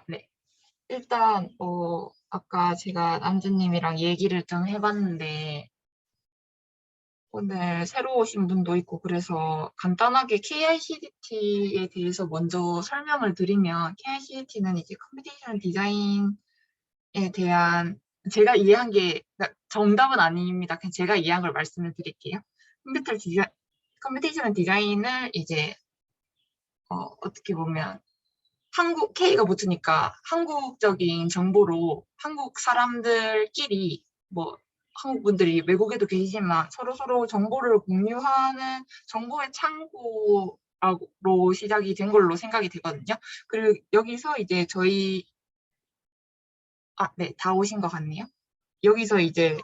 네. 일단 아까 제가 남주님이랑 얘기를 좀 해봤는데 오늘 새로 오신 분도 있고 그래서 간단하게 KICDT에 대해서 먼저 설명을 드리면 KICDT는 이제 컴퓨테이션 디자인에 대한 제가 이해한 게 그러니까 정답은 아닙니다. 그냥 제가 이해한 걸 말씀을 드릴게요. 컴퓨테이션 디자인을 이제 어떻게 보면 한국 K가 붙으니까 한국적인 정보로 한국 사람들끼리 뭐 한국 분들이 외국에도 계시지만 서로 정보를 공유하는 정보의 창고로 시작이 된 걸로 생각이 되거든요. 그리고 여기서 이제 저희 네, 다 오신 것 같네요. 여기서 이제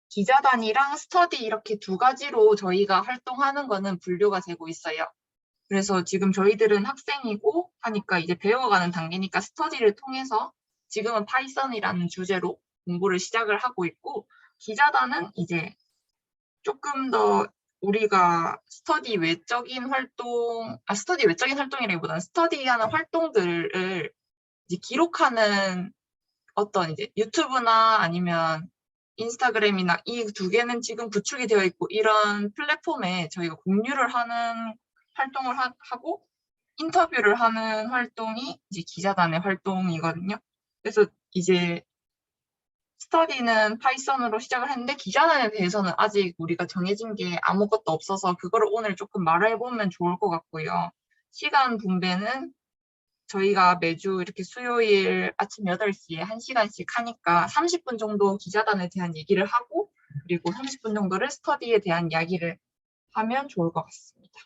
기자단이랑 스터디 이렇게 두 가지로 저희가 활동하는 거는 분류가 되고 있어요. 그래서 지금 저희들은 학생이고 하니까 이제 배워가는 단계니까 스터디를 통해서 지금은 파이썬이라는 주제로 공부를 시작을 하고 있고 기자단은 이제 조금 더 우리가 스터디 외적인 활동, 스터디 외적인 활동이라기보다는 스터디하는 활동들을 이제 기록하는 어떤 이제 유튜브나 아니면 인스타그램이나 이 두 개는 지금 구축이 되어 있고 이런 플랫폼에 저희가 공유를 하는 활동을 하고 인터뷰를 하는 활동이 이제 기자단의 활동이거든요. 그래서 이제 스터디는 파이썬으로 시작을 했는데 기자단에 대해서는 아직 우리가 정해진 게 아무것도 없어서 그거를 오늘 조금 말해보면 좋을 것 같고요. 시간 분배는 저희가 매주 이렇게 수요일 아침 8시에 1시간씩 하니까 30분 정도 기자단에 대한 얘기를 하고 그리고 30분 정도를 스터디에 대한 이야기를 하면 좋을 것 같습니다.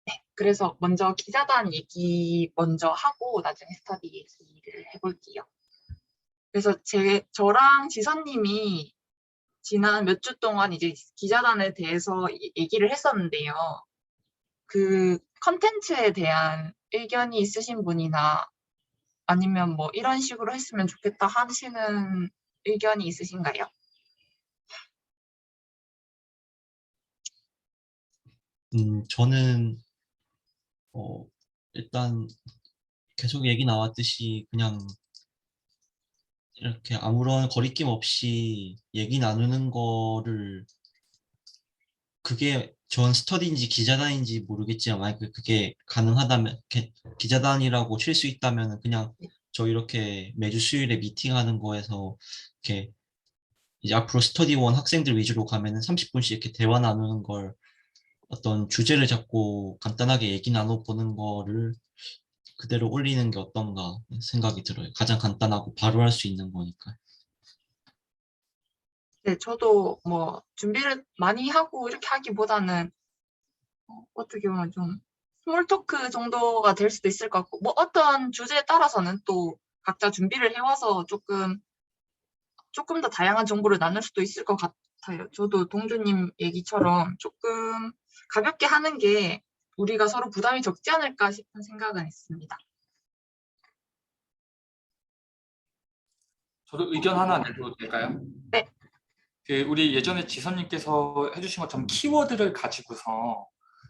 네, 그래서 먼저 기자단 얘기 먼저 하고 나중에 스터디 얘기를 해볼게요. 그래서 저랑 지선님이 지난 몇 주 동안 이제 기자단에 대해서 얘기를 했었는데요. 그 컨텐츠에 대한 의견이 있으신 분이나 아니면 뭐 이런 식으로 했으면 좋겠다 하시는 의견이 있으신가요? 저는 일단 계속 얘기 나왔듯이 그냥 이렇게 아무런 거리낌 없이 얘기 나누는 거를 그게 전 스터디인지 기자단인지 모르겠지만 만약에 그게 가능하다면 기자단이라고 칠 수 있다면 그냥 저 이렇게 매주 수요일에 미팅하는 거에서 이렇게 이제 앞으로 스터디원 학생들 위주로 가면은 30분씩 이렇게 대화 나누는 걸 어떤 주제를 잡고 간단하게 얘기 나눠보는 거를 그대로 올리는 게 어떤가 생각이 들어요. 가장 간단하고 바로 할 수 있는 거니까. 네, 저도 뭐 준비를 많이 하고 이렇게 하기보다는 어떻게 보면 좀 스몰 토크 정도가 될 수도 있을 것 같고 뭐 어떤 주제에 따라서는 또 각자 준비를 해와서 조금 더 다양한 정보를 나눌 수도 있을 것 같아요. 저도 동주님 얘기처럼 조금 가볍게 하는 게 우리가 서로 부담이 적지 않을까 싶은 생각은 있습니다. 저도 의견 하나 내도 될까요? 네. 우리 예전에 지선님께서 해주신 것처럼 키워드를 가지고서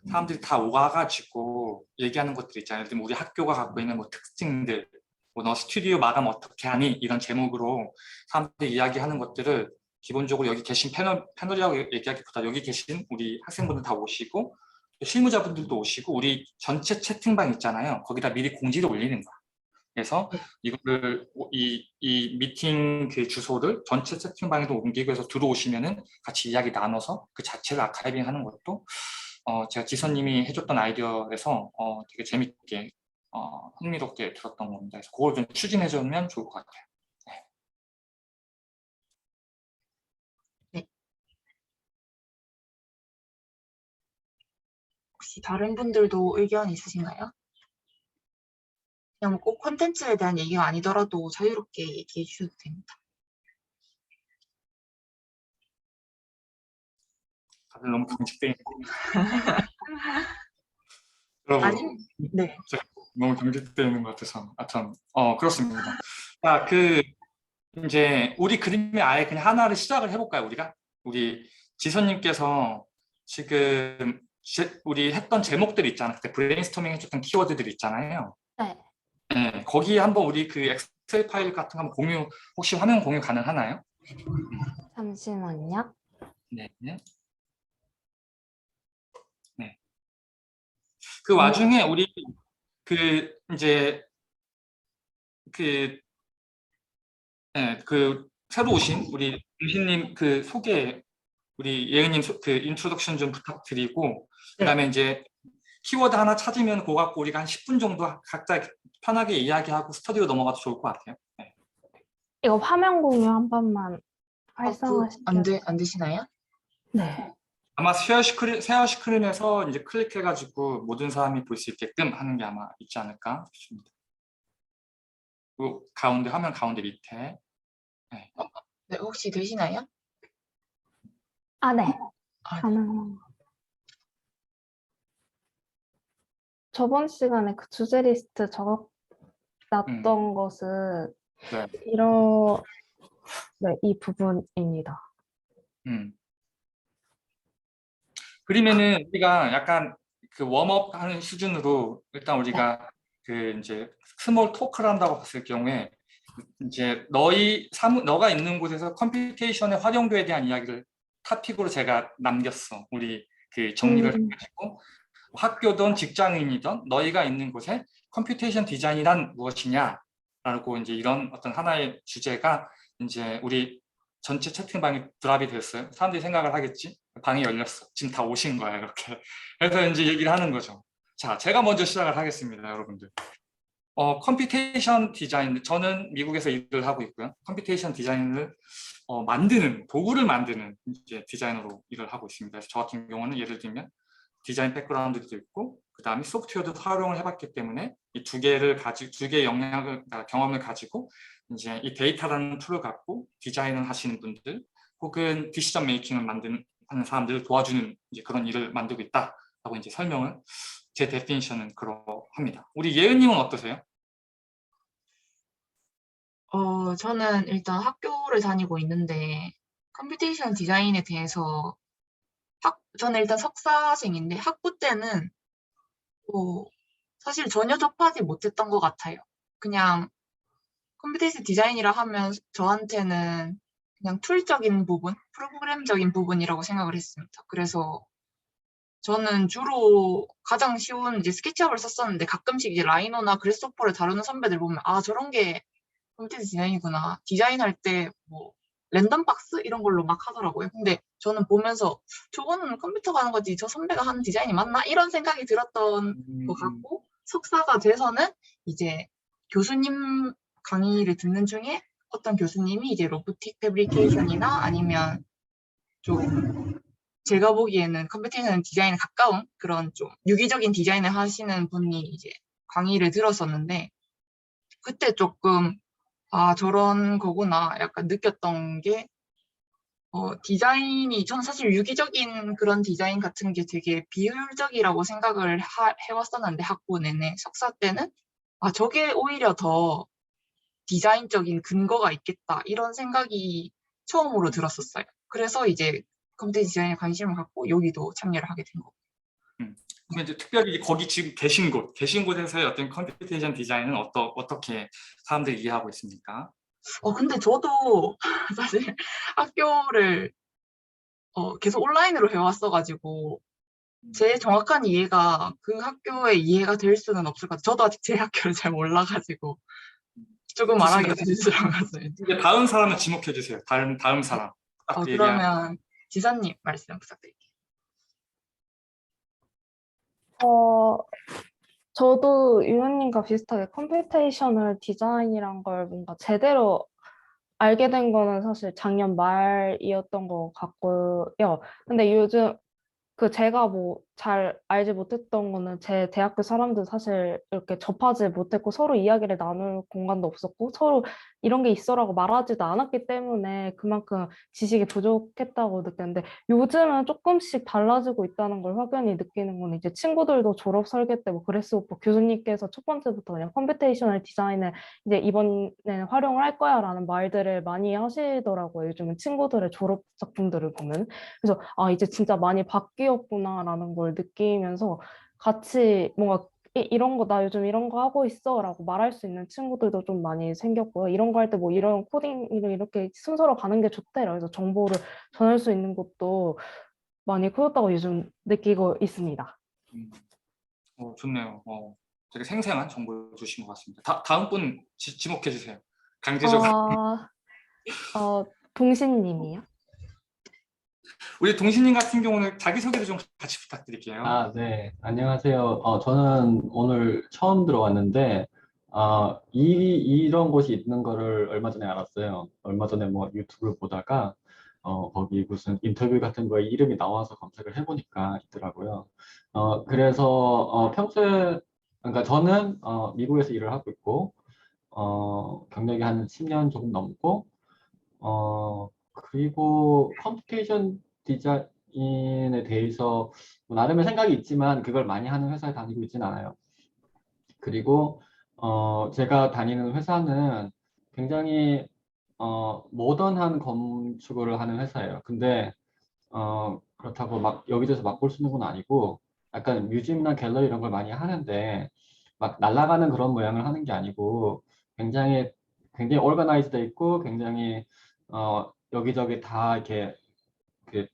사람들이 다 와가지고 얘기하는 것들 있잖아요. 예를 들면 우리 학교가 갖고 있는 뭐 특징들, 뭐 너 스튜디오 마감 어떻게 하니? 이런 제목으로 사람들이 이야기하는 것들을 기본적으로 여기 계신 패널이라고 얘기하기보다 여기 계신 우리 학생분들 다 오시고 실무자분들도 오시고 우리 전체 채팅방 있잖아요. 거기다 미리 공지를 올리는 거야. 그래서 이거를 이 미팅 그 주소를 전체 채팅방에도 옮기고 해서 들어오시면은 같이 이야기 나눠서 그 자체를 아카이빙 하는 것도 제가 지선님이 해줬던 아이디어에서 되게 재밌게 흥미롭게 들었던 겁니다. 그래서 그걸 좀 추진해주면 좋을 것 같아요. 네. 네. 혹시 다른 분들도 의견 있으신가요? 그냥 꼭 콘텐츠에 대한 얘기가 아니더라도 자유롭게 얘기해 주셔도 됩니다. 다들 너무 경직돼 있는 여러분 아니, 네. 너무 경직돼 있는 것 같아서 참 그렇습니다. 자, 이제 우리 그림에 아예 그냥 하나를 시작을 해볼까요? 우리 지선님께서 지금 우리 했던 제목들 있잖아요. 그때 브레인스토밍 해줬던 키워드들 있잖아요. 네. 네, 거기에 한번 우리 그 엑셀 파일 같은 거 한번 공유, 혹시 화면 공유 가능하나요? 잠시만요. 네. 네. 그 와중에 우리 그 이제 그 새로 오신 우리 임신님 그 소개, 우리 예은님 그 인트로덕션 좀 부탁드리고, 그다음에 이제 키워드 하나 찾으면 그거 갖고 우리가 한 10분 정도 각자 편하게 이야기하고 스터디로 넘어가도 좋을 것 같아요. 네. 이거 화면 공유 한 번만 활성화시켜서. 안 되시나요? 네. 아마 쉐어 스크린에서 이제 클릭해가지고 모든 사람이 볼 수 있게끔 하는 게 아마 있지 않을까 싶습니다. 그 가운데, 화면 가운데 밑에. 네. 네, 혹시 되시나요? 아, 네. 아, 네. 가능. 저번 시간에 그 주제 리스트 적어놨던 것은 네. 이 부분입니다. 그러면은 우리가 약간 그 웜업 하는 수준으로 일단 우리가 그 이제 스몰 토크를 한다고 봤을 경우에 이제 너가 있는 곳에서 컴퓨테이션의 활용도에 대한 이야기를 토픽으로 제가 남겼어. 우리 그 정리를 해가지고 학교든 직장인이든 너희가 있는 곳에 컴퓨테이션 디자인이란 무엇이냐라고 이제 이런 어떤 하나의 주제가 이제 우리 전체 채팅방에 드랍이 됐어요. 사람들이 생각을 하겠지. 방이 열렸어. 지금 다 오신 거야, 이렇게. 그래서 이제 얘기를 하는 거죠. 자, 제가 먼저 시작을 하겠습니다, 여러분들. 컴퓨테이션 디자인, 저는 미국에서 일을 하고 있고요. 컴퓨테이션 디자인을 도구를 만드는 이제 디자이너로 일을 하고 있습니다. 그래서 저 같은 경우는 예를 들면 디자인 백그라운드도 있고, 그 다음에 소프트웨어도 활용을 해봤기 때문에 이 두 개의 경험을 가지고 이제 이 데이터라는 툴을 갖고 디자인을 하시는 분들, 혹은 디시전 메이킹을 하는 사람들을 도와주는 이제 그런 일을 만들고 있다라고 이제 설명을, 제 데피니션은 그러합니다. 우리 예은님은 어떠세요? 저는 일단 학교를 다니고 있는데 컴퓨테이션 디자인에 대해서 저는 일단 석사생인데 학부 때는 사실 전혀 접하지 못했던 것 같아요. 그냥 컴퓨테이션 디자인이라 하면 저한테는 그냥 툴적인 부분, 프로그램적인 부분이라고 생각을 했습니다. 그래서 저는 주로 가장 쉬운 이제 스케치업을 썼었는데 가끔씩 이제 라이노나 그래스호퍼를 다루는 선배들 보면 저런 게 컴퓨터 디자인이구나. 디자인할 때 뭐 랜덤 박스 이런 걸로 막 하더라고요. 근데 저는 보면서 저거는 컴퓨터가 하는 거지 저 선배가 하는 디자인이 맞나? 이런 생각이 들었던 것 같고, 석사가 돼서는 이제 교수님 강의를 듣는 중에 어떤 교수님이 이제 로보틱 패브리케이션이나 아니면 좀 제가 보기에는 컴퓨테이션 디자인에 가까운 그런 좀 유기적인 디자인을 하시는 분이 이제 강의를 들었었는데, 그때 조금 저런 거구나 약간 느꼈던 게, 디자인이, 저는 사실 유기적인 그런 디자인 같은 게 되게 비효율적이라고 생각을 해왔었는데 학부 내내, 석사 때는 저게 오히려 더 디자인적인 근거가 있겠다 이런 생각이 처음으로 들었었어요. 그래서 이제 컴퓨터 디자인에 관심을 갖고 여기도 참여를 하게 된 거고. 그럼 이제 특별히 거기 지금 계신 곳에서의 어떤 컴퓨테이션 디자인은 어떻게 사람들이 이해하고 있습니까? 근데 저도 사실 학교를 계속 온라인으로 해왔어가지고 제 정확한 이해가 그 학교의 이해가 될 수는 없을 것 같아요. 저도 아직 제 학교를 잘 몰라가지고 조금 말하기가 부담스러워가지고. 이제 다음 사람을 지목해 주세요. 다음 사람. 그러면 지사님 말씀 부탁드릴게요. 저도 유현님과 비슷하게 컴퓨테이셔널 디자인이란 걸 뭔가 제대로 알게 된 거는 사실 작년 말이었던 것 같고요. 근데 요즘 제가 뭐 잘 알지 못했던 거는 제 대학교 사람들 사실 이렇게 접하지 못했고 서로 이야기를 나눌 공간도 없었고 서로 이런 게 있어라고 말하지도 않았기 때문에 그만큼 지식이 부족했다고 느꼈는데, 요즘은 조금씩 달라지고 있다는 걸 확연히 느끼는 건 이제 친구들도 졸업 설계 때 뭐 그래스호퍼 교수님께서 첫 번째부터 그냥 컴퓨테이셔널 디자인을 이제 이번에는 활용을 할 거야라는 말들을 많이 하시더라고요. 요즘은 친구들의 졸업 작품들을 보면. 그래서 이제 진짜 많이 바뀌었구나라는 걸 걸 느끼면서 같이 뭔가 이런 거 나 요즘 이런 거 하고 있어라고 말할 수 있는 친구들도 좀 많이 생겼고요. 이런 거 할 때 뭐 이런 코딩으로 이렇게 순서로 가는 게 좋대. 그래서 정보를 전할 수 있는 것도 많이 커졌다고 요즘 느끼고 있습니다. 좋네요. 되게 생생한 정보를 주신 것 같습니다. 다음 분 지목해 주세요. 강제적으로. 동신님이요? 우리 동신님 같은 경우는 자기소개를 좀 같이 부탁드릴게요. 아, 네. 안녕하세요. 저는 오늘 처음 들어왔는데, 이런 곳이 있는 거를 얼마 전에 알았어요. 얼마 전에 뭐 유튜브를 보다가, 거기 무슨 인터뷰 같은 거에 이름이 나와서 검색을 해보니까 있더라고요. 그래서, 평소에, 그러니까 저는, 미국에서 일을 하고 있고, 경력이 한 10년 조금 넘고, 그리고 컴퓨테이션 디자인에 대해서 뭐 나름의 생각이 있지만 그걸 많이 하는 회사에 다니고 있진 않아요. 그리고 제가 다니는 회사는 굉장히 모던한 건축을 하는 회사예요. 근데 그렇다고 막 여기저기서 막 볼 수 있는 건 아니고 약간 뮤지엄이나 갤러리 이런 걸 많이 하는데 막 날아가는 그런 모양을 하는 게 아니고 굉장히 굉장히 오르가나이즈돼 있고 굉장히 여기저기 다 이렇게 그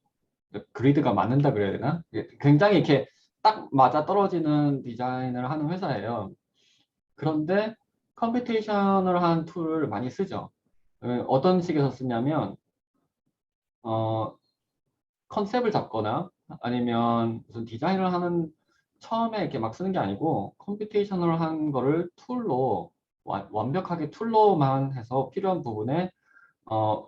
그리드가 맞는다 그래야 되나? 굉장히 이렇게 딱 맞아 떨어지는 디자인을 하는 회사예요. 그런데 컴퓨테이션을 한 툴을 많이 쓰죠. 어떤 식에서 쓰냐면 컨셉을 잡거나 아니면 무슨 디자인을 하는 처음에 이렇게 막 쓰는 게 아니고 컴퓨테이션을 한 거를 툴로 완벽하게 툴로만 해서 필요한 부분에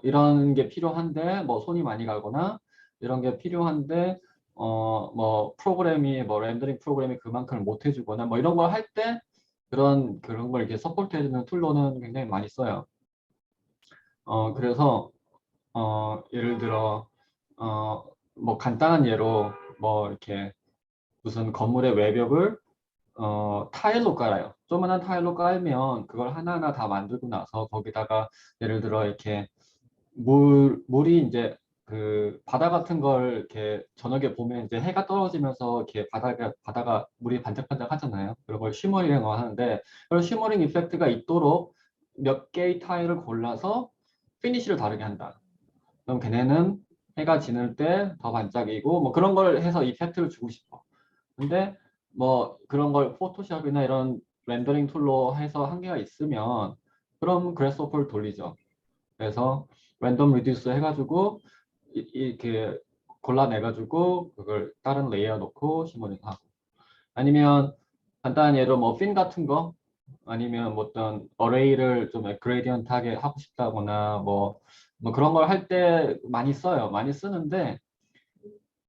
이런 게 필요한데 뭐 손이 많이 가거나 이런 게 필요한데 뭐 프로그램이 뭐 렌더링 프로그램이 그만큼을 못 해주거나 뭐 이런 걸 할 때 그런 걸 이렇게 서포트 해주는 툴로는 굉장히 많이 써요. 그래서 예를 들어 뭐 간단한 예로 뭐 이렇게 무슨 건물의 외벽을 타일로 깔아요. 조그만한 타일로 깔면 그걸 하나하나 다 만들고 나서 거기다가 예를 들어 이렇게 물이 이제 그 바다 같은 걸 이렇게 저녁에 보면 이제 해가 떨어지면서 이렇게 바다가 물이 반짝반짝 하잖아요. 그런 걸 쉬머링이라고 하는데 그런 쉬머링 이펙트가 있도록 몇 개의 타일을 골라서 피니쉬를 다르게 한다. 그럼 걔네는 해가 지는 때 더 반짝이고 뭐 그런 걸 해서 이펙트를 주고 싶어. 근데 뭐 그런 걸 포토샵이나 이런 렌더링 툴로 해서 한계가 있으면 그럼 그래스호퍼를 돌리죠. 그래서 랜덤 리듀스 해가지고 이렇게 골라내가지고 그걸 다른 레이어 놓고 시무링 하고 아니면 간단한 예로 뭐 핀 같은 거 아니면 뭐 어떤 어레이를 좀 그레디언트하게 하고 싶다거나 뭐 그런 걸 할 때 많이 써요. 많이 쓰는데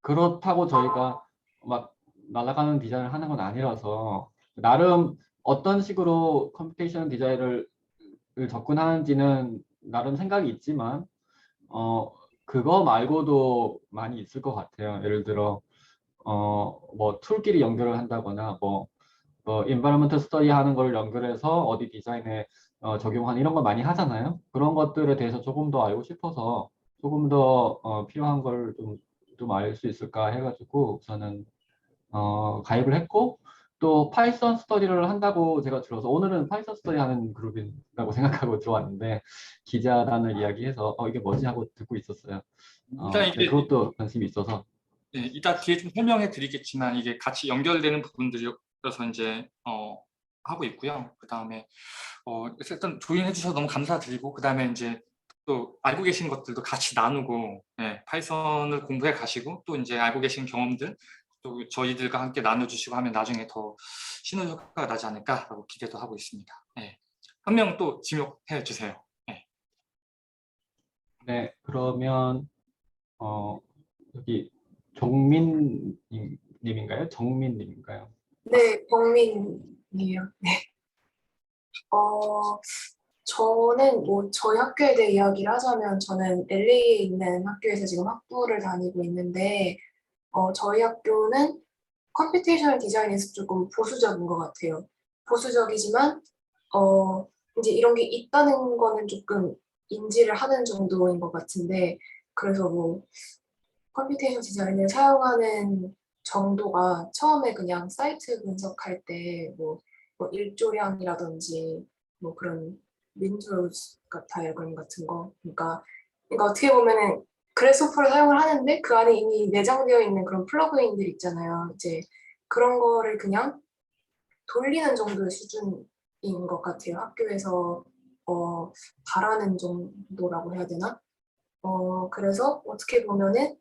그렇다고 저희가 막 날아가는 디자인을 하는 건 아니라서 나름 어떤 식으로 컴퓨테이션 디자인을 접근하는지는 나름 생각이 있지만 그거 말고도 많이 있을 것 같아요. 예를 들어 뭐 툴끼리 연결을 한다거나 뭐 environmental study 하는 걸 연결해서 어디 디자인에 적용하는 이런 거 많이 하잖아요. 그런 것들에 대해서 조금 더 알고 싶어서 조금 더 필요한 걸 좀 알 수 있을까 해가지고 우선은 가입을 했고 또 파이썬 스터디를 한다고 제가 들어서 오늘은 파이썬 스터디 하는 그룹이라고 생각하고 들어왔는데 기자단을 이야기해서 이게 뭐지 하고 듣고 있었어요. 일단 네, 이게 그것도 관심이 있어서 이따 뒤에 좀 설명해 드리겠지만 이게 같이 연결되는 부분들이어서 이제 하고 있고요. 그 다음에 일단 조인해 주셔서 너무 감사드리고 그 다음에 이제 또 알고 계신 것들도 같이 나누고 파이썬을 공부해 가시고 또 이제 알고 계신 경험들 또 저희들과 함께 나눠주시고 하면 나중에 더 시너지가 나지 않을까라고 기대도 하고 있습니다. 한 명 또 지목해 주세요. 네, 그러면 여기 종민 님인가요? 정민 님인가요? 네, 범민이에요. 네. 저는 뭐 저희 학교에 대해 이야기를 하자면 저는 LA에 있는 학교에서 지금 학부를 다니고 있는데 저희 학교는 컴퓨테이셔널 디자인에서 조금 보수적인 것 같아요. 보수적이지만 이제 이런 게 있다는 거는 조금 인지를 하는 정도인 것 같은데 그래서 뭐 컴퓨테이션 디자인을 사용하는 정도가 처음에 그냥 사이트 분석할 때 뭐 일조량이라든지 뭐 그런 윈도우즈 다이어그램 같은 거 그러니까 어떻게 보면은 그래소프를 사용을 하는데 그 안에 이미 내장되어 있는 그런 플러그인들 있잖아요. 이제 그런 거를 그냥 돌리는 정도의 수준인 것 같아요. 학교에서 바라는 정도라고 해야 되나? 그래서 어떻게 보면은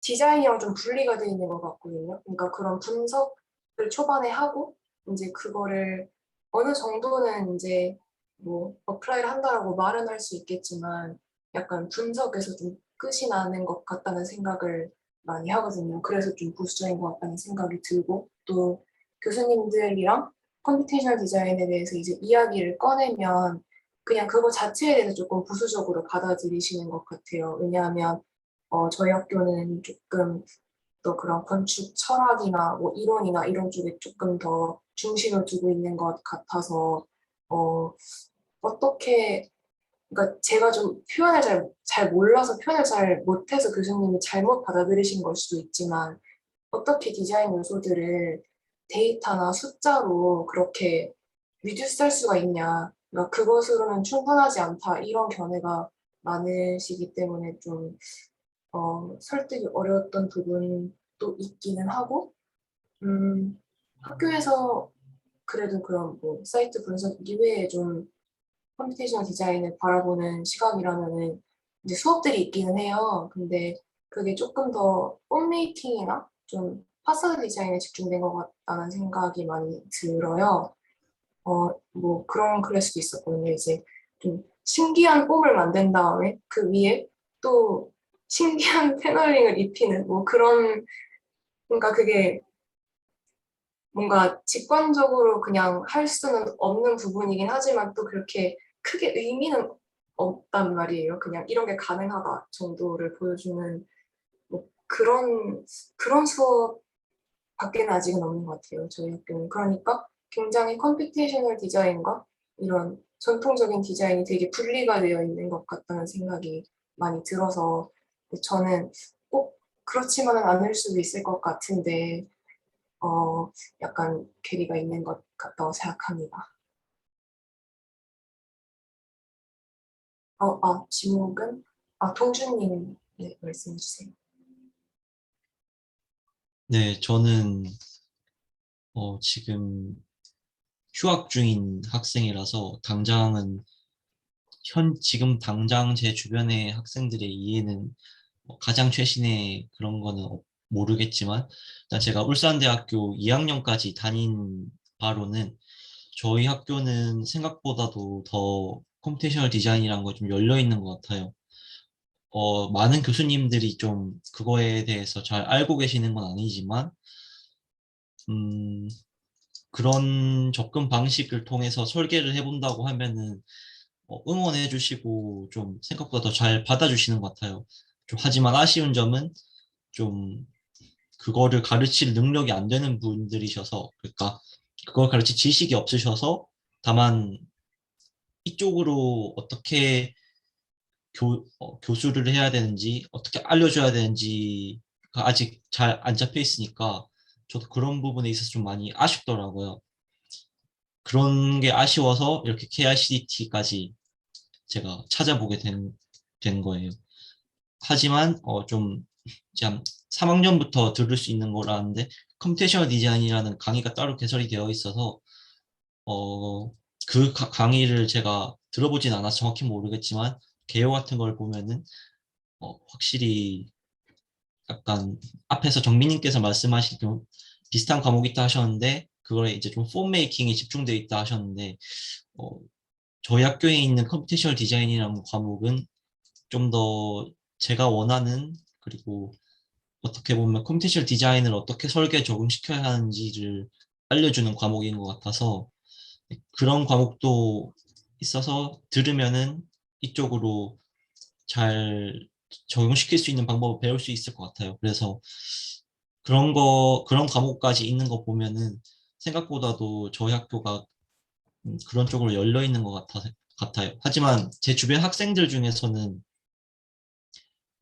디자인이랑 좀 분리가 돼 있는 것 같거든요. 그러니까 그런 분석을 초반에 하고 이제 그거를 어느 정도는 이제 뭐 어플라이를 한다라고 말은 할 수 있겠지만 약간 분석에서 좀 끝이 나는 것 같다는 생각을 많이 하거든요. 그래서 좀 보수적인 것 같다는 생각이 들고 또 교수님들이랑 컴퓨테이셔널 디자인에 대해서 이제 이야기를 꺼내면 그냥 그거 자체에 대해서 조금 보수적으로 받아들이시는 것 같아요. 왜냐하면 저희 학교는 조금 또 그런 건축 철학이나 뭐 이론이나 이런 쪽에 조금 더 중심을 두고 있는 것 같아서 어, 어떻게 그러니까 제가 좀 표현을 잘 몰라서 표현을 잘 못해서 교수님이 잘못 받아들이신 걸 수도 있지만 어떻게 디자인 요소들을 데이터나 숫자로 그렇게 리듀스할 수가 있냐 그러니까 그것으로는 충분하지 않다 이런 견해가 많으시기 때문에 좀 설득이 어려웠던 부분도 있기는 하고, 학교에서 그래도 그런 뭐 사이트 분석 이외에 좀 컴퓨테이션 디자인을 바라보는 시각이라면은 이제 수업들이 있기는 해요. 근데 그게 조금 더 폼메이킹이나 좀 파사드 디자인에 집중된 것 같다는 생각이 많이 들어요. 뭐 그런 클래스도 있었거든요. 이제 좀 신기한 폼을 만든 다음에 그 위에 또 신기한 패널링을 입히는 뭐 그런 그러니까 그게 뭔가 직관적으로 그냥 할 수는 없는 부분이긴 하지만 또 그렇게 크게 의미는 없단 말이에요. 그냥 이런 게 가능하다 정도를 보여주는 뭐 그런 수업 밖에는 아직은 없는 것 같아요. 저희 학교는. 그러니까 굉장히 컴퓨테이셔널 디자인과 이런 전통적인 디자인이 되게 분리가 되어 있는 것 같다는 생각이 많이 들어서 저는 꼭 그렇지만은 않을 수도 있을 것 같은데 약간 괴리가 있는 것 같다고 생각합니다. 지목은 동주님 네, 말씀해 주세요. 네, 저는 지금 휴학 중인 학생이라서 당장은 지금 당장 제 주변의 학생들의 이해는 가장 최신의 그런 거는 모르겠지만 일단 제가 울산대학교 2학년까지 다닌 바로는 저희 학교는 생각보다도 더 컴퓨테이셔널 디자인이라는 거 좀 열려 있는 것 같아요. 많은 교수님들이 좀 그거에 대해서 잘 알고 계시는 건 아니지만 음, 그런 접근 방식을 통해서 설계를 해본다고 하면은 응원해 주시고 좀 생각보다 더 잘 받아주시는 것 같아요. 좀 하지만 아쉬운 점은 좀 그거를 가르칠 능력이 안 되는 분들이셔서 그러니까 그걸 가르칠 지식이 없으셔서 다만 이쪽으로 어떻게 교수를 해야 되는지 어떻게 알려줘야 되는지가 아직 잘 안 잡혀 있으니까 저도 그런 부분에 있어서 좀 많이 아쉽더라고요. 그런 게 아쉬워서 이렇게 KICDT까지 제가 찾아보게 된 거예요. 하지만 좀 참 3학년부터 들을 수 있는 거라는데 컴퓨테이셔널 디자인이라는 강의가 따로 개설이 되어 있어서 그 강의를 제가 들어보진 않아서 정확히 모르겠지만 개요 같은 걸 보면은 확실히 약간 앞에서 정민님께서 말씀하신 좀 비슷한 과목이 있다 하셨는데 그거에 이제 좀 폼 메이킹이 집중되어 있다 하셨는데 어, 저희 학교에 있는 컴퓨테이셔널 디자인이라는 과목은 좀 더 제가 원하는 그리고 어떻게 보면 컴퓨테이셔널 디자인을 어떻게 설계에 적용시켜야 하는지를 알려주는 과목인 것 같아서 그런 과목도 있어서 들으면은 이쪽으로 잘 적용시킬 수 있는 방법을 배울 수 있을 것 같아요. 그래서 그런 과목까지 있는 거 보면은 생각보다도 저희 학교가 그런 쪽으로 열려 있는 것 같아요. 하지만 제 주변 학생들 중에서는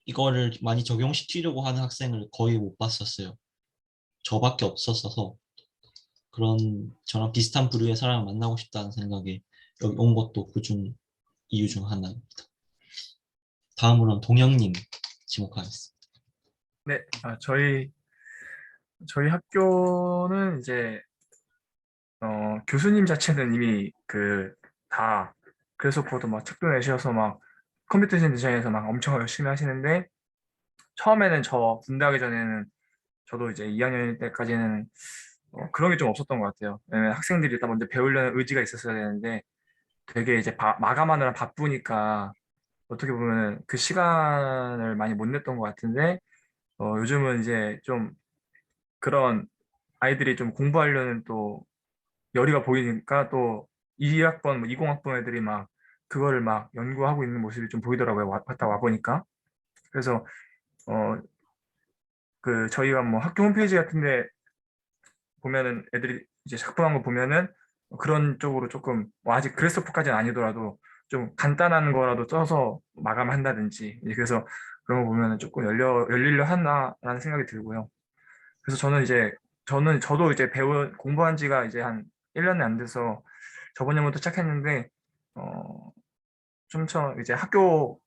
이거를 많이 적용시키려고 하는 학생을 거의 못 봤었어요. 저밖에 없었어서 그런 저랑 비슷한 부류의 사람을 만나고 싶다는 생각에 여기 온 것도 그중 이유 중 하나입니다. 다음으로는 동영님 지목하겠습니다. 네, 저희 학교는 이제 교수님 자체는 이미 다 그래서부터 막 책도 내셔서 막 컴퓨터 디자인에서 막 엄청 열심히 하시는데 처음에는 저 군대 가기 전에는 저도 이제 2학년 때까지는 그런 게 좀 없었던 것 같아요. 왜냐면 학생들이 일단 먼저 배우려는 의지가 있었어야 되는데 되게 이제 마감하느라 바쁘니까 어떻게 보면 그 시간을 많이 못 냈던 것 같은데 요즘은 이제 좀 그런 아이들이 좀 공부하려는 또 열의가 보이니까 또 2학번, 20학번 애들이 막 그거를 막 연구하고 있는 모습이 좀 보이더라고요. 갔다 와 보니까. 그래서 어, 저희가 뭐 학교 홈페이지 같은데 보면은 애들이 이제 작품한 거 보면은 그런 쪽으로 조금 뭐 아직 그래스오프까지는 아니더라도 좀 간단한 거라도 써서 마감한다든지 이제 그래서 그런 거 보면은 조금 열리려 하나라는 생각이 들고요. 그래서 저도 이제 공부한 지가 이제 한 1년이 안 돼서 저번 년부터 시작했는데 이제 학교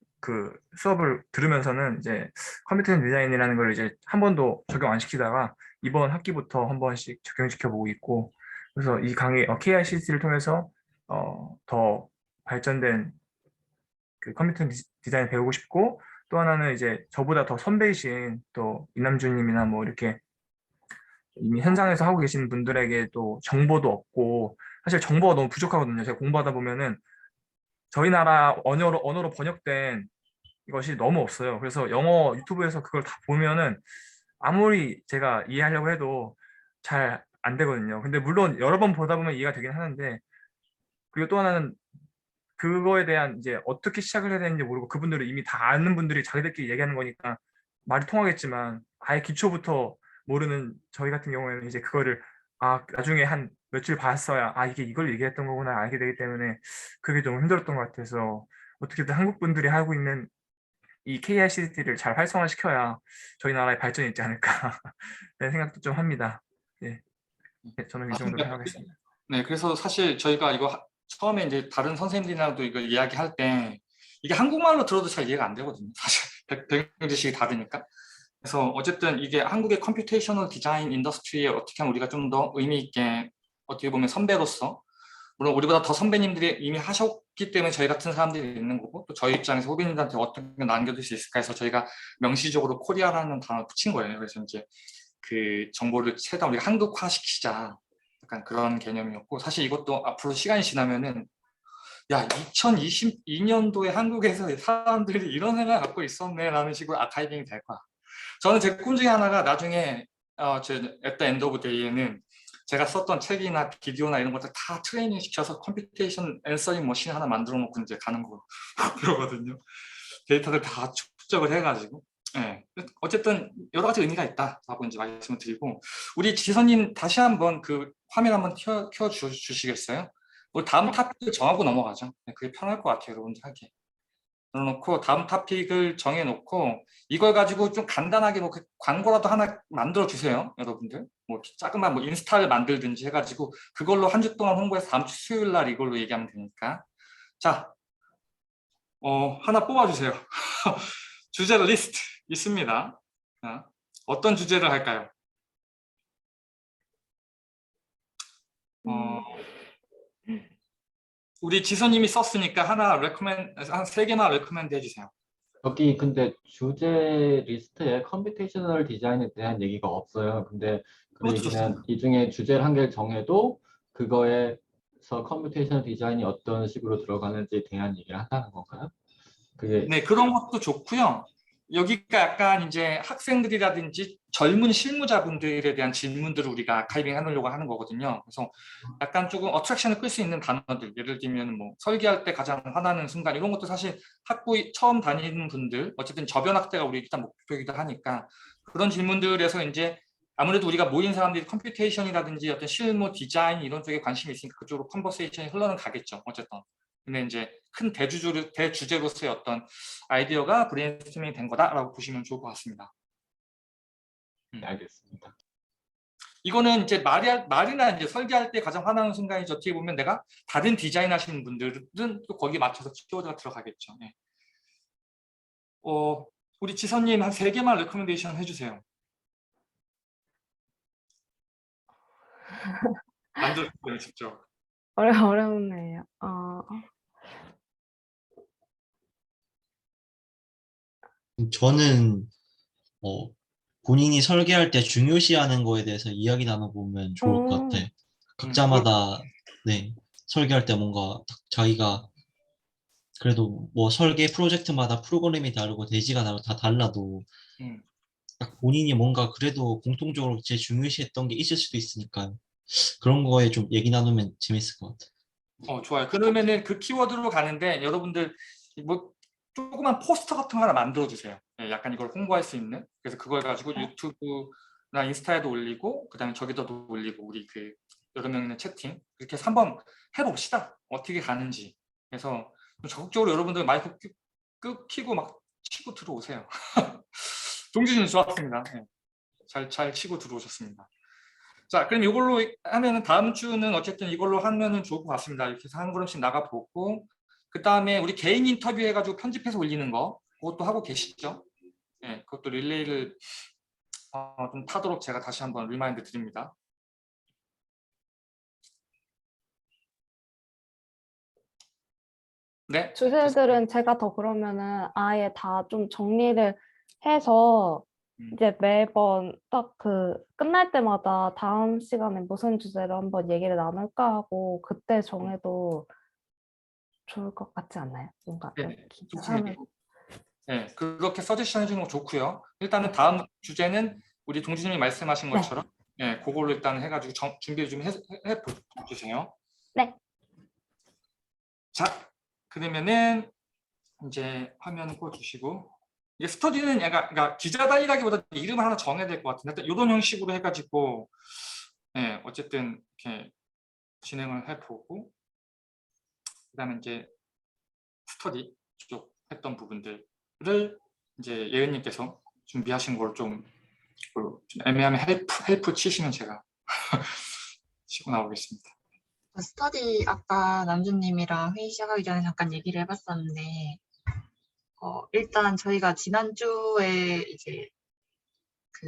수업을 들으면서는 이제 컴퓨터 디자인이라는 걸 이제 한 번도 적용 안 시키다가 이번 학기부터 한 번씩 적용시켜 보고 있고 그래서 이 강의 KICT를 통해서 더 발전된 그 컴퓨터 디자인 배우고 싶고 또 하나는 이제 저보다 더 선배이신 또 이남주님이나 뭐 이렇게 이미 현장에서 하고 계신 분들에게 또 정보도 얻고 사실 정보가 너무 부족하거든요. 제가 공부하다 보면은 저희 나라 언어로 번역된 이것이 너무 없어요. 그래서 영어 유튜브에서 그걸 다 보면은 아무리 제가 이해하려고 해도 잘 안 되거든요. 근데 물론 여러 번 보다 보면 이해가 되긴 하는데 그리고 또 하나는 그거에 대한 이제 어떻게 시작을 해야 되는지 모르고 그분들은 이미 다 아는 분들이 자기들끼리 얘기하는 거니까 말이 통하겠지만 아예 기초부터 모르는 저희 같은 경우에는 이제 그거를 나중에 한 며칠 봤어야 이게 이걸 얘기했던 거구나 알게 되기 때문에 그게 좀 힘들었던 것 같아서 어떻게든 한국 분들이 하고 있는 이 KICT를 잘 활성화시켜야 저희 나라의 발전이 있지 않을까 라는 생각도 좀 합니다. 네, 저는 이 정도로 맞습니다. 생각하겠습니다. 네, 그래서 사실 저희가 이거 처음에 이제 다른 선생님들이랑도 이걸 이야기할 때 이게 한국말로 들어도 잘 이해가 안 되거든요. 사실 배경 지식이 다르니까. 그래서 어쨌든 이게 한국의 컴퓨테이셔널 디자인 인더스트리에 어떻게 하면 우리가 좀 더 의미 있게 어떻게 보면 선배로서 물론 우리보다 더 선배님들이 이미 하셨기 때문에 저희 같은 사람들이 있는 거고 또 저희 입장에서 후배님들한테 어떻게 남겨둘 수 있을까 해서 저희가 명시적으로 코리아라는 단어를 붙인 거예요. 그래서 이제 그 정보를 최대한 우리가 한국화시키자 약간 그런 개념이었고 사실 이것도 앞으로 시간이 지나면은 2022년도에 한국에서 사람들이 이런 생각을 갖고 있었네 라는 식으로 아카이빙이 될 거야. 저는 제 꿈 중에 하나가 나중에 at the end of day에는 제가 썼던 책이나 비디오나 이런 것들 다 트레이닝 시켜서 컴퓨테이션 앤서링 머신 하나 만들어 놓고 이제 가는 거 그러거든요. 데이터들 다 축적을 해가지고. 네. 어쨌든 여러 가지 의미가 있다라고 이제 말씀을 드리고 우리 지선님 다시 한번 그 화면 한번 켜 주시겠어요? 우리 다음 토픽을 정하고 넘어가죠. 네, 그게 편할 것 같아요, 여러분들 하기. 그래놓고 다음 토픽을 정해놓고 이걸 가지고 좀 간단하게 뭐 광고라도 하나 만들어 주세요, 여러분들. 뭐 자그만 뭐 인스타를 만들든지 해가지고 그걸로 한 주 동안 홍보해서 다음 주 수요일 날 이걸로 얘기하면 되니까. 자, 하나 뽑아주세요. 주제 리스트 있습니다. 어떤 주제를 할까요? 우리 지선님이 썼으니까 한 3개만 레코멘드 해주세요. 여기 근데 주제 리스트에 컴퓨테이셔널 디자인에 대한 얘기가 없어요. 근데 그 그것도 얘기는 좋습니다. 이 중에 주제를 한 개를 정해도 그거에서 컴퓨테이셔널 디자인이 어떤 식으로 들어가는지에 대한 얘기를 한다는 건가요? 그게 네, 그런 것도 좋고요. 여기가 약간 이제 학생들이라든지 젊은 실무자분들에 대한 질문들을 우리가 아카이빙 하려고 하는 거거든요. 그래서 약간 조금 어트랙션을 끌 수 있는 단어들, 예를 들면 뭐 설계할 때 가장 화나는 순간 이런 것도 사실 학부 처음 다니는 분들, 어쨌든 저변학대가 우리 일단 목표이기도 하니까 그런 질문들에서 이제 아무래도 우리가 모인 사람들이 컴퓨테이션이라든지 어떤 실무 디자인 이런 쪽에 관심이 있으니까 그쪽으로 컨버세이션이 흘러는 가겠죠. 어쨌든. 근데 이제 큰 대주제로서의 어떤 아이디어가 브레인스토밍이 된 거다라고 보시면 좋을 것 같습니다. 알겠습니다. 이거는 이제 말이나 이제 설계할 때 가장 화나는 순간이죠. 어떻게 보면 내가 다른 디자인 하시는 분들은 또 거기에 맞춰서 키워드가 들어가겠죠. 네. 우리 지선님 한 3개만 레코멘데이션 해주세요. 안 들었어요, 직접. 어렵네요. 저는 본인이 설계할 때 중요시하는 거에 대해서 이야기 나눠보면 좋을 것 같아요. 각자마다 네, 설계할 때 뭔가 자기가 그래도 뭐 설계 프로젝트마다 프로그램이 다르고 대지가 다 달라도 음. 딱 본인이 뭔가 그래도 공통적으로 제일 중요시했던 게 있을 수도 있으니까 그런 거에 좀 얘기 나누면 재밌을 것 같아요. 좋아요. 그러면은 그 키워드로 가는데 여러분들 뭐 조그만 포스터 같은 거 하나 만들어 주세요. 네, 약간 이걸 홍보할 수 있는. 그래서 그걸 가지고 유튜브나 인스타에도 올리고 그다음에 저기다도 올리고 우리 그 여러 명 있는 채팅 이렇게 해서 한번 해봅시다. 어떻게 가는지. 그래서 좀 적극적으로 여러분들 마이크 끄고 막 치고 들어오세요. 종진님 좋았습니다. 네. 잘 치고 들어오셨습니다. 자, 그럼 이걸로 하면은 다음 주는 어쨌든 이걸로 하면은 좋을 것 같습니다. 이렇게 해서 한 걸음씩 나가보고 그 다음에 우리 개인 인터뷰 해가지고 편집해서 올리는 거 그것도 하고 계시죠? 네, 그것도 릴레이를 좀 타도록 제가 다시 한번 리마인드 드립니다. 네. 주제들은 제가 더 그러면은 아예 다 좀 정리를 해서 이제 매번 딱 그 끝날 때마다 다음 시간에 무슨 주제로 한번 얘기를 나눌까 하고 그때 정해도 좋을 것 같지 않나요? 뭔가 네, 기사는 네, 그렇게 서제션 해주는 거 좋고요. 일단은 다음 주제는 우리 동진님이 말씀하신 것처럼 네, 그걸로 일단 해가지고 준비를 좀 해주세요. 네. 자, 그러면은 이제 화면 꺼주시고 이게 스터디는 약간 그러니까 기자단이라기보다 이름을 하나 정해야 될 것 같은데 이런 형식으로 해가지고 네, 어쨌든 이렇게 진행을 해보고 그다음에 이제 스터디 쪽 했던 부분들을 이제 예은님께서 준비하신 걸 좀 애매하면 헬프 치시면 제가 치고 나오겠습니다. 스터디 아까 남준님이랑 회의 시작하기 전에 잠깐 얘기를 해봤었는데 일단 저희가 지난주에 이제 그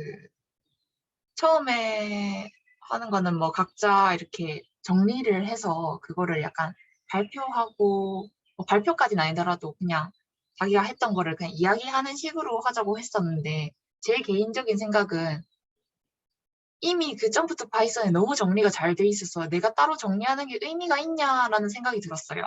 처음에 하는 거는 뭐 각자 이렇게 정리를 해서 그거를 약간 발표하고 뭐 발표까지는 아니더라도 그냥 자기가 했던 거를 그냥 이야기하는 식으로 하자고 했었는데 제 개인적인 생각은 이미 그 점프 투 파이썬에 너무 정리가 잘 돼 있어서 내가 따로 정리하는 게 의미가 있냐라는 생각이 들었어요.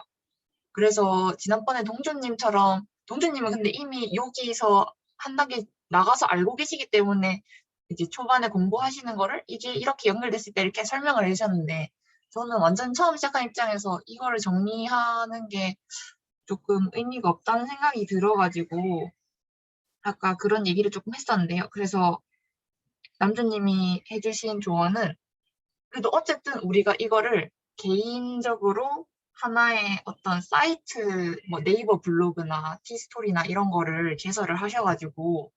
그래서 지난번에 동준님처럼 동준님은 근데 이미 여기서 한 단계 나가서 알고 계시기 때문에 이제 초반에 공부하시는 거를 이게 이렇게 연결됐을 때 이렇게 설명을 해주셨는데 저는 완전 처음 시작한 입장에서 이거를 정리하는 게 조금 의미가 없다는 생각이 들어가지고 아까 그런 얘기를 조금 했었는데요. 그래서 남주님이 해주신 조언은 그래도 어쨌든 우리가 이거를 개인적으로 하나의 어떤 사이트, 뭐 네이버 블로그나 티스토리나 이런 거를 개설을 하셔가지고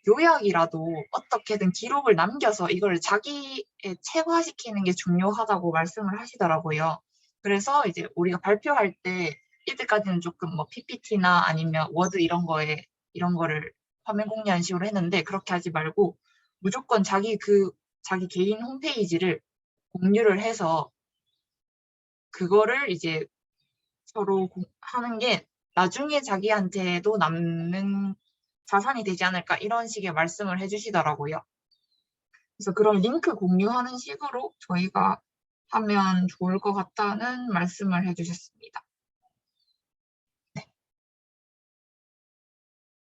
요약이라도 어떻게든 기록을 남겨서 이걸 자기의 체화시키는 게 중요하다고 말씀을 하시더라고요. 그래서 이제 우리가 발표할 때 이때까지는 조금 뭐 PPT나 아니면 워드 이런 거를 화면 공유한 식으로 했는데 그렇게 하지 말고 무조건 자기 개인 홈페이지를 공유를 해서 그거를 이제 서로 하는 게 나중에 자기한테도 남는 자산이 되지 않을까 이런 식의 말씀을 해주시더라고요. 그래서 그런 링크 공유하는 식으로 저희가 하면 좋을 것 같다는 말씀을 해주셨습니다.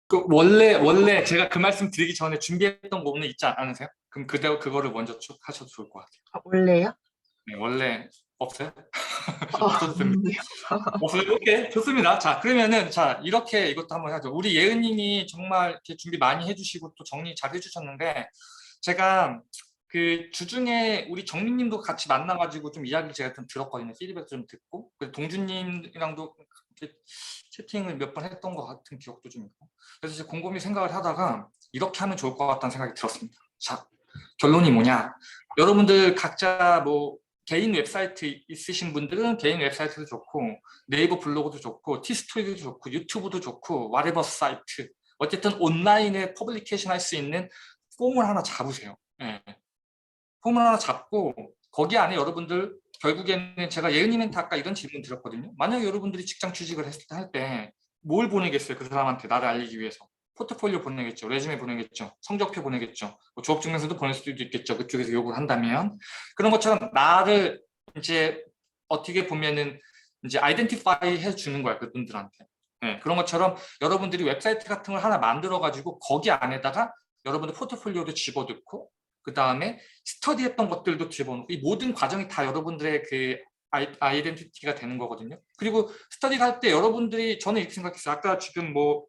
그 원래 제가 그 말씀 드리기 전에 준비했던 거 오늘 있지 않으세요? 그럼 그거를 먼저 쭉 하셔도 좋을 것 같아요. 원래요? 네, 원래 없어요? 아, 없어도 됩니다. 없어요? 오케이, 좋습니다. 자, 그러면은 자 이렇게 이것도 한번 하죠. 우리 예은님이 정말 이렇게 준비 많이 해주시고 또 정리 잘 해주셨는데 제가 그 주중에 우리 정민님도 같이 만나가지고 좀 이야기를 제가 좀 들었거든요. 피드백도 좀 듣고 동준님이랑도 채팅을 몇 번 했던 것 같은 기억도 좀 있고 그래서 이제 곰곰이 생각을 하다가 이렇게 하면 좋을 것 같다는 생각이 들었습니다. 자, 결론이 뭐냐? 여러분들 각자 뭐 개인 웹사이트 있으신 분들은 개인 웹사이트도 좋고 네이버 블로그도 좋고 티스토리도 좋고 유튜브도 좋고 whatever 사이트 어쨌든 온라인에 퍼블리케이션 할 수 있는 폼을 하나 잡으세요. 네. 폼을 하나 잡고 거기 안에 여러분들 결국에는 제가 예은님한테 아까 이런 질문 드렸거든요. 만약에 여러분들이 직장 취직을 했을 때 할 때 뭘 보내겠어요? 그 사람한테 나를 알리기 위해서. 포트폴리오 보내겠죠. 레주메 보내겠죠. 성적표 보내겠죠. 뭐 졸업증명서도 보낼 수도 있겠죠. 그쪽에서 요구를 한다면. 그런 것처럼 나를 이제 어떻게 보면은 이제 아이덴티파이 해주는 거야. 그분들한테. 네, 그런 것처럼 여러분들이 웹사이트 같은 걸 하나 만들어가지고 거기 안에다가 여러분들 포트폴리오도 집어넣고 그 다음에 스터디했던 것들도 집어넣고 이 모든 과정이 다 여러분들의 그 아이덴티티가 되는 거거든요. 그리고 스터디를 할 때 여러분들이 저는 이렇게 생각했어요. 아까 지금 뭐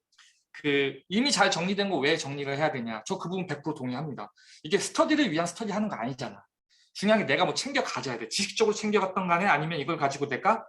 그 이미 잘 정리된 거 왜 정리를 해야 되냐. 저 그 부분 100% 동의합니다. 이게 스터디를 위한 스터디 하는 거 아니잖아. 중요한 게 내가 뭐 챙겨 가져야 돼. 지식적으로 챙겨갔던 간에 아니면 이걸 가지고 내가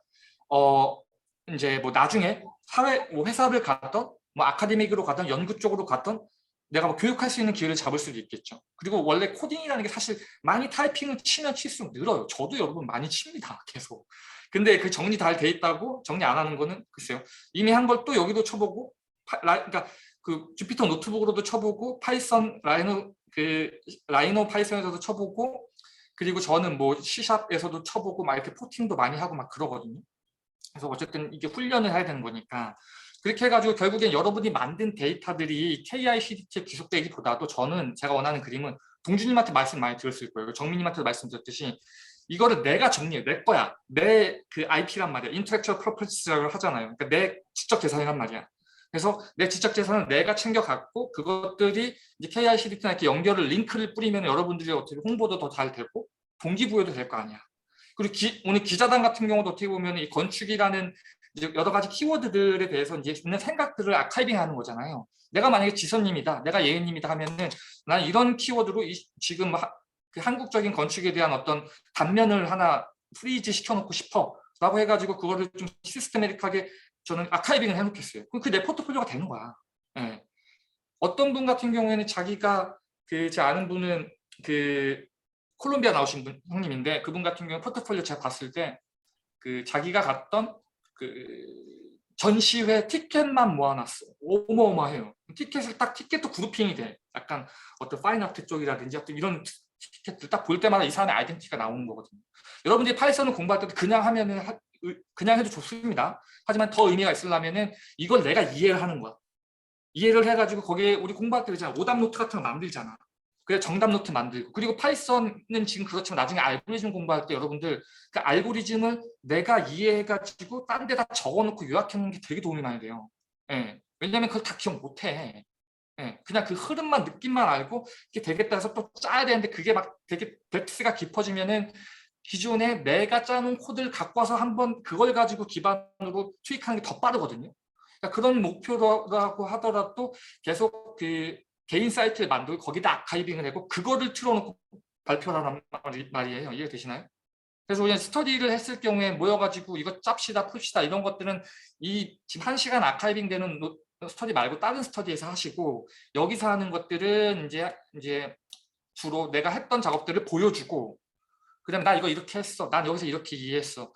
이제 뭐 나중에 사회 뭐 회사를 가던 뭐 아카데믹으로 가던 연구 쪽으로 가던 내가 뭐 교육할 수 있는 기회를 잡을 수도 있겠죠. 그리고 원래 코딩이라는 게 사실 많이 타이핑을 치면 칠수록 늘어요. 저도 여러분 많이 칩니다. 계속. 근데 그 정리 잘 돼 있다고 정리 안 하는 거는 글쎄요. 이미 한 걸 또 여기도 쳐보고 그러니까 그 주피터 노트북으로도 쳐보고 파이썬 라이노 파이썬에서도 쳐보고 그리고 저는 뭐 C샵에서도 쳐보고 막 이렇게 포팅도 많이 하고 막 그러거든요. 그래서 어쨌든 이게 훈련을 해야 되는 거니까 그렇게 해가지고 결국엔 여러분이 만든 데이터들이 KI-CDT에 귀속되기보다도 저는 제가 원하는 그림은 동준님한테 말씀 많이 드렸을 거예요. 정민님한테도 말씀드렸듯이 이거를 내가 정리해, 내 거야. 내 그 IP란 말이야. Intellectual Properties라고 하잖아요. 그러니까 내 지적 재산이란 말이야. 그래서 내 지적 재산을 내가 챙겨갖고 그것들이 이제 KI-CDT나 이렇게 연결을 링크를 뿌리면 여러분들이 어떻게 홍보도 더 잘 되고 동기부여도 될 거 아니야. 그리고 오늘 기자단 같은 경우도 어떻게 보면 이 건축이라는 이제 여러 가지 키워드들에 대해서 이제 있는 생각들을 아카이빙하는 거잖아요. 내가 만약에 지선님이다, 내가 예은님이다 하면은 난 이런 키워드로 지금 그 한국적인 건축에 대한 어떤 단면을 하나 프리즈 시켜놓고 싶어라고 해가지고 그거를 좀 시스테매틱하게 저는 아카이빙을 해놓겠어요. 그럼 그 내 포트폴리오가 되는 거야. 네. 어떤 분 같은 경우에는 자기가 제 아는 분은 그 콜롬비아 나오신 분 형님인데 그분 같은 경우 포트폴리오 제가 봤을 때 그 자기가 갔던 그 전시회 티켓만 모아놨어. 어마어마해요. 티켓도 그룹핑이 돼. 약간 어떤 파인아트 쪽이라든지 어떤 이런 티켓들 딱 볼 때마다 이 사람의 아이덴티티가 나오는 거거든요. 여러분들이 파이썬을 공부할 때도 그냥 하면은 그냥 해도 좋습니다. 하지만 더 의미가 있으려면은 이걸 내가 이해를 하는 거야. 이해를 해가지고 거기에 우리 공부할 때 그잖아. 오답 노트 같은 거 만들잖아. 그래 정답 노트 만들고 그리고 파이썬은 지금 그렇지만 나중에 알고리즘 공부할 때 여러분들 그 알고리즘을 내가 이해해가지고 딴 데다 적어놓고 요약해놓는 게 되게 도움이 많이 돼요. 예. 왜냐면 그걸 다 기억 못해. 예. 그냥 그 흐름만 느낌만 알고 이게 되겠다 해서 또 짜야 되는데 그게 막 되게 뎁스가 깊어지면은 기존에 내가 짜놓은 코드를 갖고 와서 한번 그걸 가지고 기반으로 투입하는 게 더 빠르거든요. 그러니까 그런 목표라고 하더라도 계속 그 개인 사이트를 만들고 거기다 아카이빙을 하고 그거를 틀어놓고 발표를 하란 말이에요. 이해되시나요? 그래서 그냥 스터디를 했을 경우에 모여가지고 이거 짭시다 풉시다 이런 것들은 이 지금 1시간 아카이빙 되는 스터디 말고 다른 스터디에서 하시고 여기서 하는 것들은 이제 주로 내가 했던 작업들을 보여주고 그다음에 나 이거 이렇게 했어. 난 여기서 이렇게 이해했어.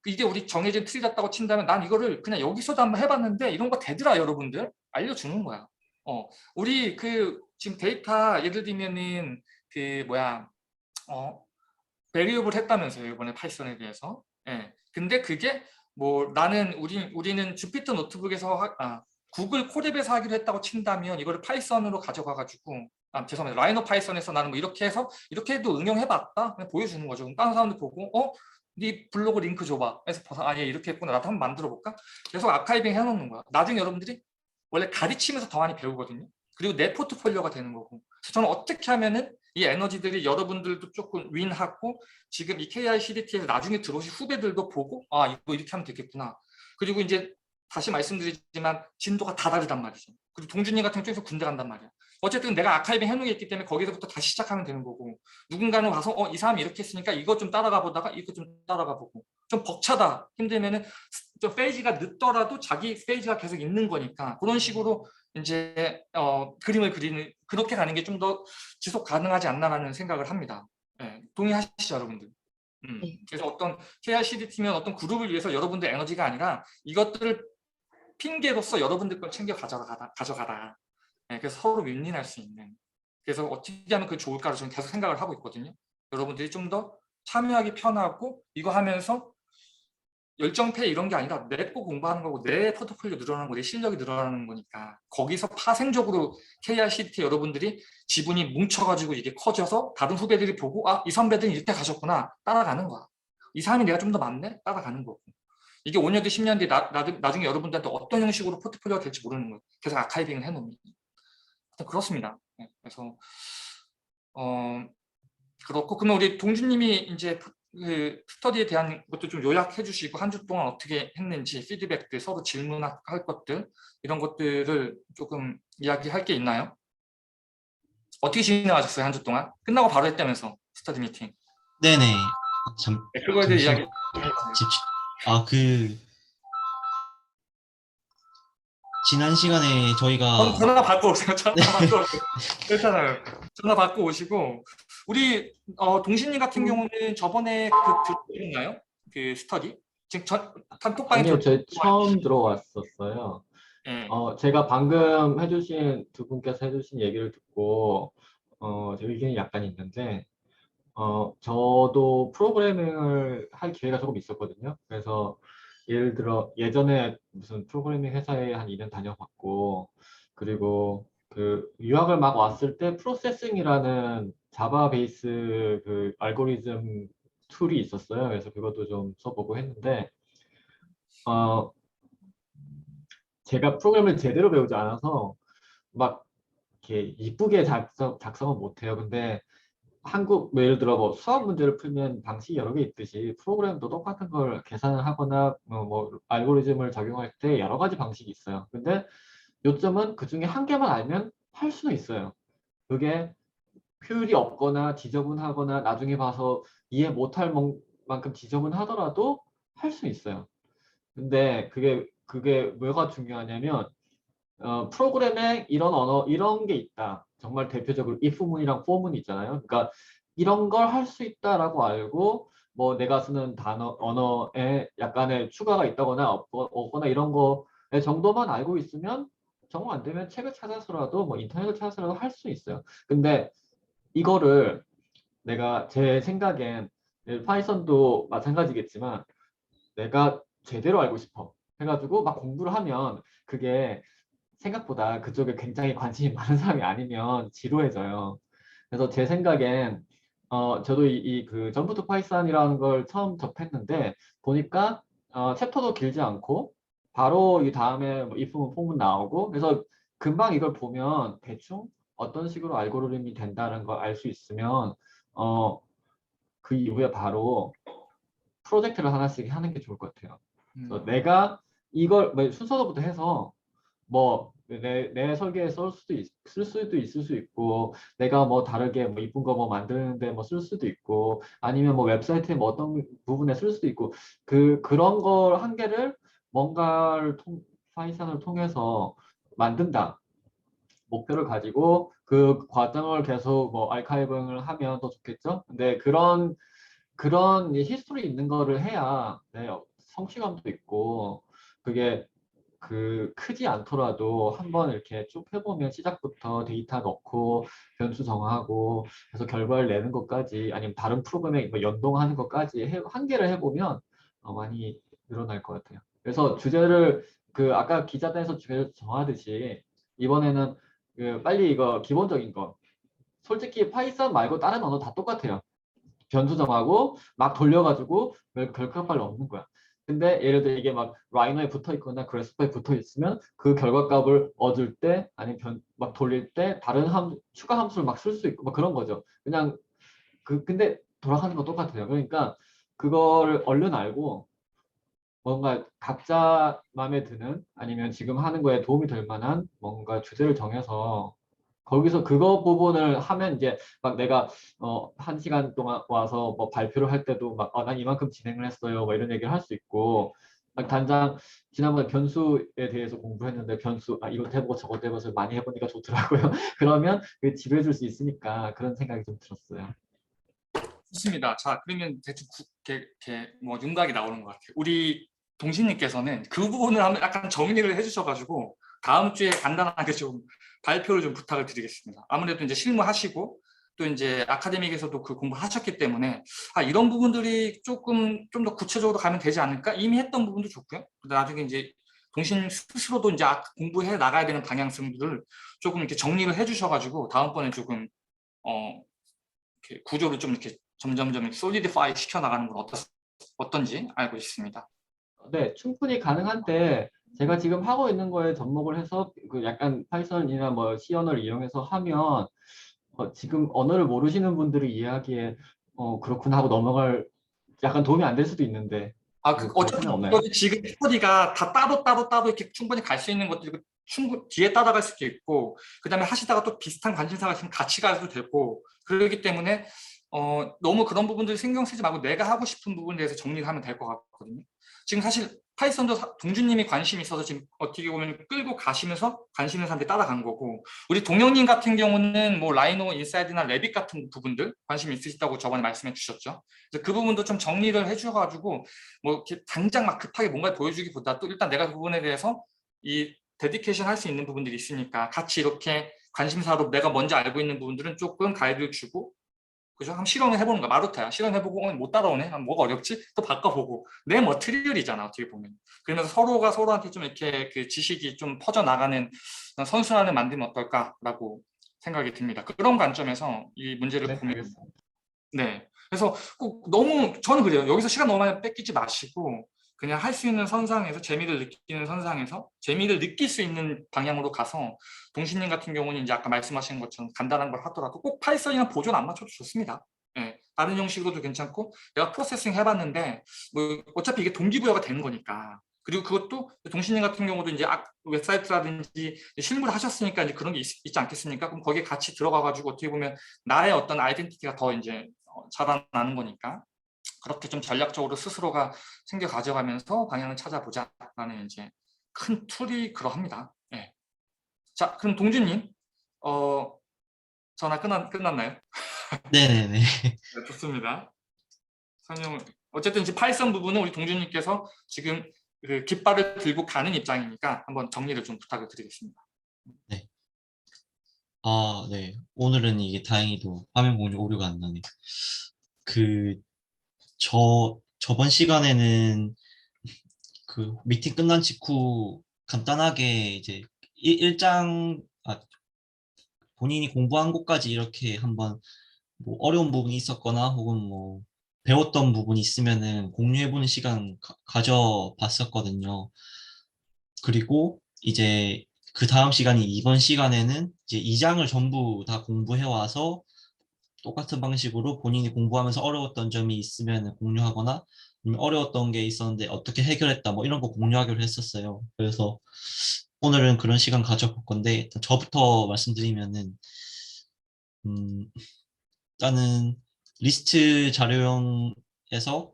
이게 우리 정해진 틀이 같다고 친다면 난 이거를 그냥 여기서도 한번 해봤는데 이런 거 되더라 여러분들 알려주는 거야. 우리 지금 데이터 예를 들면은 베리어블 했다면서요 이번에 파이썬에 대해서. 예. 근데 그게 뭐 우리는 주피터 노트북에서 구글 콜앱에서 하기로 했다고 친다면 이거를 파이썬으로 가져가가지고 죄송합니다. 라이노 파이썬에서 나는 뭐 이렇게 해서 이렇게 해도 응용해봤다 그냥 보여주는 거죠. 그럼 다른 사람들 보고 네 블로그 링크 줘봐. 그래서 얘 이렇게 했구나. 나도 한번 만들어 볼까? 계속 아카이빙 해놓는 거야. 나중에 여러분들이 원래 가르치면서 더 많이 배우거든요. 그리고 내 포트폴리오가 되는 거고. 그래서 저는 어떻게 하면은 이 에너지들이 여러분들도 조금 윈하고 지금 이 KI-CDT에서 나중에 들어오실 후배들도 보고 이거 이렇게 하면 되겠구나. 그리고 이제 다시 말씀드리지만 진도가 다 다르단 말이죠. 그리고 동준님 같은 경우에서 군대 간단 말이야. 어쨌든 내가 아카이빙 해놓은 게 있기 때문에 거기서부터 다시 시작하면 되는 거고 누군가는 와서 이 사람이 이렇게 했으니까 이거 좀 따라가 보다가 이거 좀 따라가 보고 좀 벅차다 힘들면은 좀 페이지가 늦더라도 자기 페이지가 계속 있는 거니까 그런 식으로 이제 그림을 그리는 그렇게 가는 게 좀 더 지속 가능하지 않나라는 생각을 합니다. 예, 동의하시죠, 여러분들? 네. 그래서 어떤 KRCD 팀은 어떤 그룹을 위해서 여러분들 에너지가 아니라 이것들을 핑계로서 여러분들 걸 챙겨 가져가라. 예, 그래서 서로 윈윈할 수 있는. 그래서 어떻게 하면 그게 좋을까를 저는 계속 생각을 하고 있거든요. 여러분들이 좀 더 참여하기 편하고 이거 하면서 열정페 이런 게 아니라 내 거 공부하는 거고 내 포트폴리오 늘어나는 거, 내 실력이 늘어나는 거니까 거기서 파생적으로 KRCT 여러분들이 지분이 뭉쳐가지고 이게 커져서 다른 후배들이 보고 아, 이 선배들은 이렇게 가셨구나 따라가는 거야. 이 사람이 내가 좀 더 많네? 따라가는 거고. 이게 5년 뒤, 10년 뒤 나중에 여러분들한테 어떤 형식으로 포트폴리오가 될지 모르는 거예요. 계속 아카이빙을 해놓으면. 그렇습니다. 네, 그래서 그렇고 그러면 우리 동주님이 이제 그 스터디에 대한 것도 좀 요약해 주시고 한 주 동안 어떻게 했는지 피드백들 서로 질문할 것들 이런 것들을 조금 이야기할 게 있나요? 어떻게 진행하셨어요 한 주 동안? 끝나고 바로 했다면서 스터디 미팅. 네네. 잠, 네, 그거에 대해 잠시, 이야기 좀 해주세요. 지난 시간에 저희가, 전화 받고 오세요. 전화 받고 오세요. 괜찮아요. 전화 받고 오시고 우리 동신님 같은 경우는 저번에 그 들으셨나요? 그 스터디? 지금 단톡방에 아니요, 저 처음 들어왔었어요. 네. 제가 방금 해주신 두 분께서 해주신 얘기를 듣고 제 의견이 약간 있는데 저도 프로그래밍을 할 기회가 조금 있었거든요. 그래서 예를 들어 예전에 무슨 프로그래밍 회사에 한 2년 다녀봤고 그리고 그 유학을 막 왔을 때 프로세싱이라는 자바 베이스 그 알고리즘 툴이 있었어요. 그래서 그것도 좀 써보고 했는데 어, 제가 프로그램을 제대로 배우지 않아서 막 이렇게 이쁘게 작성은 못해요. 근데 한국 뭐 예를 들어 뭐 수학 문제를 풀면 방식이 여러 개 있듯이 프로그램도 똑같은 걸 계산을 하거나 뭐 알고리즘을 적용할 때 여러 가지 방식이 있어요. 근데 요점은 그 중에 한 개만 알면 할 수는 있어요. 그게 효율이 없거나 지저분하거나 나중에 봐서 이해 못할 만큼 지저분하더라도 할 수 있어요. 근데 그게 뭐가 중요하냐면 프로그램에 이런 언어, 이런 게 있다. 정말 대표적으로 if문이랑 for문이 있잖아요. 그러니까 이런 걸 할 수 있다라고 알고 뭐 내가 쓰는 단어, 언어에 약간의 추가가 있다거나 없거나 이런 거의 정도만 알고 있으면 정말 안 되면 책을 찾아서라도 뭐 인터넷을 찾아서라도 할 수 있어요. 근데 이거를 내가 제 생각엔 파이썬도 마찬가지겠지만 내가 제대로 알고 싶어 해가지고 막 공부를 하면 그게 생각보다 그쪽에 굉장히 관심이 많은 사람이 아니면 지루해져요. 그래서 제 생각엔 저도 그 전부터 파이썬이라는 걸 처음 접했는데 보니까 챕터도 길지 않고 바로 이 다음에 뭐 if문, for문 나오고 그래서 금방 이걸 보면 대충 어떤 식으로 알고리즘이 된다는 걸 알 수 있으면 그 이후에 바로 프로젝트를 하나씩 하는 게 좋을 것 같아요. 그래서 내가 이걸 뭐 순서부터 해서 뭐 내 설계에 쓸 수도 있을 수 있고 내가 뭐 다르게 뭐 이쁜 거 뭐 만드는데 뭐 쓸 수도 있고 아니면 뭐 웹사이트에 뭐 어떤 부분에 쓸 수도 있고 그런 걸 한 개를 뭔가를 파이썬을 통해서 만든다 목표를 가지고 그 과정을 계속 뭐 아카이빙을 하면 더 좋겠죠. 근데 그런 히스토리 있는 거를 해야 성취감도 있고 그게 크지 않더라도 한번 이렇게 쭉 해보면 시작부터 데이터 넣고 변수 정하고 그래서 결과를 내는 것까지 아니면 다른 프로그램에 뭐 연동하는 것까지 한 개를 해보면 많이 늘어날 것 같아요. 그래서 주제를 아까 기자단에서 주제를 정하듯이 이번에는 빨리 이거 기본적인 거 솔직히 파이썬 말고 다른 언어 다 똑같아요. 변수 정하고 막 돌려가지고 결과값을 넣는 거야. 근데 예를 들어 이게 막 라이너에 붙어 있거나 그래스퍼에 붙어 있으면 그 결과값을 얻을 때 아니면 막 돌릴 때 다른 추가 함수를 막 쓸 수 있고 막 그런 거죠. 그냥 근데 돌아가는 건 똑같아요. 그러니까 그거를 얼른 알고 뭔가 각자 마음에 드는 아니면 지금 하는 거에 도움이 될 만한 뭔가 주제를 정해서 거기서 그거 부분을 하면 이제 막 내가 1시간 동안 와서 뭐 발표를 할 때도 막 난 이만큼 진행을 했어요 뭐 이런 얘기를 할 수 있고 당장 지난번에 변수에 대해서 공부했는데 변수 이것도 해보고 저것도 해봐서 많이 해보니까 좋더라고요. 그러면 그게 지도해줄 수 있으니까 그런 생각이 좀 들었어요. 좋습니다. 자, 그러면 대충 뭐 윤곽이 나오는 것 같아요. 우리 동신님께서는 그 부분을 한번 약간 정리를 해주셔가지고 다음 주에 간단하게 좀 발표를 좀 부탁을 드리겠습니다. 아무래도 이제 실무하시고 또 이제 아카데믹에서도 그 공부하셨기 때문에 이런 부분들이 조금 좀 더 구체적으로 가면 되지 않을까? 이미 했던 부분도 좋고요. 나중에 이제 동신 스스로도 이제 공부해 나가야 되는 방향성들을 조금 이렇게 정리를 해주셔가지고 다음번에 조금 이렇게 구조를 좀 이렇게 점점점 솔리디파이 시켜 나가는 건 어떤지 알고 있습니다. 네, 충분히 가능한데 제가 지금 하고 있는 거에 접목을 해서 그 약간 파이썬이나 뭐 C 언어를 이용해서 하면 지금 언어를 모르시는 분들이 이해하기에 그렇구나 하고 넘어갈 약간 도움이 안 될 수도 있는데 그런 어차피 생각 없나요? 지금 스터디가 다 따로 이렇게 충분히 갈 수 있는 것들이고 뒤에 따라갈 수도 있고 그다음에 하시다가 또 비슷한 관심사가 있으면 같이 가도 되고 그러기 때문에 너무 그런 부분들 신경 쓰지 말고 내가 하고 싶은 부분에 대해서 정리를 하면 될 것 같거든요. 지금 사실 파이썬도 동준님이 관심이 있어서 지금 어떻게 보면 끌고 가시면서 관심 있는 사람들이 따라간 거고 우리 동영님 같은 경우는 뭐 라이노 인사이드나 레빗 같은 부분들 관심 있으시다고 저번에 말씀해 주셨죠. 그래서 그 부분도 좀 정리를 해주셔가지고 뭐 이렇게 당장 막 급하게 뭔가를 보여주기보다 또 일단 내가 그 부분에 대해서 이 데디케이션 할 수 있는 부분들이 있으니까 같이 이렇게 관심사로 내가 먼저 알고 있는 부분들은 조금 가이드를 주고 그죠? 한번 실험을 해보는 거야. 마루타야. 실험해보고 못 따라오네. 뭐가 어렵지? 또 바꿔보고. 내 머티리얼이잖아. 어떻게 보면. 그러면서 서로가 서로한테 좀 이렇게 그 지식이 좀 퍼져나가는 선순환을 만들면 어떨까라고 생각이 듭니다. 그런 관점에서 이 문제를 네, 보면 알겠습니다. 네. 그래서 꼭 너무 저는 그래요. 여기서 시간 너무 많이 뺏기지 마시고 그냥 할 수 있는 선상에서 재미를 느끼는 선상에서 재미를 느낄 수 있는 방향으로 가서 동신님 같은 경우는 이제 아까 말씀하신 것처럼 간단한 걸 하더라도 꼭 파이썬이나 보존 안 맞춰도 좋습니다. 예, 다른 형식으로도 괜찮고 내가 프로세싱 해봤는데 뭐 어차피 이게 동기부여가 되는 거니까 그리고 그것도 동신님 같은 경우도 이제 웹사이트라든지 실무를 하셨으니까 이제 그런 게 있지 않겠습니까? 그럼 거기에 같이 들어가가지고 어떻게 보면 나의 어떤 아이덴티티가 더 이제 자라나는 거니까 그렇게 좀 전략적으로 스스로가 챙겨 가져가면서 방향을 찾아보자라는 이제 큰 툴이 그러합니다. 네. 자, 그럼 동준님, 전화 끝났나요? 네네네. 네, 좋습니다. 설명을 어쨌든 이제 파이썬 부분은 우리 동준님께서 지금 그 깃발을 들고 가는 입장이니까 한번 정리를 좀 부탁을 드리겠습니다. 네. 오늘은 이게 다행히도 화면 공유 오류가 안 나네. 그, 저번 시간에는 그 미팅 끝난 직후 간단하게 이제 일장, 본인이 공부한 곳까지 이렇게 한번 뭐 어려운 부분이 있었거나 혹은 뭐 배웠던 부분이 있으면은 공유해보는 시간 가져봤었거든요. 그리고 이제 그 다음 시간이 이번 시간에는 이제 2장을 전부 다 공부해 와서 똑같은 방식으로 본인이 공부하면서 어려웠던 점이 있으면 공유하거나 아니면 어려웠던 게 있었는데 어떻게 해결했다 뭐 이런 거 공유하기로 했었어요. 그래서 오늘은 그런 시간 가져볼 건데 일단 저부터 말씀드리면은 일단은 리스트 자료형에서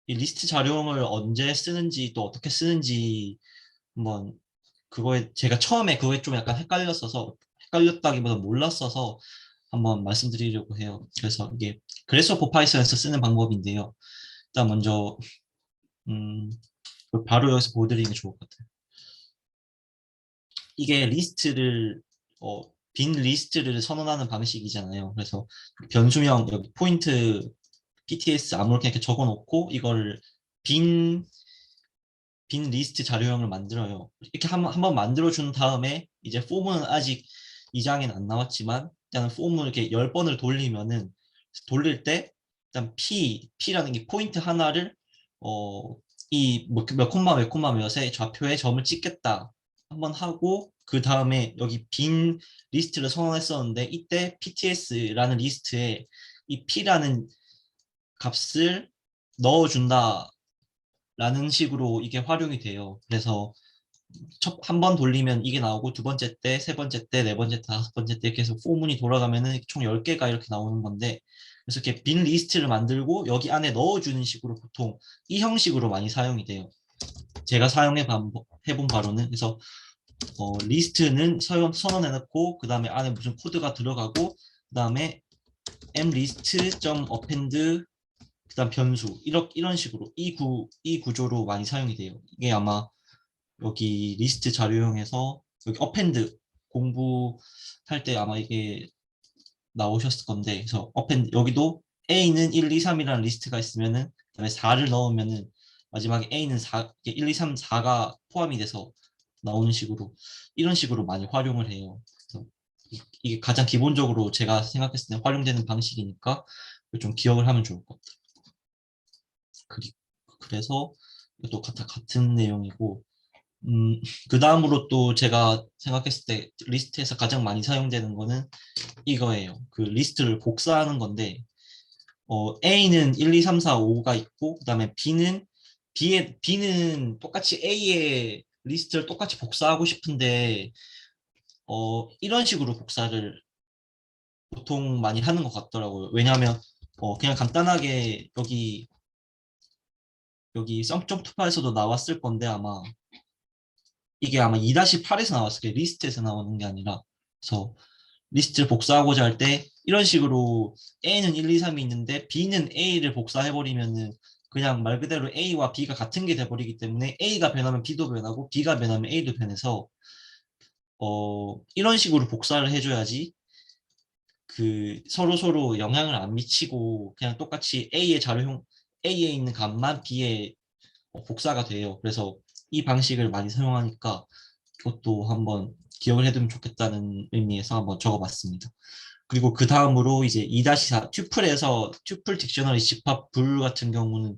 이 리스트 자료형을 언제 쓰는지 또 어떻게 쓰는지 한번 그거에 제가 처음에 그거에 좀 약간 헷갈렸다기보다 몰랐어서 한번 말씀드리려고 해요. 그래서 이게 그래서포 파이썬에서 쓰는 방법인데요. 일단 먼저 바로 여기서 보여드리는 게 좋을 것 같아요. 이게 빈 리스트를 선언하는 방식이잖아요. 그래서 변수명 여기 포인트 PTS 아무렇게나 이렇게 적어놓고 이걸 빈 리스트 자료형을 만들어요. 이렇게 한번 만들어준 다음에 이제 폼은 아직 2장에는 안 나왔지만 일단 폼을 이렇게 10번을 돌릴 때 일단 P라는 게 포인트 하나를 이 몇 콤마 몇 콤마 몇의 좌표에 점을 찍겠다 한번 하고 그 다음에 여기 빈 리스트를 선언했었는데 이때 PTS라는 리스트에 이 P라는 값을 넣어준다 라는 식으로 이게 활용이 돼요. 그래서 한 번 돌리면 이게 나오고 두 번째 때, 세 번째 때, 네 번째 때, 다섯 번째 때 계속 포문이 돌아가면은 총 10개가 이렇게 나오는 건데 그래서 이렇게 빈 리스트를 만들고 여기 안에 넣어주는 식으로 보통 이 형식으로 많이 사용이 돼요. 제가 해본 바로는 그래서 리스트는 선언해놓고 그 다음에 안에 무슨 코드가 들어가고 그 다음에 mlist.append 그다음 변수 이런 식으로 이 구조로 많이 사용이 돼요. 이게 아마 여기 리스트 자료형에서 여기 append 공부할 때 아마 이게 나오셨을 건데 그래서 append 여기도 A는 1, 2, 3이라는 리스트가 있으면은 그다음에 4를 넣으면은 마지막에 A는 4, 1, 2, 3, 4가 포함이 돼서 나오는 식으로 이런 식으로 많이 활용을 해요. 그래서 이게 가장 기본적으로 제가 생각했을 때 활용되는 방식이니까 좀 기억을 하면 좋을 것 같아요. 그래서 또 같은 내용이고 그 다음으로 또 제가 생각했을 때 리스트에서 가장 많이 사용되는 거는 이거예요. 그 리스트를 복사하는 건데 A는 1, 2, 3, 4, 5가 있고 그 다음에 B는 똑같이 A의 리스트를 똑같이 복사하고 싶은데 이런 식으로 복사를 보통 많이 하는 것 같더라고요. 왜냐하면 그냥 간단하게 여기 썸.투파에서도 나왔을 건데 이게 아마 2-8에서 나왔을 거예요. 리스트에서 나오는 게 아니라. 그래서 리스트를 복사하고자 할 때 이런 식으로 A는 1, 2, 3이 있는데 B는 A를 복사해버리면은 그냥 말 그대로 A와 B가 같은 게 돼버리기 때문에 A가 변하면 B도 변하고 B가 변하면 A도 변해서 이런 식으로 복사를 해줘야지 그 서로 영향을 안 미치고 그냥 똑같이 A에 있는 값만 B에 복사가 돼요. 그래서 이 방식을 많이 사용하니까 그것도 한번 기억을 해두면 좋겠다는 의미에서 한번 적어봤습니다. 그리고 그 다음으로 이제 2-4 튜플에서 튜플 딕셔너리 집합 불 같은 경우는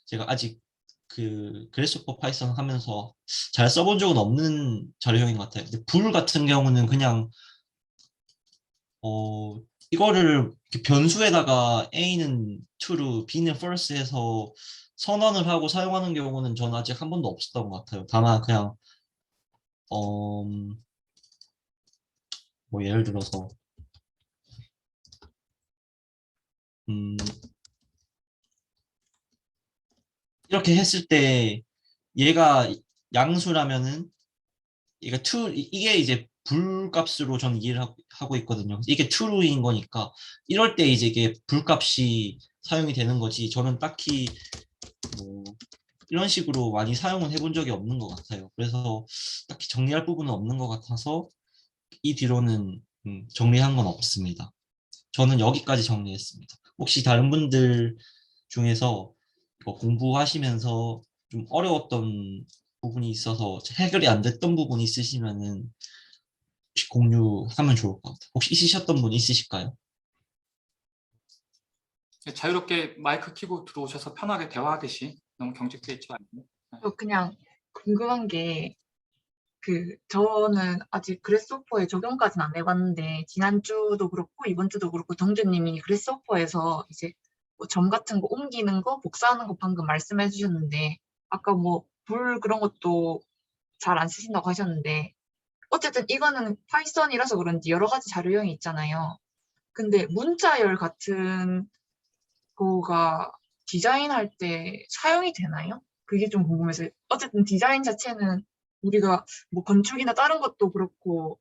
제가 아직 그 그래스호퍼 파이썬 하면서 잘 써본 적은 없는 자료형인 것 같아요. 근데 불 같은 경우는 그냥 이거를 이렇게 변수에다가 A는 true, B는 false 해서 선언을 하고 사용하는 경우는 저는 아직 한 번도 없었던 것 같아요. 다만 그냥 뭐 예를 들어서 이렇게 했을 때 얘가 양수라면은 얘가 이게 이제 불값으로 저는 이해를 하고 있거든요. 이게 true인 거니까 이럴 때 이제 이게 불값이 사용이 되는 거지. 저는 딱히 뭐 이런 식으로 많이 사용은 해본 적이 없는 것 같아요. 그래서 딱히 정리할 부분은 없는 것 같아서 이 뒤로는 정리한 건 없습니다. 저는 여기까지 정리했습니다. 혹시 다른 분들 중에서 이거 공부하시면서 좀 어려웠던 부분이 있어서 해결이 안 됐던 부분이 있으시면은 혹시 공유하면 좋을 것 같아요. 혹시 있으셨던 분 있으실까요? 자유롭게 마이크 켜고 들어오셔서 편하게 대화하듯이 너무 경직돼 있지 않나요? 저 그냥 궁금한 게 저는 아직 그래스호퍼에 적용까지는 안 해봤는데 지난주도 그렇고 이번 주도 그렇고 정주님이 그래스호퍼에서 이제 뭐 점 같은 거 옮기는 거 복사하는 거 방금 말씀해 주셨는데 아까 뭐 불 그런 것도 잘 안 쓰신다고 하셨는데 어쨌든 이거는 파이썬이라서 그런지 여러 가지 자료형이 있잖아요. 근데 문자열 같은 거가 디자인할 때 사용이 되나요? 그게 좀 궁금해서 어쨌든 디자인 자체는 우리가 뭐 건축이나 다른 것도 그렇고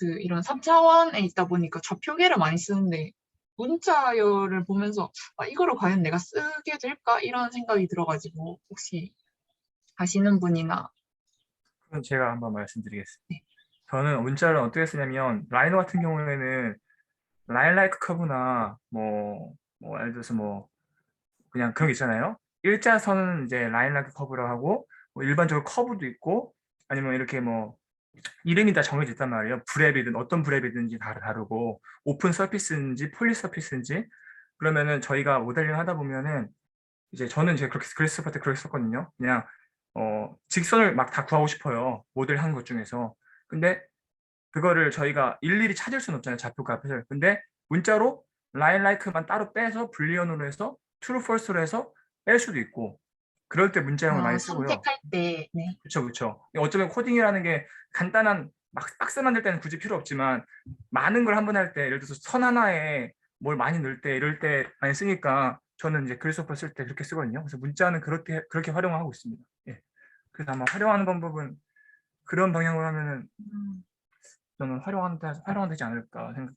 이런 3차원에 있다 보니까 좌표계를 많이 쓰는데 문자열을 보면서 이거를 과연 내가 쓰게 될까? 이런 생각이 들어가지고 혹시 아시는 분이나 그럼 제가 한번 말씀드리겠습니다. 네. 저는 문자를 어떻게 쓰냐면 라이노 같은 경우에는 라인 라이크 커브나 뭐 예를 들어서 뭐 그냥 그런 게 있잖아요. 일자선은 이제 라인 라이크 커브라고 하고 뭐 일반적으로 커브도 있고 아니면 이렇게 뭐 이름이 다 정해져 있단 말이에요. 브랩이든 어떤 브랩이든지 다 다르고 오픈 서피스인지 폴리 서피스인지 그러면은 저희가 모델링 하다 보면은 이제 저는 이제 그렇게 그래스호퍼 때 그렇게 썼거든요. 그냥 직선을 막 다 구하고 싶어요. 모델한 것 중에서. 근데 그거를 저희가 일일이 찾을 수는 없잖아요. 좌표 값을. 근데 문자로 라인 라이크만 따로 빼서 불리언으로 해서 true false로 해서 뺄 수도 있고 그럴 때 문자형을 많이 쓰고요. 선택할 때 네. 그렇죠. 어쩌면 코딩이라는 게 간단한 막 박스 만들 때는 굳이 필요 없지만 많은 걸 한 번 할 때 예를 들어서 선 하나에 뭘 많이 넣을 때 이럴 때 많이 쓰니까 저는 이제 그래스호퍼 쓸 때 그렇게 쓰거든요. 그래서 문자는 그렇게 활용하고 있습니다. 예. 그래서 아마 활용하는 방법은 그런 방향으로 하면은 저는 활용되지 않을까 생각합니다.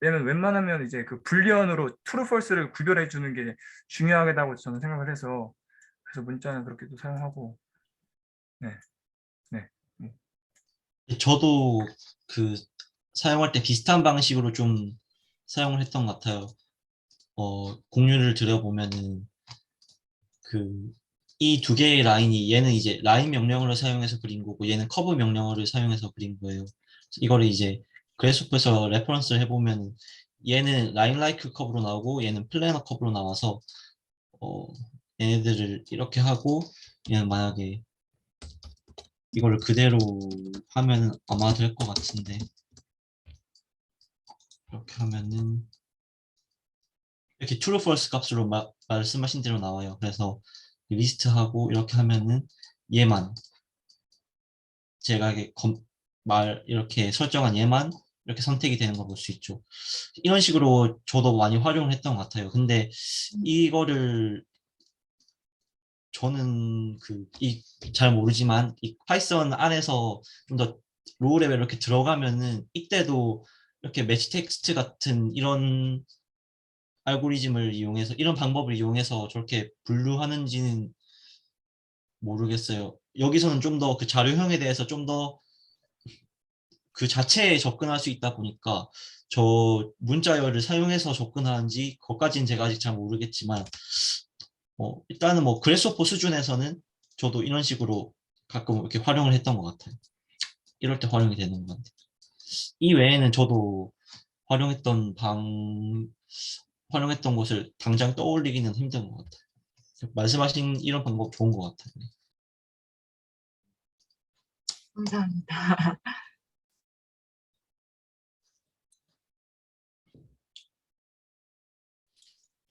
왜냐면 웬만하면 이제 그 불리언으로 true, false를 구별해 주는 게 중요하다고 저는 생각을 해서 그래서 문자는 그렇게도 사용하고 네, 네. 저도 그 사용할 때 비슷한 방식으로 좀 사용을 했던 것 같아요. 공유를 들여보면은 그 이 두 개의 라인이 얘는 이제 라인 명령어를 사용해서 그린 거고 얘는 커브 명령어를 사용해서 그린 거예요. 이거를 이제 그래스호퍼에서 레퍼런스를 해보면 얘는 라인 라이크 커브로 나오고 얘는 플래너 커브로 나와서 얘네들을 이렇게 하고 얘는 만약에 이거를 그대로 하면 아마 될 것 같은데 이렇게 하면은 이렇게 true, false 값으로 말씀하신 대로 나와요. 그래서 리스트하고 이렇게 하면은 얘만 제가 이렇게 설정한 얘만 이렇게 선택이 되는 걸 볼 수 있죠. 이런 식으로 저도 많이 활용을 했던 것 같아요. 근데 이거를 저는 잘 모르지만 이 파이썬 안에서 좀 더 로우 레벨 이렇게 들어가면은 이때도 이렇게 매치 텍스트 같은 이런 알고리즘을 이용해서 이런 방법을 이용해서 저렇게 분류하는지는 모르겠어요. 여기서는 좀 더 그 자료형에 대해서 좀 더 그 자체에 접근할 수 있다 보니까 저 문자열을 사용해서 접근하는지 그것까지는 제가 아직 잘 모르겠지만 일단은 뭐 그래스호퍼 수준에서는 저도 이런 식으로 가끔 이렇게 활용을 했던 것 같아요. 이럴 때 활용이 되는 것 같아요. 이 외에는 저도 활용했던 것을 당장 떠올리기는 힘든 것 같아요. 말씀하신 이런 방법 좋은 것 같아요. 감사합니다.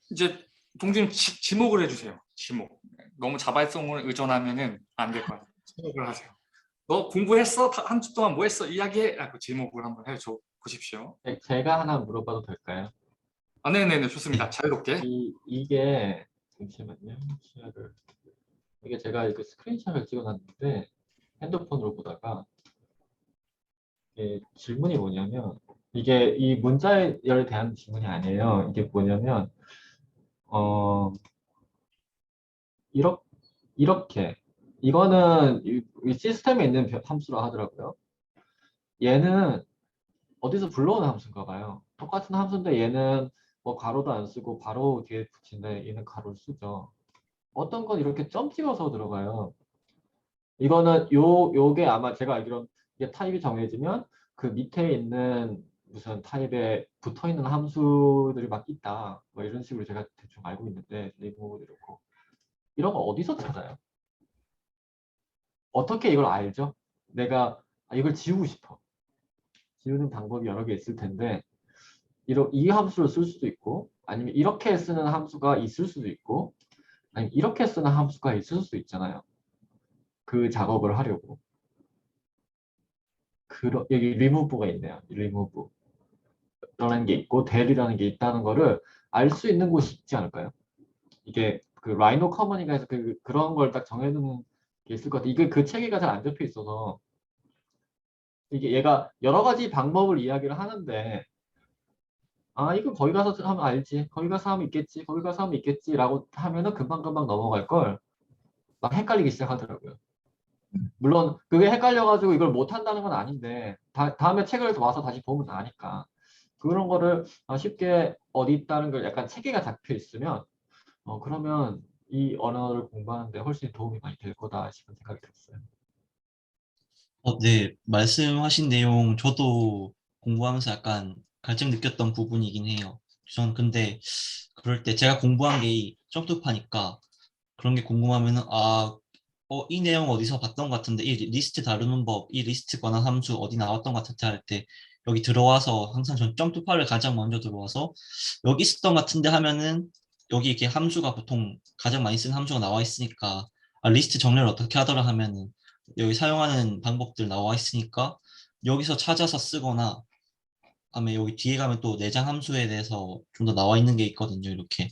이제 동진 지목을 해주세요. 지목. 너무 자발성을 의존하면은 안 될 것 같아요. 지목을 하세요. 너 공부했어? 한 주 동안 뭐 했어? 이야기해. 라고 지목을 한번 해줘 보십시오. 제가 하나 물어봐도 될까요? 아, 네네네, 좋습니다. 자유롭게. 이게 잠시만요. 이게 제가 이렇게 스크린샷을 찍어놨는데 핸드폰으로 보다가 질문이 뭐냐면 이게 이 문자열에 대한 질문이 아니에요. 이게 뭐냐면 이렇게 이거는 이 시스템에 있는 함수라 하더라고요. 얘는 어디서 불러오는 함수인가 봐요. 똑같은 함수인데 얘는 뭐 가로도 안 쓰고 바로 뒤에 붙인데 얘는 가로를 쓰죠. 어떤 건 이렇게 점 찍어서 들어가요. 이거는 요게 아마 제가 알기로는 이게 타입이 정해지면 그 밑에 있는 무슨 타입에 붙어 있는 함수들이 막 있다. 뭐 이런 식으로 제가 대충 알고 있는데 리무브도 이렇고 이런 거 어디서 찾아요? 어떻게 이걸 알죠? 내가 이걸 지우고 싶어. 지우는 방법이 여러 개 있을 텐데 이 함수를 쓸 수도 있고 아니면 이렇게 쓰는 함수가 있을 수도 있고 아니면 이렇게 쓰는 함수가 있을 수도 있잖아요. 그 작업을 하려고. 여기 리무브가 있네요. 리무브. 라는 게 있고 del이라는 게 있다는 거를 알 수 있는 곳이 있지 않을까요? 이게 그 라이노 커머니가에서 그런 걸 딱 정해두는 게 있을 것 같아요. 이게 그 체계가 잘 안 잡혀 있어서 이게 얘가 여러 가지 방법을 이야기를 하는데 이거 거기 가서 하면 알지. 거기 가서 하면 있겠지. 거기 가서 하면 있겠지. 라고 하면은 금방금방 넘어갈 걸 막 헷갈리기 시작하더라고요. 물론 그게 헷갈려가지고 이걸 못한다는 건 아닌데 다음에 책을 와서 다시 보면 아니까 그런 거를 쉽게 어디 있다는 걸 약간 체계가 잡혀 있으면 그러면 이 언어를 공부하는데 훨씬 도움이 많이 될 거다 싶은 생각이 들었어요. 네, 말씀하신 내용 저도 공부하면서 약간 갈증 느꼈던 부분이긴 해요. 전 근데 그럴 때 제가 공부한 게 점프파니까 그런 게 궁금하면은 이 내용 어디서 봤던 것 같은데 이 리스트 다루는 법, 이 리스트 관한 함수 어디 나왔던 것 같은데 할 때 여기 들어와서 항상 전 점프파를 가장 먼저 들어와서 여기 있었던 것 같은데 하면은 여기 이렇게 함수가 보통 가장 많이 쓰는 함수가 나와 있으니까 리스트 정리를 어떻게 하더라 하면은 여기 사용하는 방법들 나와 있으니까 여기서 찾아서 쓰거나 아니면 여기 뒤에 가면 또 내장 함수에 대해서 좀 더 나와 있는 게 있거든요. 이렇게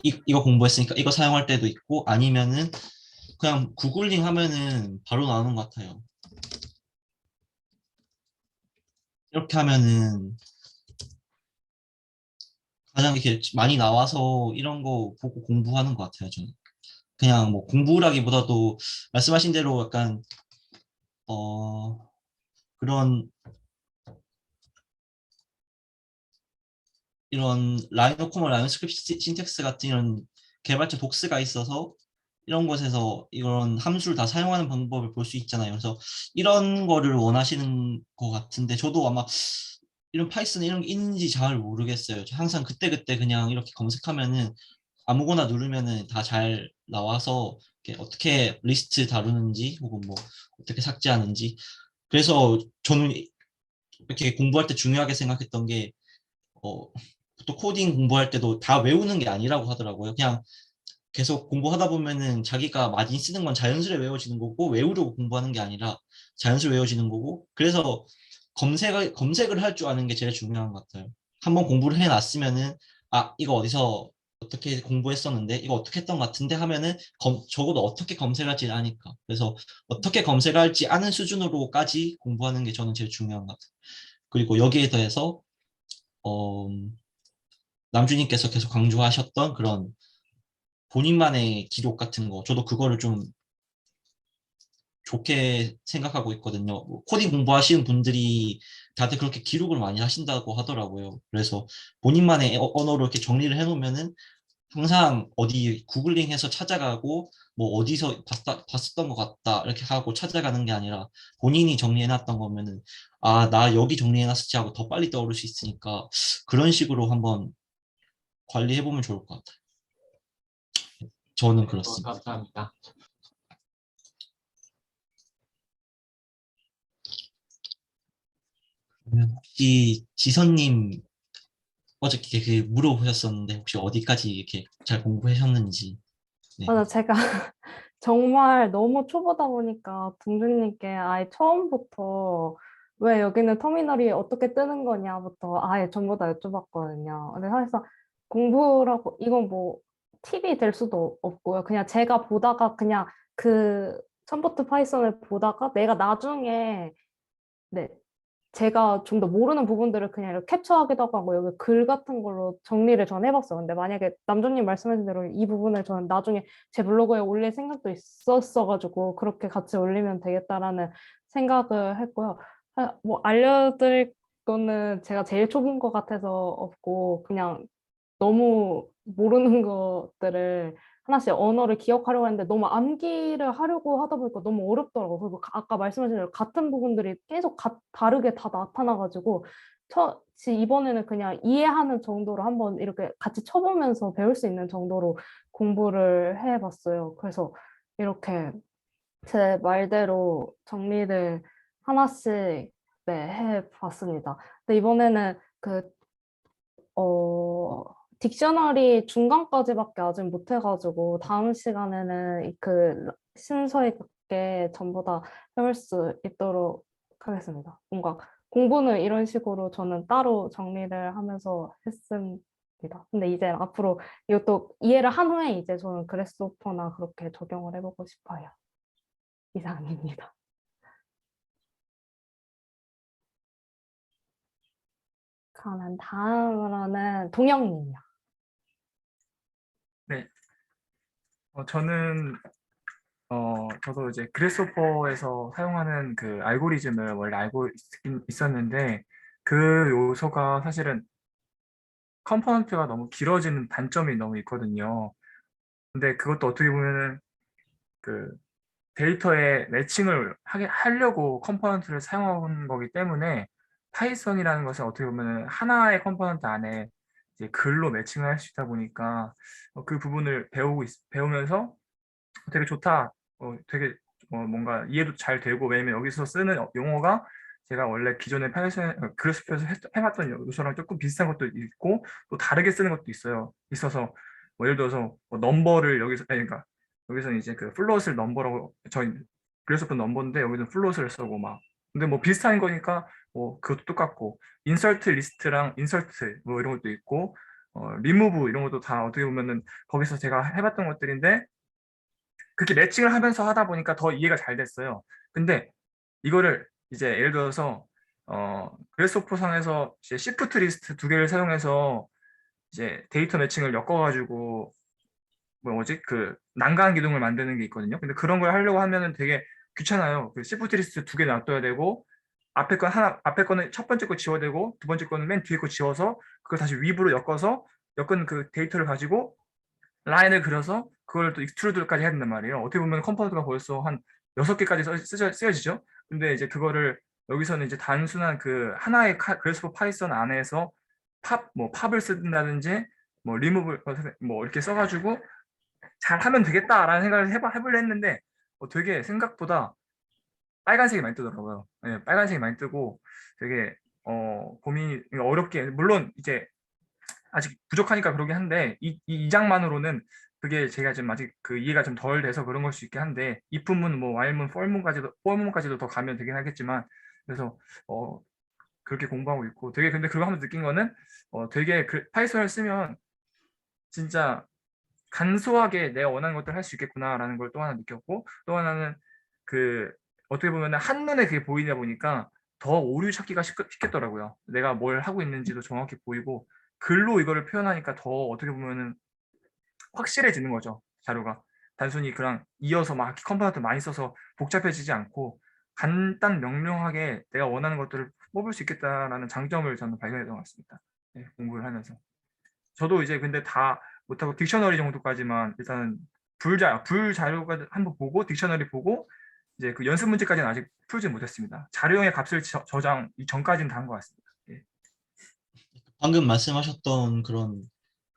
이거 공부했으니까 이거 사용할 때도 있고 아니면은 그냥 구글링 하면은 바로 나오는 것 같아요. 이렇게 하면은 가장 이렇게 많이 나와서 이런 거 보고 공부하는 것 같아요, 저는. 그냥 뭐 공부라기보다도 말씀하신 대로 약간 그런 이런 라이노코마 라이노 스크립트 신텍스 같은 이런 개발자 독스가 있어서 이런 곳에서 이런 함수를 다 사용하는 방법을 볼 수 있잖아요. 그래서 이런 거를 원하시는 것 같은데 저도 아마 이런 파이썬 이런 게 있는지 잘 모르겠어요. 저 항상 그때그때 그냥 이렇게 검색하면은 아무거나 누르면은 다 잘 나와서 이렇게 어떻게 리스트 다루는지 혹은 뭐 어떻게 삭제하는지 그래서 저는 이렇게 공부할 때 중요하게 생각했던 게 또 코딩 공부할 때도 다 외우는 게 아니라고 하더라고요. 그냥 계속 공부하다 보면은 자기가 많이 쓰는 건 자연스레 외워지는 거고 외우려고 공부하는 게 아니라 자연스레 외워지는 거고 그래서 검색을 할 줄 아는 게 제일 중요한 것 같아요. 한번 공부를 해놨으면은 아 이거 어디서 어떻게 공부했었는데 이거 어떻게 했던 것 같은데 하면은 적어도 어떻게 검색할지 아니까 그래서 어떻게 검색할지 아는 수준으로까지 공부하는 게 저는 제일 중요한 것 같아요. 그리고 여기에 더해서 어, 남주님께서 계속 강조하셨던 그런 본인만의 기록 같은 거, 저도 그거를 좀 좋게 생각하고 있거든요. 뭐 코딩 공부하시는 분들이 다들 그렇게 기록을 많이 하신다고 하더라고요. 그래서 본인만의 언어로 이렇게 정리를 해놓으면은 항상 어디 구글링해서 찾아가고 뭐 어디서 봤었던 것 같다 이렇게 하고 찾아가는 게 아니라 본인이 정리해놨던 거면은 아, 나 여기 정리해놨었지 하고 더 빨리 떠오를 수 있으니까 그런 식으로 한번 관리해보면 좋을 것 같아요. 저는 그렇습니다. 감사합니다. 그러면 혹시 지선님 어저께 그 물어보셨었는데 혹시 어디까지 이렇게 잘 공부하셨는지. 네. 맞아, 제가 정말 너무 초보다 보니까 동준님께 아예 처음부터 왜 여기는 터미널이 어떻게 뜨는 거냐부터 아예 전부 다 여쭤봤거든요. 근데 사실상 공부라고 이건 뭐 팁이 될 수도 없고요. 그냥 제가 보다가 그냥 그 첨부트 파이썬을 보다가 내가 나중에 네, 제가 좀 더 모르는 부분들을 그냥 이렇게 캡처하기도 하고 여기 글 같은 걸로 정리를 전 해봤어요. 근데 만약에 남조님 말씀하신 대로 이 부분을 저는 나중에 제 블로그에 올릴 생각도 있었어가지고 그렇게 같이 올리면 되겠다라는 생각을 했고요. 뭐 알려드릴 거는 제가 제일 초보인 것 같아서 없고 그냥 너무 모르는 것들을 하나씩 언어를 기억하려고 했는데 너무 암기를 하려고 하다 보니까 너무 어렵더라고요. 그리고 아까 말씀하신 대로 같은 부분들이 계속 다르게 다 나타나가지고 이번에는 그냥 이해하는 정도로 한번 이렇게 같이 쳐보면서 배울 수 있는 정도로 공부를 해봤어요. 그래서 이렇게 제 말대로 정리를 하나씩 네, 해봤습니다. 근데 이번에는 딕셔너리 중간까지밖에 아직 못 해가지고 다음 시간에는 그 순서 있게 전부 다 해볼 수 있도록 하겠습니다. 뭔가 공부는 이런 식으로 저는 따로 정리를 하면서 했습니다. 근데 이제 앞으로 이것도 이해를 한 후에 이제 저는 그래스호퍼나 그렇게 적용을 해보고 싶어요. 이상입니다. 그러면 다음으로는 동영님이요. 네. 저는 저도 이제 그래스호퍼에서 사용하는 그 알고리즘을 원래 알고 있었는데 그 요소가 사실은 컴포넌트가 너무 길어지는 단점이 너무 있거든요. 근데 그것도 어떻게 보면은 그 데이터에 매칭을 하려고 컴포넌트를 사용한 거기 때문에 파이썬이라는 것은 어떻게 보면 하나의 컴포넌트 안에 이제 글로 매칭을 할 수 있다 보니까 그 부분을 배우면서 되게 좋다. 되게 뭔가 이해도 잘 되고 왜냐면 여기서 쓰는 용어가 제가 원래 기존에 파이썬 그래스표에서 해봤던 요소랑 조금 비슷한 것도 있고 또 다르게 쓰는 것도 있어서 뭐 예를 들어서 뭐 넘버를 여기서 아니, 그러니까 여기서는 이제 그 플롯을 넘버라고 저희 그래스표 넘버인데 여기는 플롯을 쓰고 막 근데 뭐 비슷한 거니까 뭐 그것도 똑같고 인서트 리스트랑 인서트 뭐 이런 것도 있고 리무브 이런 것도 다 어떻게 보면은 거기서 제가 해봤던 것들인데 그렇게 매칭을 하면서 하다 보니까 더 이해가 잘 됐어요. 근데 이거를 이제 예를 들어서 그래스호퍼 상에서 이제 시프트 리스트 두 개를 사용해서 이제 데이터 매칭을 엮어가지고 뭐지 그 난간 기둥을 만드는 게 있거든요. 근데 그런 걸 하려고 하면은 되게 귀찮아요. 그 시프트 리스트 두 개 놔둬야 되고 앞에 거는 첫 번째 거 지워야 되고 두 번째 거는 맨 뒤에 거 지워서 그걸 다시 윗으로 엮은 그 데이터를 가지고 라인을 그려서 그걸 또 익스트루드까지 해야 된단 말이에요. 어떻게 보면 컴포넌트가 벌써 한 6개까지 쓰여지죠. 근데 이제 그거를 여기서는 이제 단순한 그 하나의 그래스퍼 파이썬 안에서 팝을 쓴다든지 뭐 리무브 뭐 이렇게 써가지고 잘 하면 되겠다라는 생각을 해보려 했는데 되게 생각보다 빨간색이 많이 뜨더라고요. 네, 빨간색이 많이 뜨고 되게 고민이 어렵게 물론 이제 아직 부족하니까 그러긴 한데 이 장만으로는 그게 제가 좀 아직 그 이해가 좀 덜 돼서 그런 걸 수 있긴 한데 if문 뭐 while문 for문까지도 더 가면 되긴 하겠지만 그래서 그렇게 공부하고 있고 되게 근데 그거 하면서 느낀 거는 되게 파이썬을 쓰면 진짜 간소하게 내가 원하는 것들 을 할 수 있겠구나라는 걸 또 하나 느꼈고 또 하나는 그 어떻게 보면 한눈에 그게 보이다 보니까 더 오류 찾기가 쉽겠더라고요. 내가 뭘 하고 있는지도 정확히 보이고 글로 이거를 표현하니까 더 어떻게 보면은 확실해지는 거죠. 자료가 단순히 그냥 이어서 막 컴포넌트 많이 써서 복잡해지지 않고 간단 명료하게 내가 원하는 것들을 뽑을 수 있겠다라는 장점을 저는 발견했던 것 같습니다. 네, 공부를 하면서 저도 이제 근데 다 못하고 딕셔너리 정도까지만 일단은 불 자료가 한번 보고 딕셔너리 보고 이제 그 연습 문제까지는 아직 풀지 못했습니다. 자료형의 값을 저장 전까지는 다 한 것 같습니다. 예. 방금 말씀하셨던 그런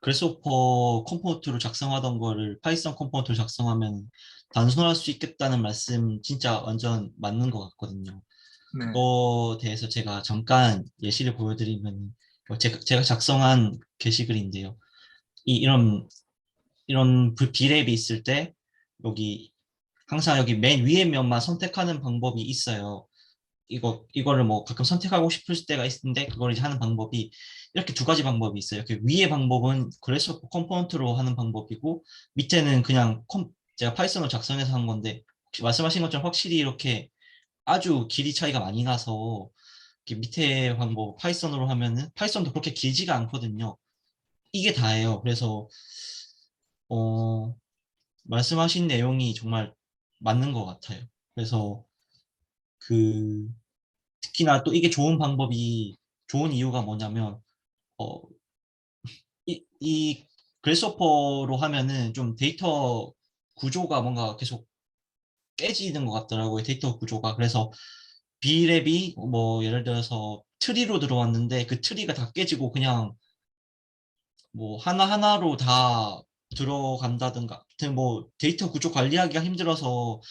그래스호퍼 컴포넌트로 작성하던 거를 파이썬 컴포넌트로 작성하면 단순할 수 있겠다는 말씀 진짜 완전 맞는 것 같거든요. 네. 그거 대해서 제가 잠깐 예시를 보여드리면 제가 작성한 게시글인데요. 이런 비랩이 있을 때 여기 항상 여기 맨 위에 면만 선택하는 방법이 있어요. 이거를 뭐 가끔 선택하고 싶을 때가 있는데 그걸 이제 하는 방법이 이렇게 두 가지 방법이 있어요. 이렇게 위의 방법은 그래서 컴포넌트로 하는 방법이고 밑에는 그냥 제가 파이썬으로 작성해서 한 건데 혹시 말씀하신 것처럼 확실히 이렇게 아주 길이 차이가 많이 나서 이렇게 밑에 방법 파이썬으로 하면은 파이썬도 그렇게 길지가 않거든요. 이게 다예요. 그래서 어, 말씀하신 내용이 정말 맞는 것 같아요. 그래서 그 특히나 또 이게 좋은 이유가 뭐냐면 어, 이 그래스호퍼로 하면은 좀 데이터 구조가 뭔가 계속 깨지는 것 같더라고요. 데이터 구조가. 그래서 B랩이 뭐 예를 들어서 트리로 들어왔는데 그 트리가 다 깨지고 그냥 뭐 하나하나로 다 들어간다든가 하여튼 뭐 데이터 구조 관리하기가 힘들어서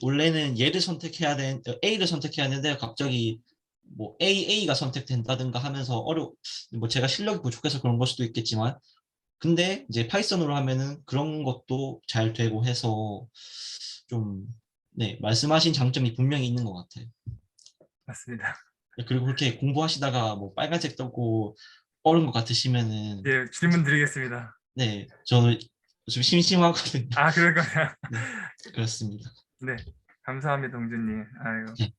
원래는 A를 선택해야 되는데 갑자기 뭐 A가 선택된다든가 하면서 뭐 제가 실력이 부족해서 그런 걸 수도 있겠지만 근데 이제 파이썬으로 하면은 그런 것도 잘 되고 해서 좀 네, 말씀하신 장점이 분명히 있는 것 같아요. 맞습니다. 그리고 그렇게 공부하시다가 뭐 빨간색 떠고 어려운 것 같으시면은 예, 질문 드리겠습니다. 네, 저는 좀 심심하거든요. 아, 그럴까요? 네, 그렇습니다. 네, 감사합니다, 동준님. 아이고. 네.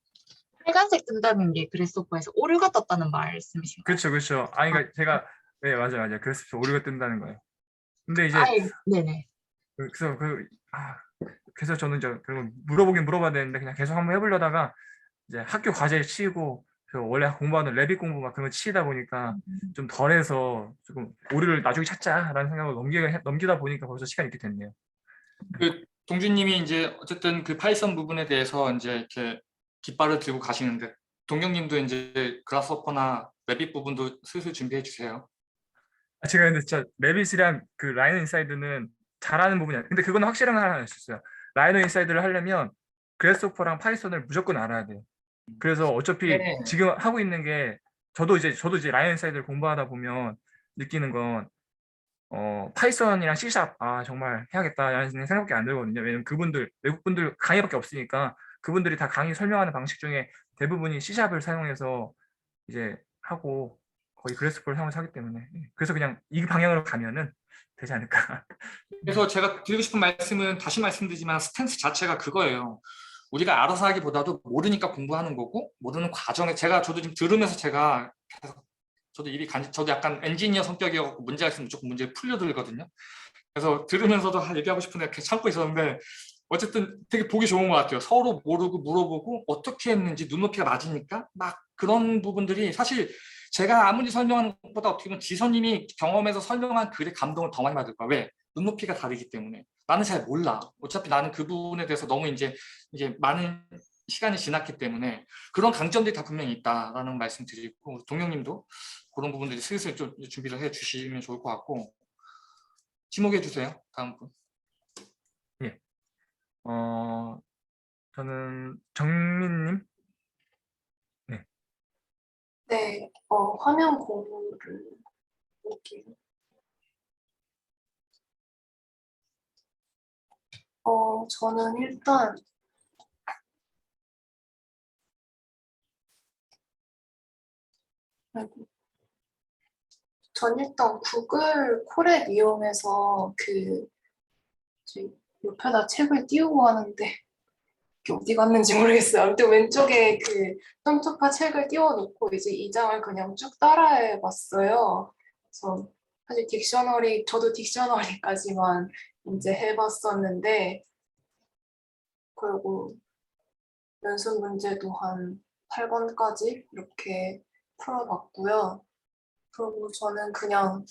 빨간색 뜬다는 게 그래스호퍼에서 오류가 떴다는 말씀이신가요? 그렇죠, 그렇죠. 아니, 그러니까 제가 네, 맞아요. 그래서 오류가 뜬다는 거예요. 근데 이제 아예 네네. 그래서 저는 이제 물어보긴 물어봐야 되는데 그냥 계속 한번 해보려다가 이제 학교 과제에 치이고 원래 공부하는 레빗 공부 막 그런 거 치이다 보니까 좀 덜해서 조금 오류를 나중에 찾자라는 생각을 넘기다 보니까 벌써 시간이 이렇게 됐네요. 그 동준님이 이제 어쨌든 그 파이썬 부분에 대해서 이제 이렇게 깃발을 들고 가시는데 동경님도 이제 그라스호퍼나 레빗 부분도 슬슬 준비해 주세요. 제가 근데 진짜 레빗이랑 그 라이노 인사이드는 잘하는 부분이 아니에요. 근데 그거는 확실한 거 하나 알 수 있어요. 라이노 인사이드를 하려면 그래스호퍼랑 파이썬을 무조건 알아야 돼요. 그래서 어차피 네. 지금 하고 있는 게 저도 이제 라이노 인사이드를 공부하다 보면 느끼는 건 파이썬이랑 C# 정말 해야겠다라는 생각밖에 안 들거든요. 왜냐면 외국 분들 강의밖에 없으니까 그분들이 다 강의 설명하는 방식 중에 대부분이 C# 사용해서 이제 하고 거의 그래스퍼를 사용해서 하기 때문에 그래서 그냥 이 방향으로 가면은 되지 않을까. 그래서 제가 드리고 싶은 말씀은 다시 말씀드리지만 스탠스 자체가 그거예요. 우리가 알아서 하기보다도 모르니까 공부하는 거고 모르는 과정에 저도 지금 들으면서 제가 계속 저도 저도 약간 엔지니어 성격이어서 문제가 있으면 무조건 문제를 풀려들거든요. 그래서 들으면서도 얘기하고 싶은데 계속 참고 있었는데 어쨌든 되게 보기 좋은 것 같아요. 서로 모르고 물어보고 어떻게 했는지 눈높이가 맞으니까 막 그런 부분들이 사실 제가 아무리 설명하는 것보다 어떻게 보면 지선님이 경험해서 설명한 글의 감동을 더 많이 받을 거야. 왜? 눈높이가 다르기 때문에. 나는 잘 몰라. 어차피 나는 그 부분에 대해서 너무 이제 많은 시간이 지났기 때문에 그런 강점들이 다 분명히 있다라는 말씀 드리고 동영님도 그런 부분들이 슬슬 좀 준비를 해 주시면 좋을 것 같고 지목해 주세요. 다음 분. 예. 저는 정민님. 네, 화면 공유를 볼게요. 저는 일단 아이고. 전 일단 구글 콜앱 이용해서 저 옆에다 책을 띄우고 하는데 이게 어디 갔는지 모르겠어요. 아무튼 왼쪽에 점토파 책을 띄워놓고 이제 이 장을 그냥 쭉 따라해봤어요. 그래서 사실 저도 딕셔너리까지만 이제 해봤었는데 그리고 연습 문제도 한 8번까지 이렇게 풀어봤고요. 그리고 저는 그냥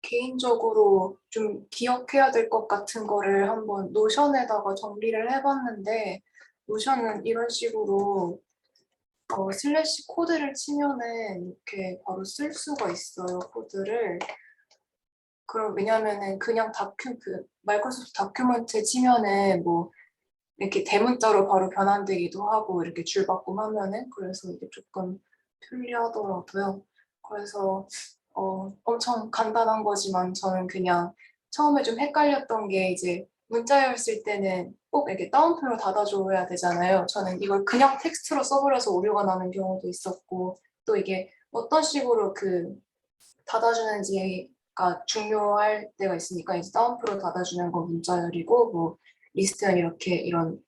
개인적으로 좀 기억해야 될 것 같은 거를 한번 노션에다가 정리를 해봤는데 노션은 이런 식으로 슬래시 코드를 치면은 이렇게 바로 쓸 수가 있어요, 코드를. 그럼 왜냐면은 그냥 마이크로소프트 다큐멘트에 치면은 뭐 이렇게 대문자로 바로 변환되기도 하고 이렇게 줄바꿈하면은 그래서 이게 조금 편리하더라고요. 그래서 엄청 간단한 거지만 저는 그냥 처음에 좀 헷갈렸던 게 이제 문자였을 때는 꼭 이렇게 따옴표로 닫아줘야 되잖아요. 저는 이걸 그냥 텍스트로 써버려서 오류가 나는 경우도 있었고 또 이게 어떤 식으로 닫아주는지가 중요할 때가 있으니까 이제 따옴표로 닫아주는 건 문자열이고 뭐 리스트는 이렇게 이런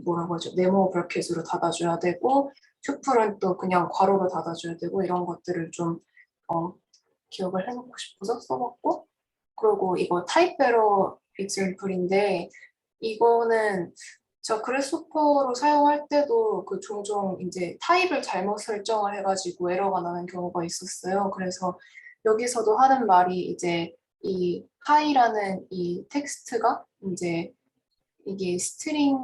뭐라고 하죠? 네모 브래킷으로 닫아줘야 되고 슈플은 또 그냥 괄호로 닫아줘야 되고 이런 것들을 좀 기억을 해놓고 싶어서 써봤고 그리고 이거 타입 에러 example인데 이거는 저 그래스호퍼로 사용할 때도 종종 이제 타입을 잘못 설정을 해가지고 에러가 나는 경우가 있었어요. 그래서 여기서도 하는 말이 이제 이 하이라는 이 텍스트가 이제 이게 스트링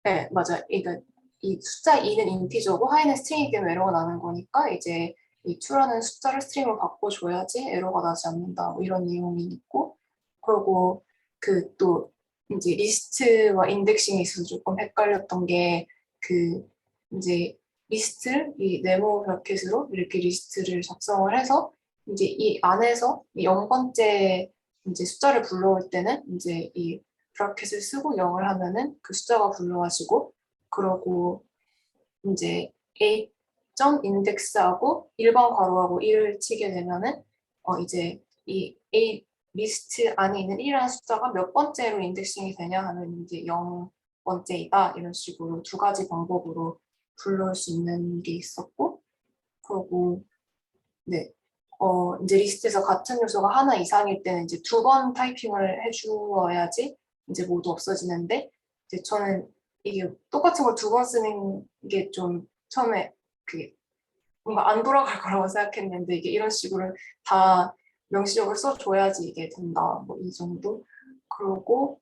네, 맞아. 그러니까 이 숫자 2는 인티저고 하이는 스트링이기 때문에 에러가 나는 거니까 이제 이 2라는 숫자를 스트링으로 바꿔줘야지 에러가 나지 않는다. 뭐 이런 내용이 있고 그리고 또 이제 리스트와 인덱싱에 있어서 조금 헷갈렸던 게 이제 이 네모 브래킷으로 이렇게 리스트를 작성을 해서 이제 이 안에서 이 0번째 이제 숫자를 불러올 때는 이제 이 브래킷을 쓰고 0을 하면은 그 숫자가 불러와지고 그러고 이제 A.인덱스하고 인덱스하고 1번 괄호하고 1을 치게 되면은 이제 이 A 리스트 안에 있는 1이라는 숫자가 몇 번째로 인덱싱이 되냐 하면 이제 0번째이다 이런 식으로 두 가지 방법으로 불러올 수 있는 게 있었고 그리고 네. 이제 리스트에서 같은 요소가 하나 이상일 때는 이제 2번 타이핑을 해주어야지 이제 모두 없어지는데 이제 저는 이게 똑같은 걸 2번 쓰는 게 좀 처음에 뭔가 안 돌아갈 거라고 생각했는데 이게 이런 식으로 다 명시적으로 써줘야지 이게 된다. 뭐 이 정도. 그리고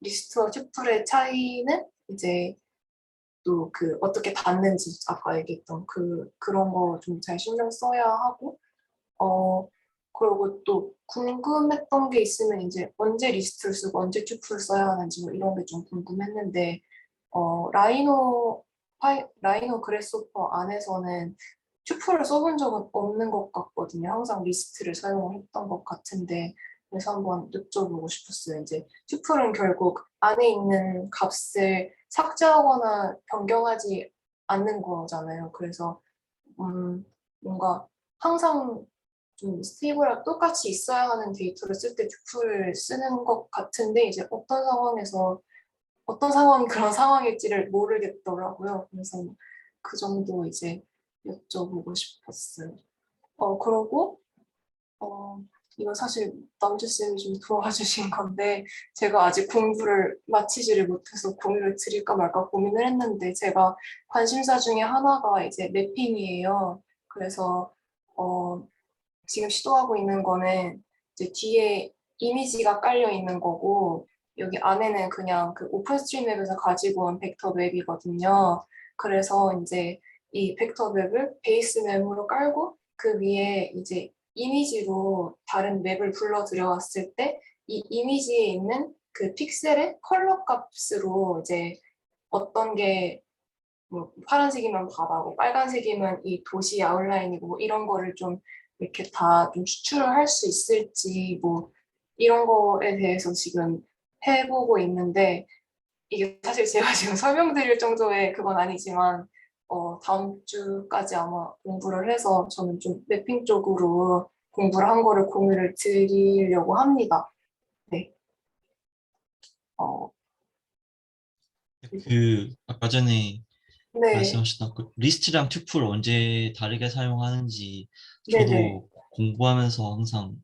리스트와 튜플의 차이는 이제 또 어떻게 닫는지 아까 얘기했던 그런 거 좀 잘 신경 써야 하고 그리고 또 궁금했던 게 있으면 이제 언제 리스트를 쓰고 언제 튜플을 써야 하는지 뭐 이런 게 좀 궁금했는데 라이노 그래스호퍼 안에서는 튜플을 써본 적은 없는 것 같거든요. 항상 리스트를 사용했던 것 같은데 그래서 한번 여쭤보고 싶었어요. 이제 튜플은 결국 안에 있는 값을 삭제하거나 변경하지 않는 거잖아요. 그래서 뭔가 항상 좀 스테이블하게 똑같이 있어야 하는 데이터를 쓸 때 튜플을 쓰는 것 같은데 이제 어떤 상황이 그런 상황일지를 모르겠더라고요. 그래서 그 정도 이제 여쭤보고 싶었어요. 그러고 이거 사실 남주쌤이 좀 도와주신 건데 제가 아직 공부를 마치지를 못해서 공유를 드릴까 말까 고민을 했는데 제가 관심사 중에 하나가 이제 매핑이에요. 그래서 지금 시도하고 있는 거는 이제 뒤에 이미지가 깔려 있는 거고 여기 안에는 그냥 그 오픈스트림웹에서 가지고 온 벡터 웹이거든요. 그래서 이제 이 벡터 웹을 베이스 웹으로 깔고 그 위에 이제 이미지로 다른 맵을 불러 들여왔을 때 이 이미지에 있는 그 픽셀의 컬러 값으로 이제 어떤 게 뭐 파란색이면 바다고 빨간색이면 이 도시 아웃라인이고 뭐 이런 거를 좀 이렇게 다 좀 추출을 할 수 있을지 뭐 이런 거에 대해서 지금 해보고 있는데 이게 사실 제가 지금 설명드릴 정도의 그건 아니지만 다음 주까지 아마 공부를 해서 저는 좀 매핑 쪽으로 공부를 한 거를 공유를 드리려고 합니다. 네. 아까 전에 네, 말씀하셨던 그 리스트랑 튜플 언제 다르게 사용하는지 네네. 저도 공부하면서 항상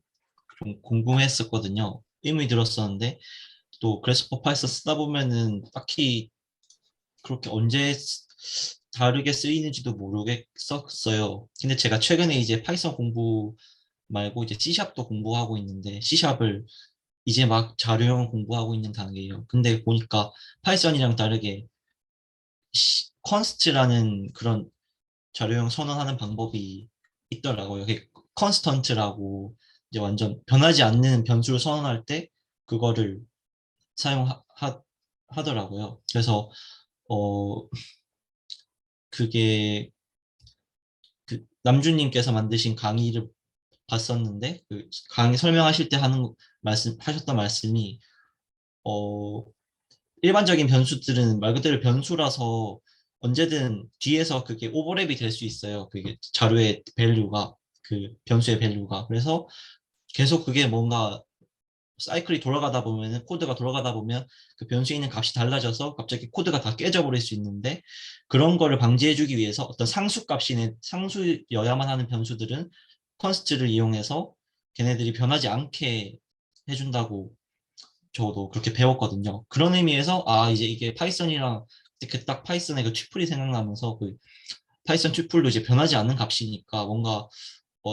좀 궁금했었거든요. 의문이 들었었는데 또 그래스퍼 파이썬 쓰다 보면은 딱히 그렇게 언제 다르게 쓰이는지도 모르겠었어요. 근데 제가 최근에 이제 파이썬 공부 말고 이제 C샵도 공부하고 있는데 C샵을 이제 막 자료형 공부하고 있는 단계예요. 근데 보니까 파이썬이랑 다르게 컨스트라는 그런 자료형 선언하는 방법이 있더라고요. 그게 컨스턴트라고 이제 완전 변하지 않는 변수를 선언할 때 그거를 사용하더라고요. 그래서 어 그게 그 남주님께서 만드신 강의를 봤었는데 그 강의 설명하실 때 하셨던 말씀이 어 일반적인 변수들은 말 그대로 변수라서 언제든 뒤에서 그게 오버랩이 될 수 있어요. 그게 자료의 밸류가 그 변수의 밸류가 그래서 계속 그게 뭔가 사이클이 돌아가다 보면은 코드가 돌아가다 보면 그 변수에 있는 값이 달라져서 갑자기 코드가 다 깨져버릴 수 있는데 그런 거를 방지해주기 위해서 어떤 상수여야만 하는 변수들은 컨스트를 이용해서 걔네들이 변하지 않게 해준다고 저도 그렇게 배웠거든요. 그런 의미에서 이제 이게 파이썬이랑 이렇게 딱 파이썬의 그 튜플이 생각나면서 그 파이썬 튜플도 이제 변하지 않는 값이니까 뭔가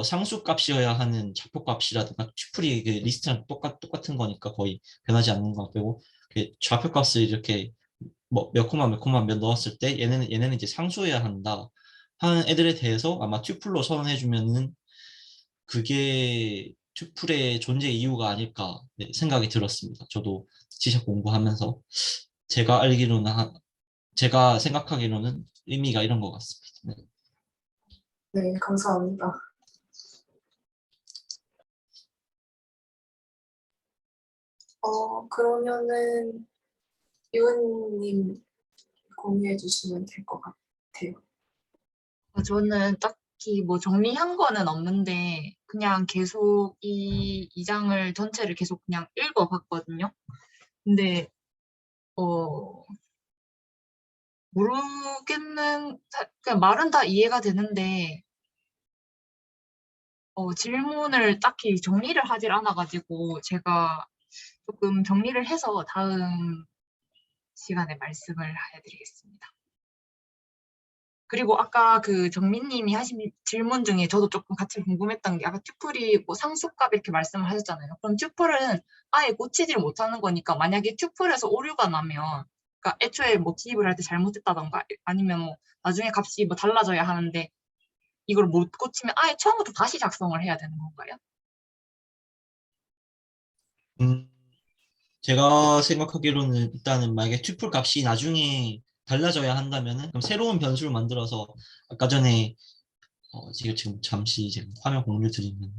상수 값이어야 하는 좌표 값이라든가 튜플이 그 리스트랑 똑같은 거니까 거의 변하지 않는 거 빼고 그 좌표 값을 이렇게 뭐 몇 코마 몇 넣었을 때 얘네는 이제 상수여야 한다 하는 애들에 대해서 아마 튜플로 선언해 주면은 그게 튜플의 존재 이유가 아닐까 생각이 들었습니다. 저도 C# 공부하면서 제가 알기로는 제가 생각하기로는 의미가 이런 것 같습니다. 네. 네, 감사합니다. 그러면은 유은님 공유해 주시면 될 것 같아요. 저는 딱히 뭐 정리한 거는 없는데 그냥 계속 이 장을 전체를 계속 그냥 읽어봤거든요. 근데 그냥 말은 다 이해가 되는데 질문을 딱히 정리를 하질 않아가지고 제가 조금 정리를 해서 다음 시간에 말씀을 해드리겠습니다. 그리고 아까 그 정민님이 하신 질문 중에 저도 조금 같이 궁금했던 게 아까 튜플이 뭐 상수값 이렇게 말씀을 하셨잖아요. 그럼 튜플은 아예 고치질 못하는 거니까 만약에 튜플에서 오류가 나면 그러니까 애초에 뭐 기입을 할 때 잘못했다던가 아니면 뭐 나중에 값이 뭐 달라져야 하는데 이걸 못 고치면 아예 처음부터 다시 작성을 해야 되는 건가요? 음, 제가 생각하기로는 일단은 만약에 튜플 값이 나중에 달라져야 한다면은 그럼 새로운 변수를 만들어서 아까 전에 지금 잠시 지금 화면 공유 드리면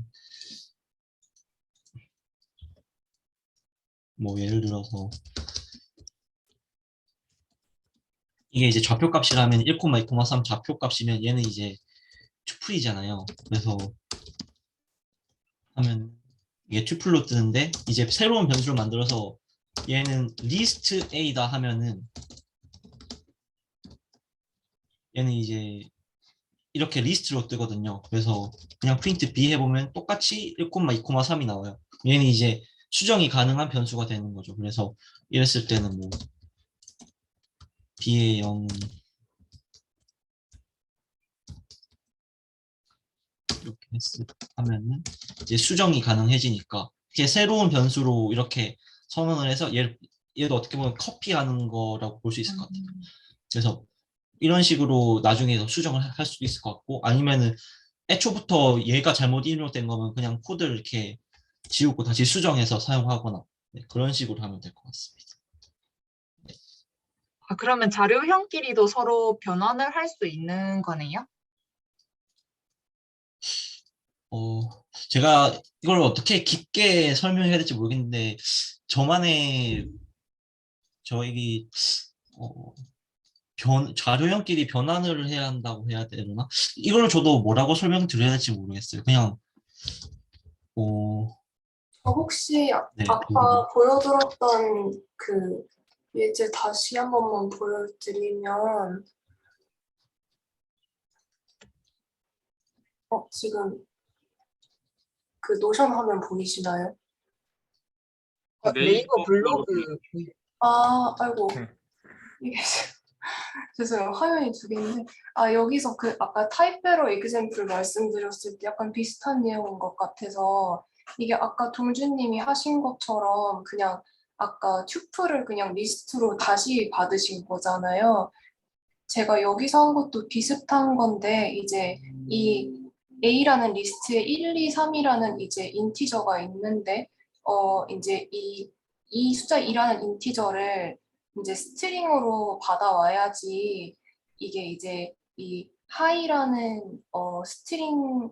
뭐 예를 들어서 이게 이제 좌표 값이라면 1,2,3 좌표 값이면 얘는 이제 튜플이잖아요. 그래서 하면 이게 튜플로 뜨는데 이제 새로운 변수를 만들어서 얘는 리스트 A다 하면은 얘는 이제 이렇게 리스트로 뜨거든요. 그래서 그냥 프린트 B 해보면 똑같이 1, 2, 3이 나와요. 얘는 이제 수정이 가능한 변수가 되는 거죠. 그래서 이랬을 때는 뭐 B의 0은 이렇게 하면은 이제 수정이 가능해지니까 이게 새로운 변수로 이렇게 선언을 해서 얘도 어떻게 보면 커피하는 거라고 볼 수 있을 것 같아요. 그래서 이런 식으로 나중에 수정을 할 수도 있을 것 같고 아니면은 애초부터 얘가 잘못 입력된 거면 그냥 코드를 이렇게 지우고 다시 수정해서 사용하거나 네, 그런 식으로 하면 될 것 같습니다. 아, 그러면 자료형끼리도 서로 변환을 할 수 있는 거네요? 제가 이걸 어떻게 깊게 설명해야 될지 모르겠는데 저만의 저희 어, 자료형끼리 변환을 해야 한다고 해야 되나? 이걸 저도 뭐라고 설명드려야 될지 모르겠어요. 그냥 저 혹시 네, 아까 보여드렸던 그 예제 다시 한 번만 보여드리면 지금 그 노션 화면 보이시나요? 네이버 블로그 블로그 아, 아이고. 네. 이게 죄송해요. 화면이 두 개인데 여기서 그 아까 타입에러 example 말씀드렸을 때 약간 비슷한 내용인 것 같아서 이게 아까 동주님이 하신 것처럼 그냥 아까 튜플을 그냥 리스트로 다시 받으신 거잖아요. 제가 여기서 한 것도 비슷한 건데 이제 이 A라는 리스트에 1, 2, 3이라는 이제 인티저가 있는데 이제 이 숫자 2라는 인티저를 이제 스트링으로 받아와야지 이게 이제 이 high라는 스트링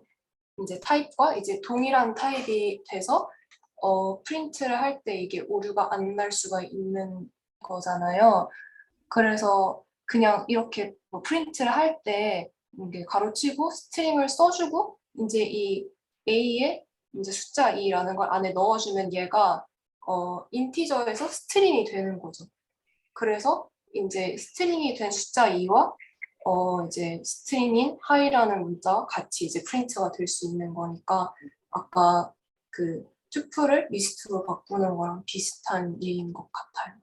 이제 타입과 이제 동일한 타입이 돼서 프린트를 할 때 이게 오류가 안 날 수가 있는 거잖아요. 그래서 그냥 이렇게 뭐 프린트를 할 때 이게 가로치고 스트링을 써주고 이제 이 A에 이제 숫자 2라는 걸 안에 넣어주면 얘가 인티저에서 스트링이 되는 거죠. 그래서 이제 스트링이 된 숫자 2와 이제 스트링인 high라는 문자와 같이 이제 프린트가 될 수 있는 거니까 아까 그 튜플을 리스트로 바꾸는 거랑 비슷한 일인 것 같아요.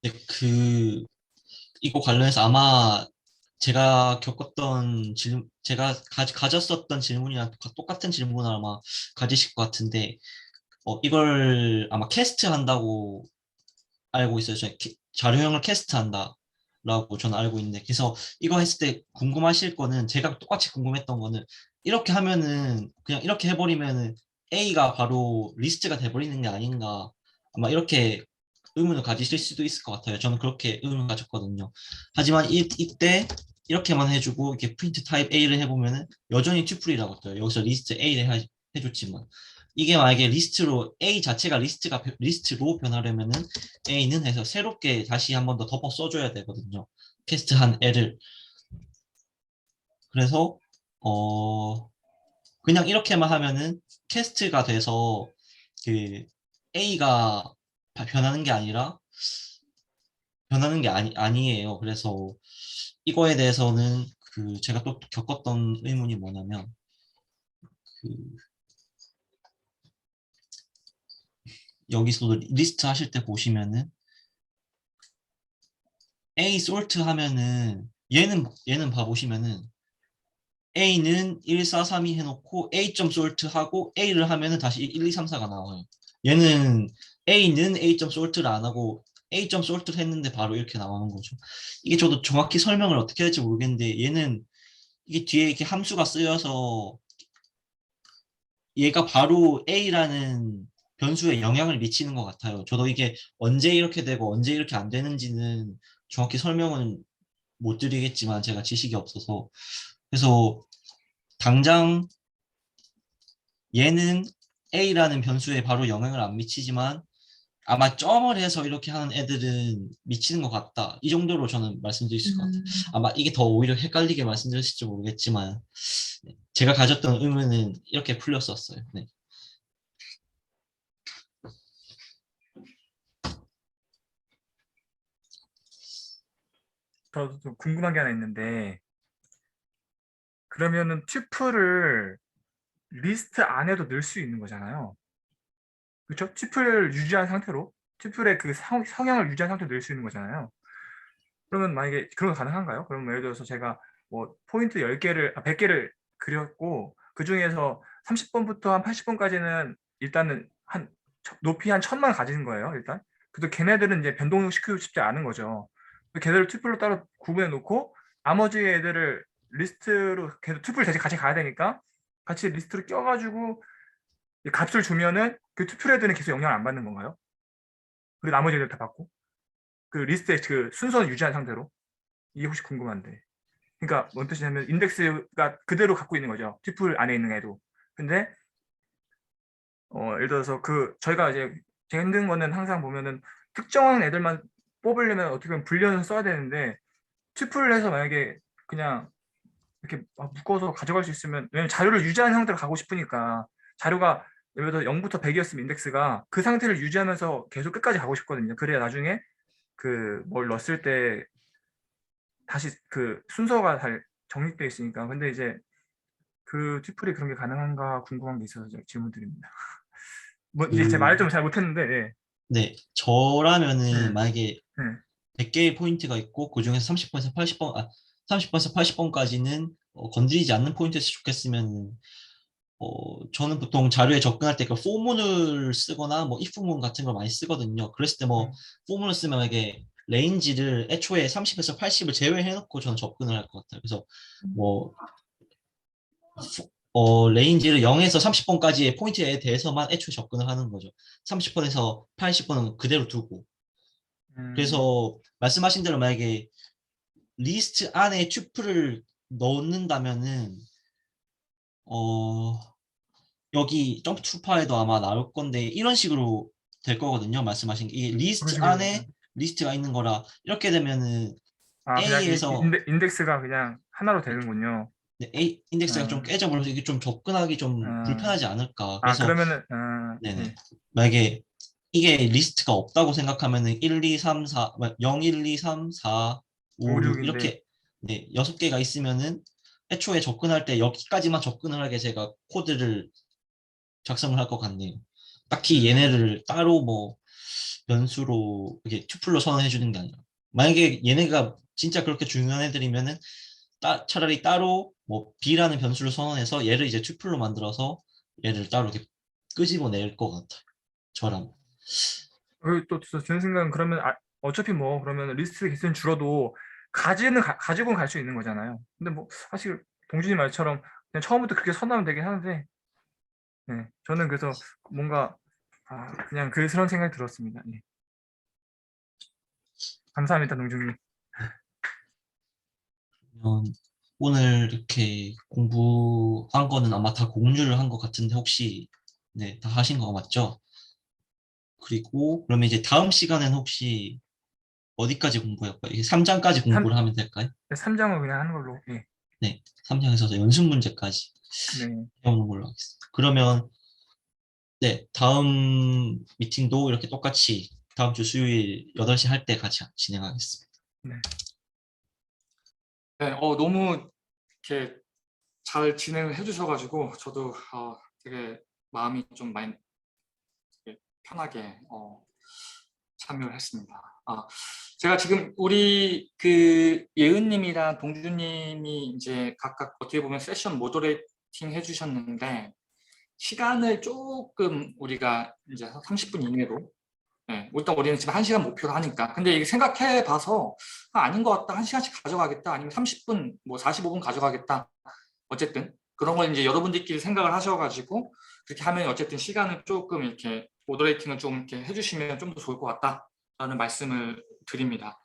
네, 이거 관련해서 아마 제가 겪었던 제가 가졌었던 질문이랑 똑같은 질문을 아마 가지실 것 같은데, 이걸 아마 캐스트 한다고 알고 있어요. 자료형을 캐스트 한다라고 저는 알고 있는데, 그래서 이거 했을 때 궁금하실 거는 제가 똑같이 궁금했던 거는 이렇게 하면은 그냥 이렇게 해버리면은 A가 바로 리스트가 돼버리는 게 아닌가 아마 이렇게 의문을 가지실 수도 있을 것 같아요. 저는 그렇게 의문을 가졌거든요. 하지만 이때 이렇게만 해주고 이렇게 프린트 타입 A를 해보면은 여전히 튜플이라고 떠요. 여기서 리스트 A를 해줬지만 이게 만약에 리스트로 A 자체가 리스트로 변하려면은 A는 해서 새롭게 다시 한 번 더 덮어 써줘야 되거든요. 캐스트한 L을. 그래서 그냥 이렇게만 하면은 캐스트가 돼서 그 A가 변하는 게 아니라 변하는 게 아니에요. 그래서 이거에 대해서는 제가 또 겪었던 의문이 뭐냐면 그 여기서도 리스트 하실 때 보시면은 A sort 하면은 얘는 봐보시면은 A는 1, 4, 3, 2 해놓고 A.sort 하고 A를 하면은 다시 1, 2, 3, 4가 나와요. 얘는 A는 A.sort를 안 하고 A.sort를 했는데 바로 이렇게 나오는 거죠. 이게 저도 정확히 설명을 어떻게 할지 모르겠는데 얘는 이게 뒤에 이렇게 함수가 쓰여서 얘가 바로 A라는 변수에 영향을 미치는 것 같아요. 저도 이게 언제 이렇게 되고 언제 이렇게 안 되는지는 정확히 설명은 못 드리겠지만 제가 지식이 없어서 그래서 당장 얘는 A라는 변수에 바로 영향을 안 미치지만 아마 점을 해서 이렇게 하는 애들은 미치는 것 같다. 이 정도로 저는 말씀드릴 수 있을 것 같아요. 아마 이게 더 오히려 헷갈리게 말씀드렸을지 모르겠지만 네, 제가 가졌던 의문은 이렇게 풀렸었어요. 네. 저도 좀 궁금한 게 하나 있는데 그러면은 튜플을 리스트 안에도 넣을 수 있는 거잖아요. 그렇죠? 튜플을 유지한 상태로 튜플의 그 성향을 유지한 상태로 넣을 수 있는 거잖아요. 그러면 만약에 그런 거 가능한가요? 그러면 예를 들어서 제가 뭐 포인트 10개를 100개를 그렸고 그중에서 30번부터 한 80번까지는 일단은 한 높이 한 1000만 가지는 거예요, 일단. 그래도 걔네들은 이제 변동시키고 싶지 않은 거죠. 걔들을 튜플로 따로 구분해 놓고 나머지 애들을 리스트로 걔들 튜플 대신 같이 가야 되니까 같이 리스트로 껴가지고 이 값을 주면은 그 튜플 애들은 계속 영향을 안 받는 건가요? 그리고 나머지 애들 다 받고 그 리스트의 그 순서는 유지한 상태로 이게 혹시 궁금한데. 그러니까 뭔 뜻이냐면 인덱스가 그대로 갖고 있는 거죠. 튜플 안에 있는 애도. 근데 예를 들어서 그 저희가 이제 제가 힘든 거는 항상 보면은 특정한 애들만 뽑으려면 어떻게 보면 분류해서 써야 되는데 튜플을 해서 만약에 그냥 이렇게 막 묶어서 가져갈 수 있으면 왜냐면 자료를 유지한 상태로 가고 싶으니까 자료가 예를 들어 0부터 100이었으면 인덱스가 그 상태를 유지하면서 계속 끝까지 가고 싶거든요. 그래야 나중에 그 뭘 넣었을 때 다시 그 순서가 잘 정립되어 있으니까. 근데 이제 그 튜플이 그런 게 가능한가 궁금한 게 있어서 제가 질문 드립니다. 뭐 이제 제 말을 좀 잘 못했는데, 예. 네, 저라면은 네, 만약에 네. 100개의 포인트가 있고 그중에서 30번에서 80번, 30번에서 80번까지는 건드리지 않는 포인트에서 좋겠으면 저는 보통 자료에 접근할 때 그 포문을 쓰거나 뭐 if문 같은 걸 많이 쓰거든요. 그랬을 때 뭐 포문을 쓰면 이게 레인지를 애초에 30에서 80을 제외해 놓고 저는 접근을 할 것 같아요. 그래서 뭐 레인지를 0에서 30번까지의 포인트에 대해서만 애초에 접근을 하는 거죠. 30번에서 80번은 그대로 두고. 그래서 말씀하신 대로 만약에 리스트 안에 튜플을 넣는다면은 여기 점프 투파에도 아마 나올 건데 이런 식으로 될 거거든요. 말씀하신 게 이게 그런 리스트 식으로. 안에 리스트가 있는 거라 이렇게 되면은 아, 그냥 A에서 인덱스가 그냥 하나로 되는군요. A 인덱스가 좀 아, 깨져버려서 이게 좀 접근하기 좀 아, 불편하지 않을까. 아, 그래서 그러면은, 네네. 예. 만약에 이게 리스트가 없다고 생각하면은 1, 2, 3, 4, 0, 1, 2, 3, 4, 5, 5, 6 6인데, 이렇게 네, 6개가 있으면은 애초에 접근할 때 여기까지만 접근을 하게 제가 코드를 작성을 할 것 같네요. 딱히 얘네를 따로 뭐 변수로 이렇게 튜플로 선언해 주는 게 아니라 만약에 얘네가 진짜 그렇게 중요한 애들이면은 차라리 따로 뭐 B라는 변수를 선언해서 얘를 이제 튜플로 만들어서 얘를 따로 이렇게 끄집어낼 것 같아요. 저랑. 또 드는 생각은 그러면 어차피 뭐 그러면 리스트 개수는 줄어도 가지고는 갈 수 있는 거잖아요. 근데 뭐 사실 동준이 말처럼 그냥 처음부터 그렇게 선언하면 되긴 하는데, 네, 저는 그래서 뭔가 그냥 그런 생각이 들었습니다. 예. 감사합니다, 동준이. 그러면 오늘 이렇게 공부한 거는 아마 다 공유를 한 것 같은데 혹시 네, 다 하신 거 맞죠? 그리고 그러면 이제 다음 시간에는 혹시 어디까지 공부할까요? 이게 3장까지 공부를 하면 될까요? 3장은 그냥 하는 걸로. 예. 네, 3장에서 연습 문제까지 네. 해오는 걸로 하겠습니다. 그러면 네, 다음 미팅도 이렇게 똑같이 다음 주 수요일 8시 할 때 같이 진행하겠습니다. 네. 네, 너무 이렇게 잘 진행을 해주셔가지고 저도 되게 마음이 좀 많이 되게 편하게 참여를 했습니다. 제가 지금 우리 그 예은님이랑 동준님이 이제 각각 어떻게 보면 세션 모더레이팅 해주셨는데 시간을 조금 우리가 이제 30분 이내로 일단 우리는 지금 1시간 목표로 하니까 근데 이게 생각해 봐서 아닌 것 같다 1시간씩 가져가겠다 아니면 30분 뭐 45분 가져가겠다 어쨌든 그런 걸 이제 여러분들끼리 생각을 하셔가지고 그렇게 하면 어쨌든 시간을 조금 이렇게 모더레이팅을 좀 이렇게 해주시면 좀 더 좋을 것 같다라는 말씀을 드립니다.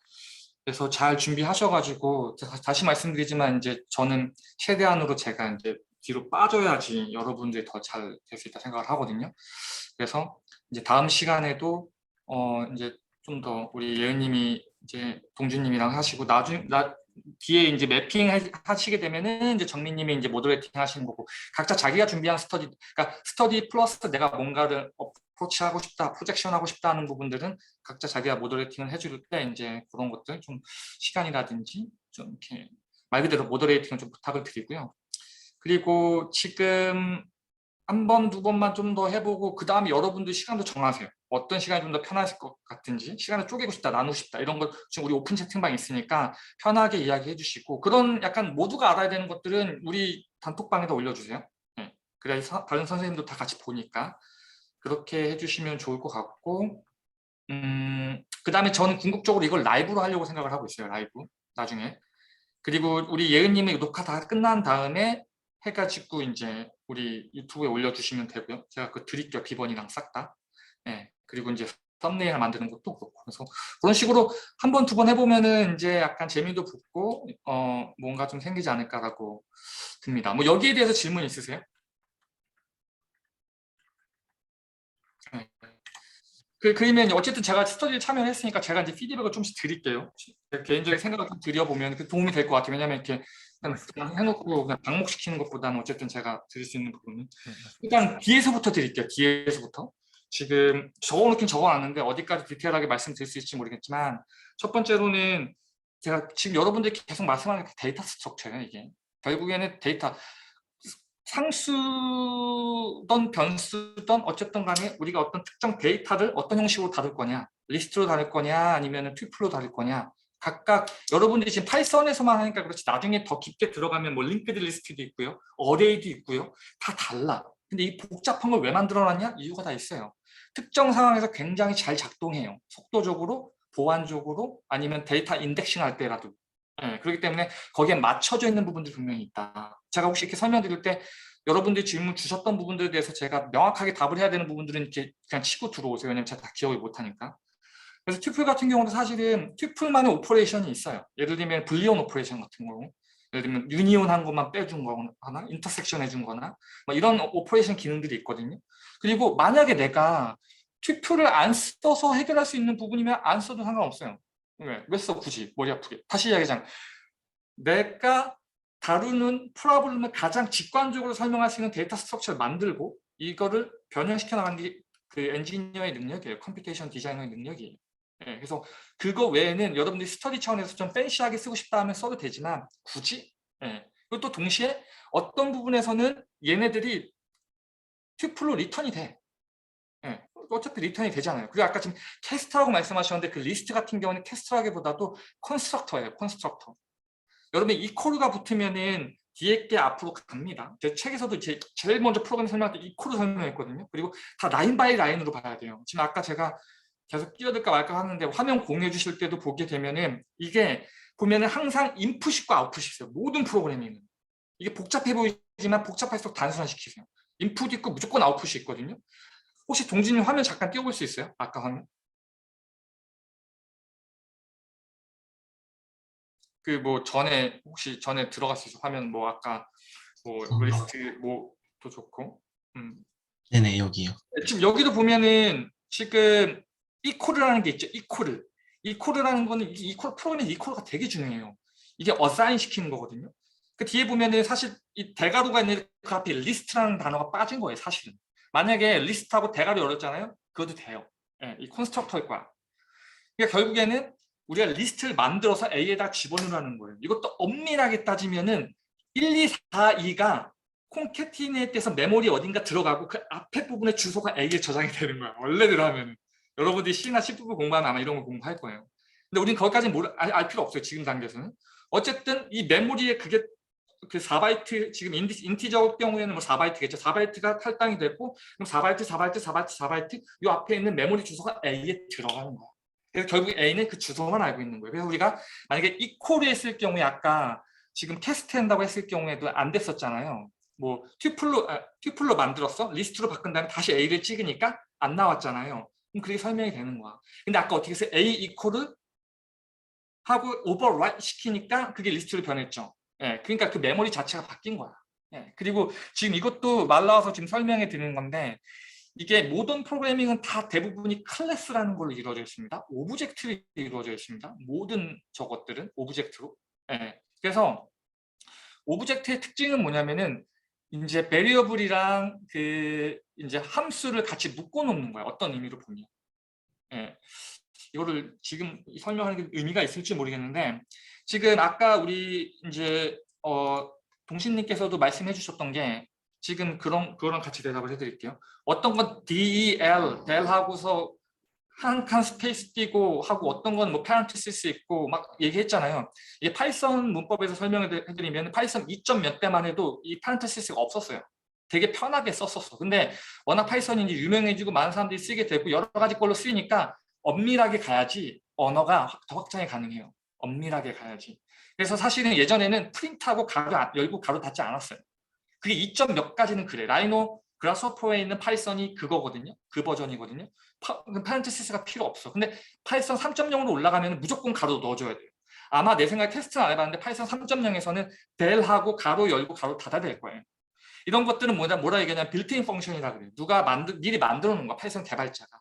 그래서 잘 준비하셔가지고 다시 말씀드리지만 이제 저는 최대한으로 제가 이제 뒤로 빠져야지 여러분들이 더 잘 될 수 있다 생각을 하거든요. 그래서 이제 다음 시간에도 이제 좀 더 우리 예은님이 이제 동준님이랑 하시고 뒤에 이제 매핑 하시게 되면은 이제 정민님이 이제 모더레이팅 하시는 거고 각자 자기가 준비한 스터디, 그러니까 스터디 플러스 내가 뭔가를 어프로치 하고 싶다, 프로젝션 하고 싶다 하는 부분들은 각자 자기가 모더레이팅을 해줄 때 이제 그런 것들 좀 시간이라든지 좀 이렇게 말 그대로 모더레이팅을 좀 부탁을 드리고요. 그리고 지금 한 번, 두 번만 좀 더 해보고 그 다음에 여러분들 시간도 정하세요. 어떤 시간이 좀 더 편하실 것 같은지, 시간을 쪼개고 싶다, 나누고 싶다 이런 거 지금 우리 오픈 채팅방 있으니까 편하게 이야기해 주시고, 그런 약간 모두가 알아야 되는 것들은 우리 단톡방에다 올려주세요. 네. 그래야 다른 선생님도 다 같이 보니까 그렇게 해주시면 좋을 것 같고, 그 다음에 저는 궁극적으로 이걸 라이브로 하려고 생각을 하고 있어요. 라이브 나중에. 그리고 우리 예은님의 녹화 다 끝난 다음에 해가지고 이제 우리 유튜브에 올려주시면 되고요. 제가 그 드릴게요. 비번이랑 싹 다. 네. 그리고 이제 썸네일 만드는 것도 그렇고. 그래서 그런 식으로 한 번, 두 번 해보면은 이제 약간 재미도 붙고, 뭔가 좀 생기지 않을까라고 듭니다. 뭐 여기에 대해서 질문 있으세요? 네. 그러면 어쨌든 제가 스터디에 참여를 했으니까 제가 이제 피드백을 좀씩 드릴게요. 개인적인 생각을 좀 드려보면 도움이 될 것 같아요. 왜냐하면 이렇게 그냥 해놓고 그냥 방목시키는 것보다는 어쨌든 제가 드릴 수 있는 부분은 일단 뒤에서부터 드릴게요. 뒤에서부터. 지금 적어놓긴 적어놨는데 어디까지 디테일하게 말씀드릴 수 있을지 모르겠지만 첫 번째로는 제가 지금 여러분들이 계속 말씀하는 게 데이터 스트럭처예요. 이게 결국에는 데이터 상수든 변수든 어쨌든 간에 우리가 어떤 특정 데이터를 어떤 형식으로 다룰 거냐, 리스트로 다룰 거냐 아니면 튜플로 다룰 거냐, 각각 여러분들이 지금 파이썬에서만 하니까 그렇지 나중에 더 깊게 들어가면 뭐 링크드 리스트도 있고요, 어레이도 있고요, 다 달라. 근데 이 복잡한 걸 왜 만들어놨냐? 이유가 다 있어요. 특정 상황에서 굉장히 잘 작동해요. 속도적으로, 보안적으로, 아니면 데이터 인덱싱 할 때라도. 네, 그렇기 때문에 거기에 맞춰져 있는 부분들이 분명히 있다. 제가 혹시 이렇게 설명드릴 때 여러분들이 질문 주셨던 부분들에 대해서 제가 명확하게 답을 해야 되는 부분들은 이렇게 그냥 치고 들어오세요. 왜냐면 제가 다 기억을 못하니까. 그래서 튜플 같은 경우도 사실은 튜플만의 오퍼레이션이 있어요. 예를 들면 불리온 오퍼레이션 같은 경우, 예를 들면 유니온 한 것만 빼준 거나 인터섹션 해준 거나 뭐 이런 오퍼레이션 기능들이 있거든요. 그리고 만약에 내가 튜플을 안 써서 해결할 수 있는 부분이면 안 써도 상관없어요. 왜 써 굳이 머리 아프게. 다시 이야기하자면 내가 다루는 프로블럼을 가장 직관적으로 설명할 수 있는 데이터 스트럭처를 만들고 이거를 변형시켜 나가는 게 그 엔지니어의 능력이에요. 컴퓨테이션 디자이너의 능력이에요. 네, 그래서 그거 외에는 여러분들이 스터디 차원에서 좀 팬시하게 쓰고 싶다 하면 써도 되지만 굳이. 네. 그리고 또 동시에 어떤 부분에서는 얘네들이 튜플로 리턴이 돼. 네. 어차피 리턴이 되잖아요. 그리고 아까 지금 캐스트라고 말씀하셨는데 그 리스트 같은 경우는 캐스트라기보다도 컨스트럭터예요. 컨스트럭터. 여러분 이코르가 붙으면은 뒤에 게 앞으로 갑니다. 제 책에서도 제일 먼저 프로그램 설명할 때 이코르 설명했거든요. 그리고 다 라인 바이 라인으로 봐야 돼요. 지금 아까 제가 계속 끼어들까 말까 하는데 화면 공유해 주실 때도 보게 되면은 이게 보면은 항상 인풋이 있고 아웃풋이 있어요. 모든 프로그래밍은. 이게 복잡해 보이지만 복잡할수록 단순화시키세요. 인풋 있고 무조건 아웃풋이 있거든요. 혹시 동진님 화면 잠깐 띄워볼 수 있어요? 아까 화면. 그 뭐 전에 혹시 전에 들어갈 수 있어 화면 뭐 아까 뭐 리스트 뭐도 좋고. 네네 여기요. 지금 여기도 보면은 지금 이코르라는 게 있죠. 이코르라는 거는 이코르 프로그램의 이코르가 되게 중요해요. 이게 어사인 시키는 거거든요. 그 뒤에 보면은 사실 이 대가로가 있는 그 앞에 리스트라는 단어가 빠진 거예요. 사실은 만약에 리스트하고 대가로 열었잖아요. 그것도 돼요. 네, 이 컨스트럭터일 거야. 그러니까 결국에는 우리가 리스트를 만들어서 A에다 집어넣으라는 거예요. 이것도 엄밀하게 따지면은 1, 2, 4, 2가 콘캐티네이트에서 메모리 어딘가 들어가고 그 앞에 부분의 주소가 A에 저장이 되는 거야. 원래대로 하면은. 여러분들이 C나 C 부분 공부하면 아마 이런 거 공부할 거예요. 근데 우리는 거기까지는 알 필요 없어요. 지금 단계에서는. 어쨌든 이 메모리에 그게 그 4바이트 지금 인티저 경우에는 뭐 4바이트겠죠. 4바이트가 탈당이 됐고 그럼 4바이트 이 앞에 있는 메모리 주소가 A에 들어가는 거야. 그래서 결국 A는 그 주소만 알고 있는 거예요. 그래서 우리가 만약에 이코르 했을 경우에 아까 지금 테스트 한다고 했을 경우에도 안 됐었잖아요. 뭐 튜플로 만들었어? 리스트로 바꾼 다음에 다시 A를 찍으니까 안 나왔잖아요. 그럼 그게 설명이 되는 거야. 근데 아까 어떻게 해서 A 이코르 하고 오버라이트 시키니까 그게 리스트로 변했죠. 예, 그러니까 그 메모리 자체가 바뀐 거야. 예, 그리고 지금 이것도 말 나와서 지금 설명해 드리는 건데 이게 모든 프로그래밍은 다 대부분이 클래스라는 걸로 이루어져 있습니다. 오브젝트로 이루어져 있습니다. 모든 저것들은 오브젝트로. 예. 그래서 오브젝트의 특징은 뭐냐면은 이제 베리어블이랑 그 이제 함수를 같이 묶어 놓는 거야. 어떤 의미로 보면. 예. 이거를 지금 설명하는 게 의미가 있을지 모르겠는데, 지금 아까 우리 이제 동신님께서도 말씀해 주셨던 게, 지금 그거랑 같이 대답을 해드릴게요. 어떤 건 del 하고서 한 칸 스페이스 띄고 하고, 어떤 건 뭐 parenthesis 있고 막 얘기했잖아요. 이게 파이썬 문법에서 설명을 해드리면 파이썬 2점 몇 대만 해도 이 parenthesis가 없었어요. 되게 편하게 썼었어. 근데 워낙 파이썬이 이제 유명해지고 많은 사람들이 쓰게 되고 여러 가지 걸로 쓰이니까 엄밀하게 가야지 언어가 더 확장이 가능해요. 엄밀하게 가야지. 그래서 사실은 예전에는 프린트하고 가로 열고 가로 닫지 않았어요. 그게 2점 몇 가지는 그래. 라이노 그라스호퍼에 있는 파이썬이 그거거든요. 그 버전이거든요. 파렌테시스가 필요 없어. 근데 파이썬 3.0으로 올라가면 무조건 가로 넣어줘야 돼요. 아마 내 생각에 테스트는 안 해봤는데 파이썬 3.0에서는 del하고 가로 열고 가로 닫아야 될 거예요. 이런 것들은 뭐라 얘기하냐면 빌트인 펑션이라 그래요. 누가 미리 만들어 놓은 거야. 파이썬 개발자가.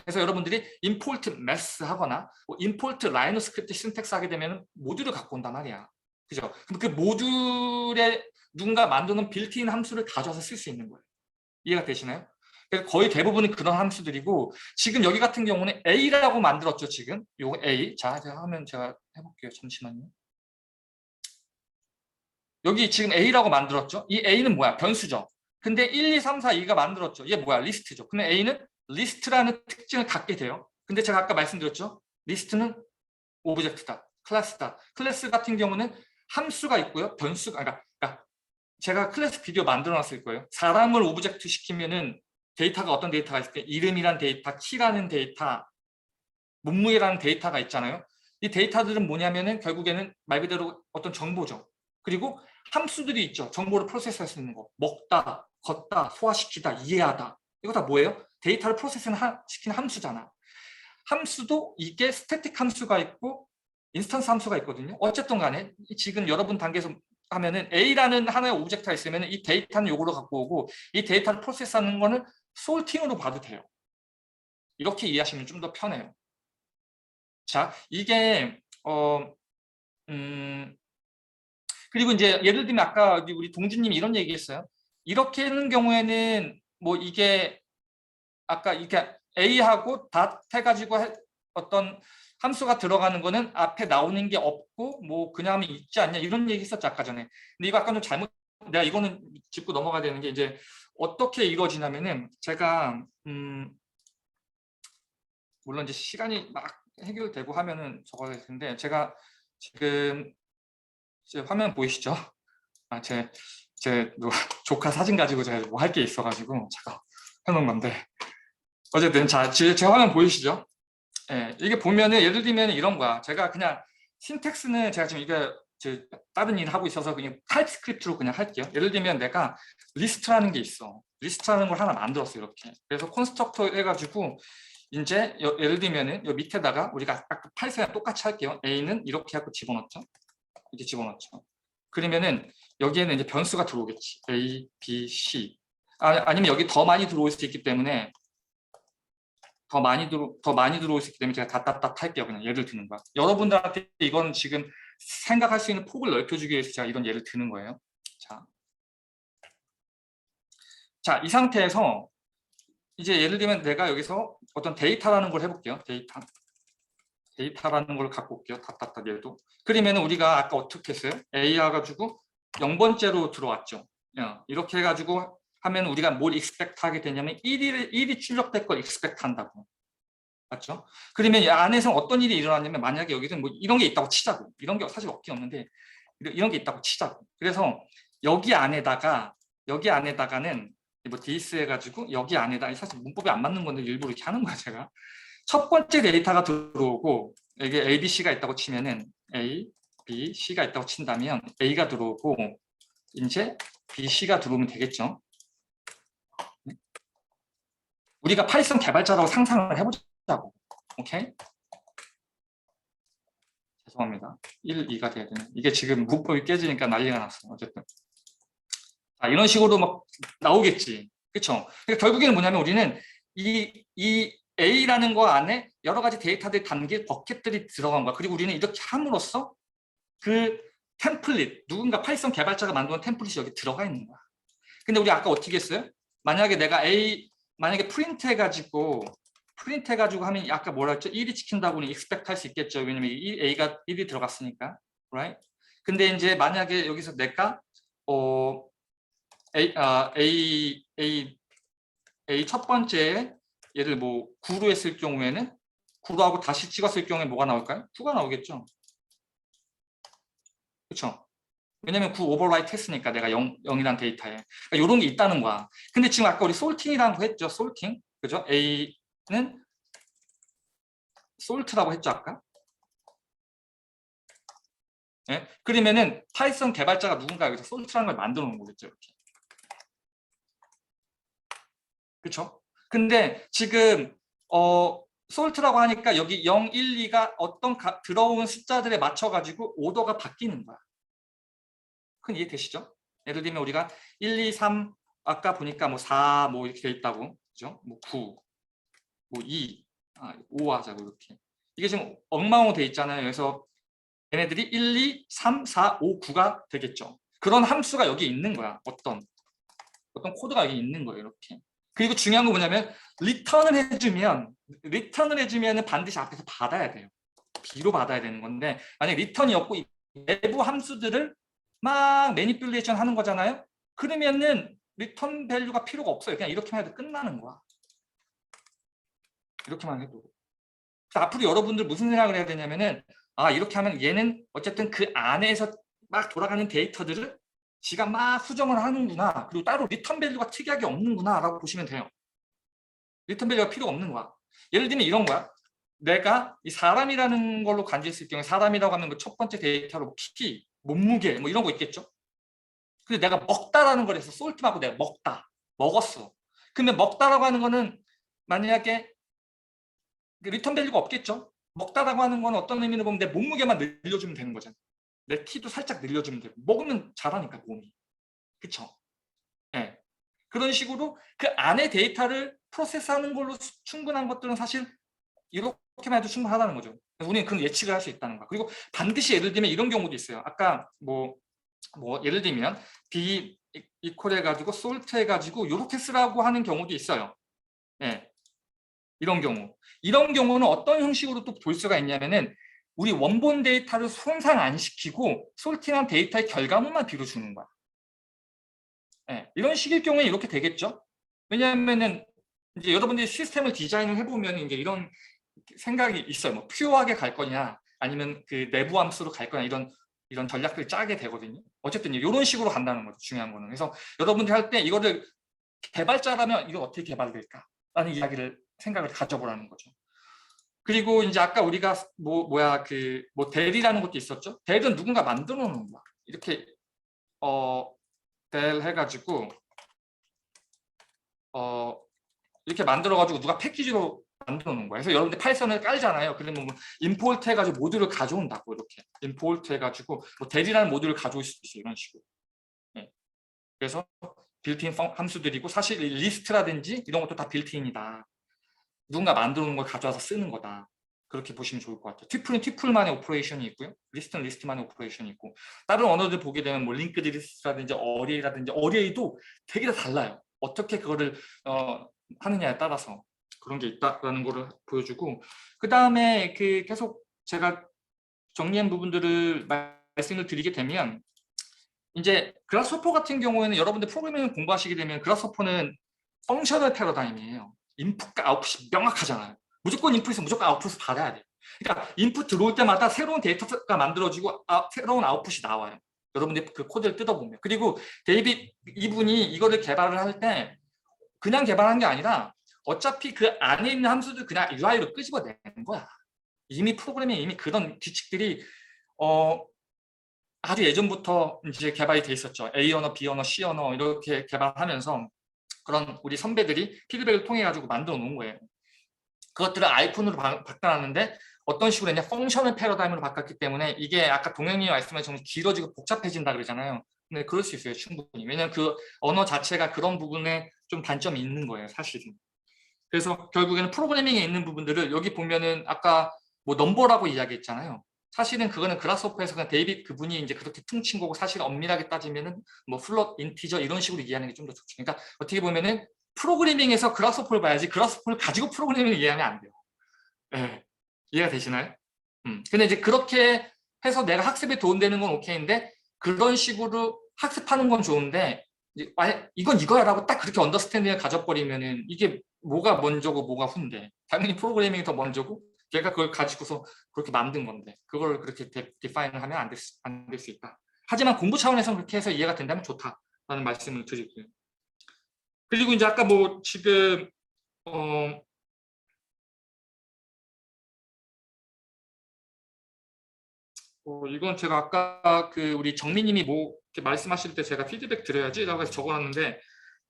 그래서 여러분들이 import math 하거나 import 라이노 스크립트 신텍스 하게 되면 모듈을 갖고 온단 말이야. 그죠? 그럼 그 모듈에 누군가 만드는 빌트인 함수를 가져와서 쓸 수 있는 거예요. 이해가 되시나요? 그래서 거의 대부분이 그런 함수들이고, 지금 여기 같은 경우는 A라고 만들었죠. 지금 요거 A. 자, 제가 해볼게요. 잠시만요. 여기 지금 A라고 만들었죠. 이 A는 뭐야? 변수죠. 근데 1, 2, 3, 4, 2가 만들었죠. 이게 뭐야? 리스트죠. 근데 A는 리스트라는 특징을 갖게 돼요. 근데 제가 아까 말씀드렸죠. 리스트는 오브젝트다. 클래스다. 클래스 같은 경우는 함수가 있고요. 변수가, 그러니까 제가 클래스 비디오 만들어 놨을 거예요. 사람을 오브젝트 시키면은 데이터가 어떤 데이터가 있을 때 이름이란 데이터, 키라는 데이터, 몸무게라는 데이터가 있잖아요. 이 데이터들은 뭐냐면은 결국에는 말 그대로 어떤 정보죠. 그리고 함수들이 있죠. 정보를 프로세스할 수 있는 거. 먹다, 걷다, 소화시키다, 이해하다. 이거 다 뭐예요? 데이터를 시키는 함수잖아. 함수도 이게 스태틱 함수가 있고 인스턴스 함수가 있거든요. 어쨌든 간에 지금 여러분 단계에서 하면은 A라는 하나의 오브젝트가 있으면 이 데이터는 요거로 갖고 오고, 이 데이터를 프로세스하는 거는 솔팅으로 봐도 돼요. 이렇게 이해하시면 좀 더 편해요. 자, 이게 그리고 이제 예를 들면 아까 우리 동준님이 이런 얘기했어요. 이렇게 하는 경우에는 뭐 이게 아까 이렇게 A하고 닷 해가지고 어떤 함수가 들어가는 거는 앞에 나오는 게 없고 뭐 그냥 하면 있지 않냐 이런 얘기 했었죠 아까 전에. 근데 이거 아까 좀 잘못, 내가 이거는 짚고 넘어가야 되는 게 이제 어떻게 이루어지냐면은 제가 물론 이제 시간이 막 해결되고 하면은 저거 될 텐데, 제가 지금 제 화면 보이시죠? 아, 제 조카 사진 가지고 제가 뭐 할 게 있어가지고 제가 해놓은 건데, 어쨌든 자, 제 화면 보이시죠? 예, 이게 보면은 예를 들면 이런 거야. 제가 그냥 신텍스는 제가 지금 이게 다른 일을 하고 있어서 그냥 타입스크립트로 그냥 할게요. 예를 들면 내가 리스트라는 게 있어. 리스트라는 걸 하나 만들었어 이렇게. 그래서 콘스트럭터 해가지고 이제 예를 들면은 요 밑에다가 우리가 아까 파이썬이랑 똑같이 할게요. A는 이렇게 하고 집어넣죠. 이렇게 집어넣죠. 그러면은 여기에는 이제 변수가 들어오겠지. A, B, C. 아니면 여기 더 많이 들어올 수 있기 때문에 더 많이 들어올 수 있기 때문에 제가 닷닷닷 할게요. 그냥 예를 드는 거야. 여러분들한테 이건 지금 생각할 수 있는 폭을 넓혀주기 위해서 제가 이런 예를 드는 거예요. 자, 이 상태에서 이제 예를 들면 내가 여기서 어떤 데이터라는 걸 해볼게요. 데이터라는 걸 갖고 올게요. 닷닷닷 얘도. 그러면 우리가 아까 어떻게 했어요? A 와가지고 0번째로 들어왔죠. 이렇게 해가지고 하면 우리가 뭘 expect 하게 되냐면 1이 출력될 걸 expect 한다고. 맞죠? 그러면 이 안에서 어떤 일이 일어나냐면, 만약에 여기는 뭐 이런 게 있다고 치자고. 이런 게 사실 없긴 없는데 이런 게 있다고 치자고. 그래서 여기 안에다가는 뭐 this 해가지고 여기 안에다, 사실 문법이 안 맞는 건데 일부러 이렇게 하는 거야 제가. 첫 번째 데이터가 들어오고 여기 A, B, C가 있다고 치면은 A, B, C가 있다고 친다면 A가 들어오고 이제 B, C가 들어오면 되겠죠. 우리가 파이썬 개발자라고 상상을 해보자고. 오케이? 죄송합니다. 1, 2가 돼야 되네. 이게 지금 문법이 깨지니까 난리가 났어. 어쨌든. 자, 이런 식으로 막 나오겠지. 그렇죠? 그러니까 결국에는 뭐냐면 우리는 이 A라는 거 안에 여러 가지 데이터들이 담긴 버켓들이 들어간 거야. 그리고 우리는 이렇게 함으로써 그 템플릿, 누군가 파이썬 개발자가 만든 템플릿이 여기 들어가 있는 거야. 근데 우리 아까 어떻게 했어요? 만약에 내가 만약에 프린트 해가지고 하면 아까 뭐라 했죠? 1이 지킨다고는 expect 할 수 있겠죠. 왜냐면 A가 1이 들어갔으니까. right? 근데 이제 만약에 여기서 내가 A 첫 번째 얘를 뭐 9로 했을 경우에는 9로 하고 다시 찍었을 경우에 뭐가 나올까요? 9가 나오겠죠. 그렇죠? 왜냐면 9 오버라이트 했으니까 내가 0이란 데이터에. 그러니까 이런 게 있다는 거야. 근데 지금 아까 우리 솔팅이라는 거 했죠. 솔팅. 그죠? A는 솔트라고 했죠, 아까. 네? 그러면은 파이썬 개발자가 누군가 여기서 솔트라는 걸 만들어 놓은 거겠죠, 이렇게. 그렇죠? 근데 지금 솔트라고 하니까 여기 0, 1, 2가 어떤 들어온 숫자들에 맞춰 가지고 오더가 바뀌는 거야. 큰 이해 되시죠? 예를 들면 우리가 1, 2, 3 아까 보니까 뭐 4 뭐 이렇게 돼 있다고. 그죠? 뭐 9, 뭐 2, 5 하자고 이렇게. 이게 지금 엉망으로 돼 있잖아요. 그래서 얘네들이 1, 2, 3, 4, 5, 9가 되겠죠. 그런 함수가 여기 있는 거야. 어떤 코드가 여기 있는 거예요. 이렇게. 그리고 중요한 건 뭐냐면 리턴을 해주면은 반드시 앞에서 받아야 돼요. B로 받아야 되는 건데 만약 리턴이 없고 이 내부 함수들을 막 매니플레이션 하는 거잖아요. 그러면은 리턴 밸류가 필요가 없어요. 그냥 이렇게만 해도 끝나는 거야. 이렇게만 해도. 앞으로 여러분들 무슨 생각을 해야 되냐면은 이렇게 하면 얘는 어쨌든 그 안에서 막 돌아가는 데이터들을 지가 막 수정을 하는구나. 그리고 따로 리턴 밸류가 특이하게 없는구나 라고 보시면 돼요. 리턴 밸류가 필요 없는 거야. 예를 들면 이런 거야. 내가 이 사람이라는 걸로 간주했을 경우에 사람이라고 하면 그 첫 번째 데이터로 키, 몸무게 뭐 이런 거 있겠죠. 근데 내가 먹다라는 걸 해서 솔트하고 내가 먹었어. 근데 먹다라고 하는 거는 만약에 리턴 밸류가 없겠죠. 먹다라고 하는 건 어떤 의미로 보면 내 몸무게만 늘려주면 되는 거잖아. 내 키도 살짝 늘려주면 되고 먹으면 잘하니까 몸이. 그쵸? 네. 그런 식으로 그 안에 데이터를 프로세스하는 걸로 충분한 것들은 사실 이렇게만 해도 충분하다는 거죠. 우리는 그런 예측을 할 수 있다는 거야. 그리고 반드시 예를 들면 이런 경우도 있어요. 아까 뭐 예를 들면 B 이퀄 해가지고 솔트 해가지고 이렇게 쓰라고 하는 경우도 있어요. 네. 이런 경우는 어떤 형식으로 또 볼 수가 있냐면은 우리 원본 데이터를 손상 안 시키고 솔팅한 데이터의 결과물만 뒤로 주는 거야. 네, 이런 식일 경우에 이렇게 되겠죠. 왜냐하면은 이제 여러분들이 시스템을 디자인을 해보면 이제 이런 생각이 있어요. 뭐 퓨어하게 갈 거냐, 아니면 그 내부 함수로 갈 거냐 이런 전략들을 짜게 되거든요. 어쨌든 이런 식으로 간다는 거죠. 중요한 거는. 그래서 여러분들이 할 때 이거를 개발자라면 이걸 어떻게 개발될까라는 생각을 가져보라는 거죠. 그리고 이제 아까 우리가 델이라는 것도 있었죠. 델은 누군가 만들어 놓은 거야. 이렇게 델 해가지고 이렇게 만들어가지고 누가 패키지로 만들어 놓은 거야. 그래서 여러분들 파이썬을 깔잖아요. 그러면 뭐 임포트 해가지고 모듈을 가져온다고 이렇게 임포트 해가지고 뭐 델이라는 모듈을 가져올 수도 있어요. 이런 식으로. 네. 그래서 빌트인 함수들이고 사실 리스트라든지 이런 것도 다 빌트인이다. 누군가 만들어 놓은 걸 가져와서 쓰는 거다. 그렇게 보시면 좋을 것 같아요. 튜플은 튜플만의 오퍼레이션이 있고요. 리스트는 리스트만의 오퍼레이션이 있고 다른 언어들 보게 되면 뭐 링크드 리스트라든지 어레이도 되게 다 달라요. 어떻게 그거를 하느냐에 따라서 그런 게 있다라는 거를 보여주고 그 다음에 계속 제가 정리한 부분들을 말씀을 드리게 되면 이제 그라스호퍼 같은 경우에는 여러분들 프로그래밍을 공부하시게 되면 그라스호퍼는 펑셔널 패러다임이에요. 인풋과 아웃풋이 명확하잖아요. 무조건 인풋에서 무조건 아웃풋을 받아야 돼요. 그러니까 인풋 들어올 때마다 새로운 데이터가 만들어지고 새로운 아웃풋이 나와요. 여러분들 그 코드를 뜯어보면. 그리고 데이빗 이분이 이거를 개발을 할 때 그냥 개발한 게 아니라 어차피 그 안에 있는 함수들 그냥 UI로 끄집어내는 거야. 이미 프로그래밍에 이미 그런 규칙들이 아주 예전부터 이제 개발이 돼 있었죠. A 언어, B 언어, C 언어 이렇게 개발하면서 그런 우리 선배들이 피드백을 통해 가지고 만들어 놓은 거예요. 그것들을 아이콘으로 바꿔놨는데 어떤 식으로 했냐, 펑셔널 패러다임으로 바꿨기 때문에 이게 아까 동영님이 말씀하신 좀 길어지고 복잡해진다 그러잖아요. 근데 그럴 수 있어요, 충분히. 왜냐하면 그 언어 자체가 그런 부분에 좀 단점이 있는 거예요, 사실은. 그래서 결국에는 프로그래밍에 있는 부분들을 여기 보면은 아까 뭐 넘버라고 이야기했잖아요. 사실은 그거는 그라스호퍼에서 그냥 데이빗 그분이 이제 그렇게 퉁친 거고, 사실 엄밀하게 따지면은 뭐 플롯, 인티저 이런 식으로 이해하는 게 좀 더 좋죠. 그러니까 어떻게 보면은 프로그래밍에서 그라스호퍼를 봐야지 그라스호퍼를 가지고 프로그래밍을 이해하면 안 돼요. 예. 이해가 되시나요? 근데 이제 그렇게 해서 내가 학습에 도움되는 건 오케이인데, 그런 식으로 학습하는 건 좋은데 이제 이건 이거야라고 딱 그렇게 언더스탠딩을 가져버리면은 이게 뭐가 먼저고 뭐가 후인데, 당연히 프로그래밍이 더 먼저고 걔가 그걸 가지고서 그렇게 만든 건데 그걸 그렇게 디파인을 하면 안 될 수 있다. 하지만 공부 차원에서 그렇게 해서 이해가 된다면 좋다라는 말씀을 드리고요. 그리고 이제 아까 뭐 지금 이건 제가 아까 그 우리 정민님이 뭐 이렇게 말씀하실 때 제가 피드백 드려야지라고 해서 적어놨는데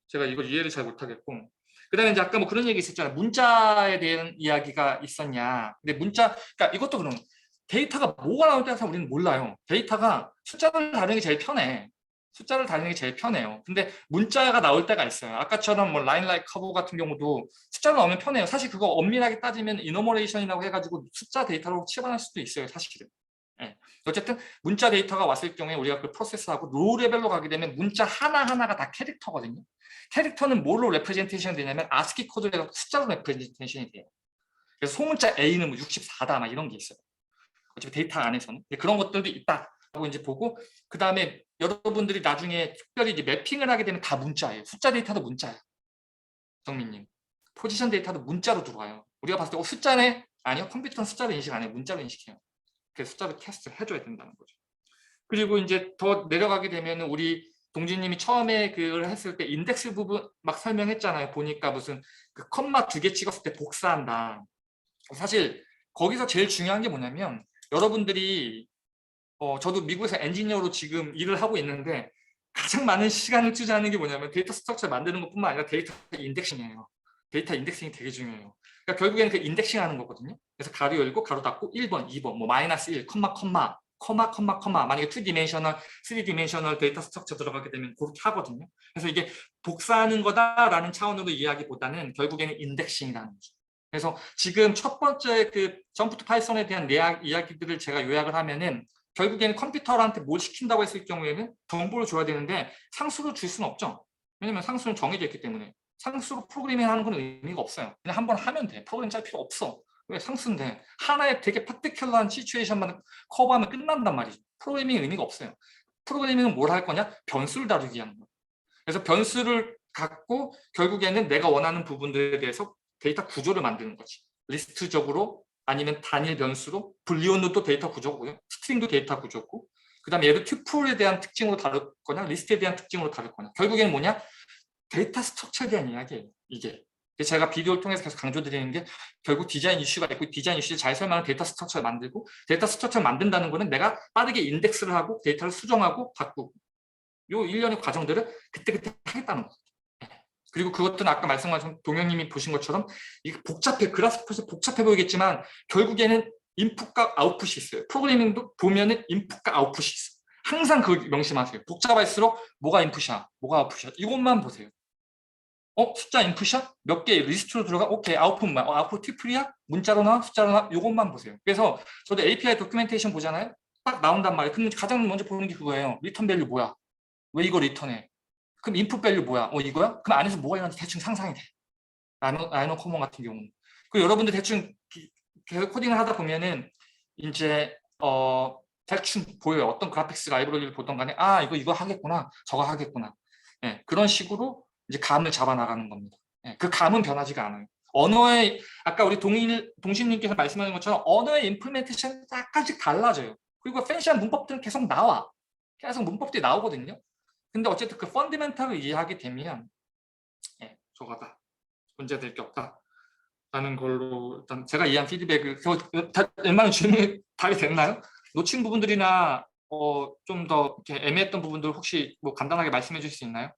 제가 이걸 이해를 잘 못하겠고, 그다음에 이제 아까 뭐 그런 얘기 있었잖아요. 문자에 대한 이야기가 있었냐. 근데 문자, 그러니까 이것도 그런 데이터가 뭐가 나올 때는 우리는 몰라요. 데이터가 숫자를 다루는 게 제일 편해. 숫자를 다루는 게 제일 편해요. 근데 문자가 나올 때가 있어요. 아까처럼 뭐 라인 라이크 커브 같은 경우도 숫자로 나오면 편해요. 사실 그거 엄밀하게 따지면 이노머레이션이라고 해가지고 숫자 데이터로 치환할 수도 있어요, 사실은. 예. 어쨌든 문자 데이터가 왔을 경우에 우리가 그 프로세스하고 로우 레벨로 가게 되면 문자 하나하나가 다 캐릭터거든요. 캐릭터는 뭘로 레프레젠테이션 되냐면 아스키 코드로 숫자로 레프레젠테이션이 돼요. 그래서 소문자 A는 뭐 64다 막 이런 게 있어요. 어차피 데이터 안에서는. 그런 것들도 있다라고 이제 보고, 그 다음에 여러분들이 나중에 특별히 이제 매핑을 하게 되면 다 문자예요. 숫자 데이터도 문자야. 정민님. 포지션 데이터도 문자로 들어와요. 우리가 봤을 때 숫자네? 아니요. 컴퓨터는 숫자로 인식 안 해요. 문자로 인식해요. 그래서 숫자로 캐스트를 해줘야 된다는 거죠. 그리고 이제 더 내려가게 되면 우리 동진님이 처음에 그걸 했을 때 인덱스 부분 막 설명했잖아요. 보니까 무슨 그 컴마 2개 찍었을 때 복사한다. 사실 거기서 제일 중요한 게 뭐냐면, 여러분들이 저도 미국에서 엔지니어로 지금 일을 하고 있는데 가장 많은 시간을 투자하는 게 뭐냐면 데이터 스트럭처 만드는 것뿐만 아니라 데이터 인덱싱이에요. 데이터 인덱싱이 되게 중요해요. 그러니까 결국에는 그 인덱싱 하는 거거든요. 그래서 가로 열고 가로 닫고 1번, 2번, 뭐 마이너스 1, 컴마, 만약에 2디멘셔널, 3디멘셔널 데이터 스트럭처 들어가게 되면 그렇게 하거든요. 그래서 이게 복사하는 거다라는 차원으로 이야기보다는 결국에는 인덱싱이라는 거죠. 그래서 지금 첫 번째 그 점프 투 파이썬에 대한 이야기들을 제가 요약을 하면은, 결국에는 컴퓨터한테 뭘 시킨다고 했을 경우에는 정보를 줘야 되는데 상수를 줄 수는 없죠. 왜냐면 상수는 정해져 있기 때문에. 상수로 프로그래밍 하는 건 의미가 없어요. 그냥 한번 하면 돼. 프로그램 짤 필요 없어. 왜? 상수인데 하나의 되게 파티큘러한 시츄에이션만 커버하면 끝난단 말이죠. 프로그래밍 의미가 없어요. 프로그래밍은 뭘 할 거냐? 변수를 다루기 하는 거예요. 그래서 변수를 갖고 결국에는 내가 원하는 부분들에 대해서 데이터 구조를 만드는 거지. 리스트적으로 아니면 단일 변수로, 불리온도 데이터 구조고요. 스트링도 데이터 구조고, 그 다음에 얘를 튜플에 대한 특징으로 다룰 거냐, 리스트에 대한 특징으로 다룰 거냐. 결국에는 뭐냐? 데이터 스트럭처에 대한 이야기예요, 이게. 제가 비디오를 통해서 계속 강조드리는 게, 결국 디자인 이슈가 있고, 디자인 이슈를 잘 설명하는 데이터 스트럭처를 만들고, 데이터 스트럭처를 만든다는 거는 내가 빠르게 인덱스를 하고 데이터를 수정하고 바꾸고, 요 일련의 과정들을 그때그때 하겠다는 거죠. 그리고 그것들은 아까 말씀하신 동영님이 보신 것처럼 이게 복잡해, 그래프에서 복잡해 보이겠지만 결국에는 인풋과 아웃풋이 있어요. 프로그래밍도 보면은 인풋과 아웃풋이 있어요. 항상 그걸 명심하세요. 복잡할수록 뭐가 인풋이야, 뭐가 아웃풋이야, 이것만 보세요. 숫자 인풋이야? 몇 개 리스트로 들어가? 오케이, 아웃풋만. 아웃풋 튜플이야? 문자로 나와? 숫자로 나와? 이것만 보세요. 그래서 저도 API 도큐멘테이션 보잖아요. 딱 나온단 말이에요. 근데 가장 먼저 보는 게 그거예요. 리턴 밸류 뭐야? 왜 이거 리턴해? 그럼 인풋 밸류 뭐야? 이거야? 그럼 안에서 뭐가 있는지 대충 상상이 돼. 라이노 커먼 같은 경우는. 그 여러분들 대충 계속 코딩을 하다 보면은 이제 대충 보여요. 어떤 그래픽스 라이브러리를 보던 간에 이거 하겠구나, 저거 하겠구나. 예, 그런 식으로 이제 감을 잡아 나가는 겁니다. 예, 그 감은 변하지가 않아요. 언어의 아까 우리 동신님께서 말씀하신 것처럼 언어의 임플멘테이션 약간씩 달라져요. 그리고 팬시한 문법들은 계속 나와. 계속 문법들이 나오거든요. 근데 어쨌든 그 펀더멘탈을 이해하게 되면 저거다, 문제될 게 없다 라는 걸로, 일단 제가 이해한 피드백을 웬만한 질문이 답이 됐나요? 놓친 부분들이나 좀 더 애매했던 부분들 혹시 뭐 간단하게 말씀해 주실 수 있나요?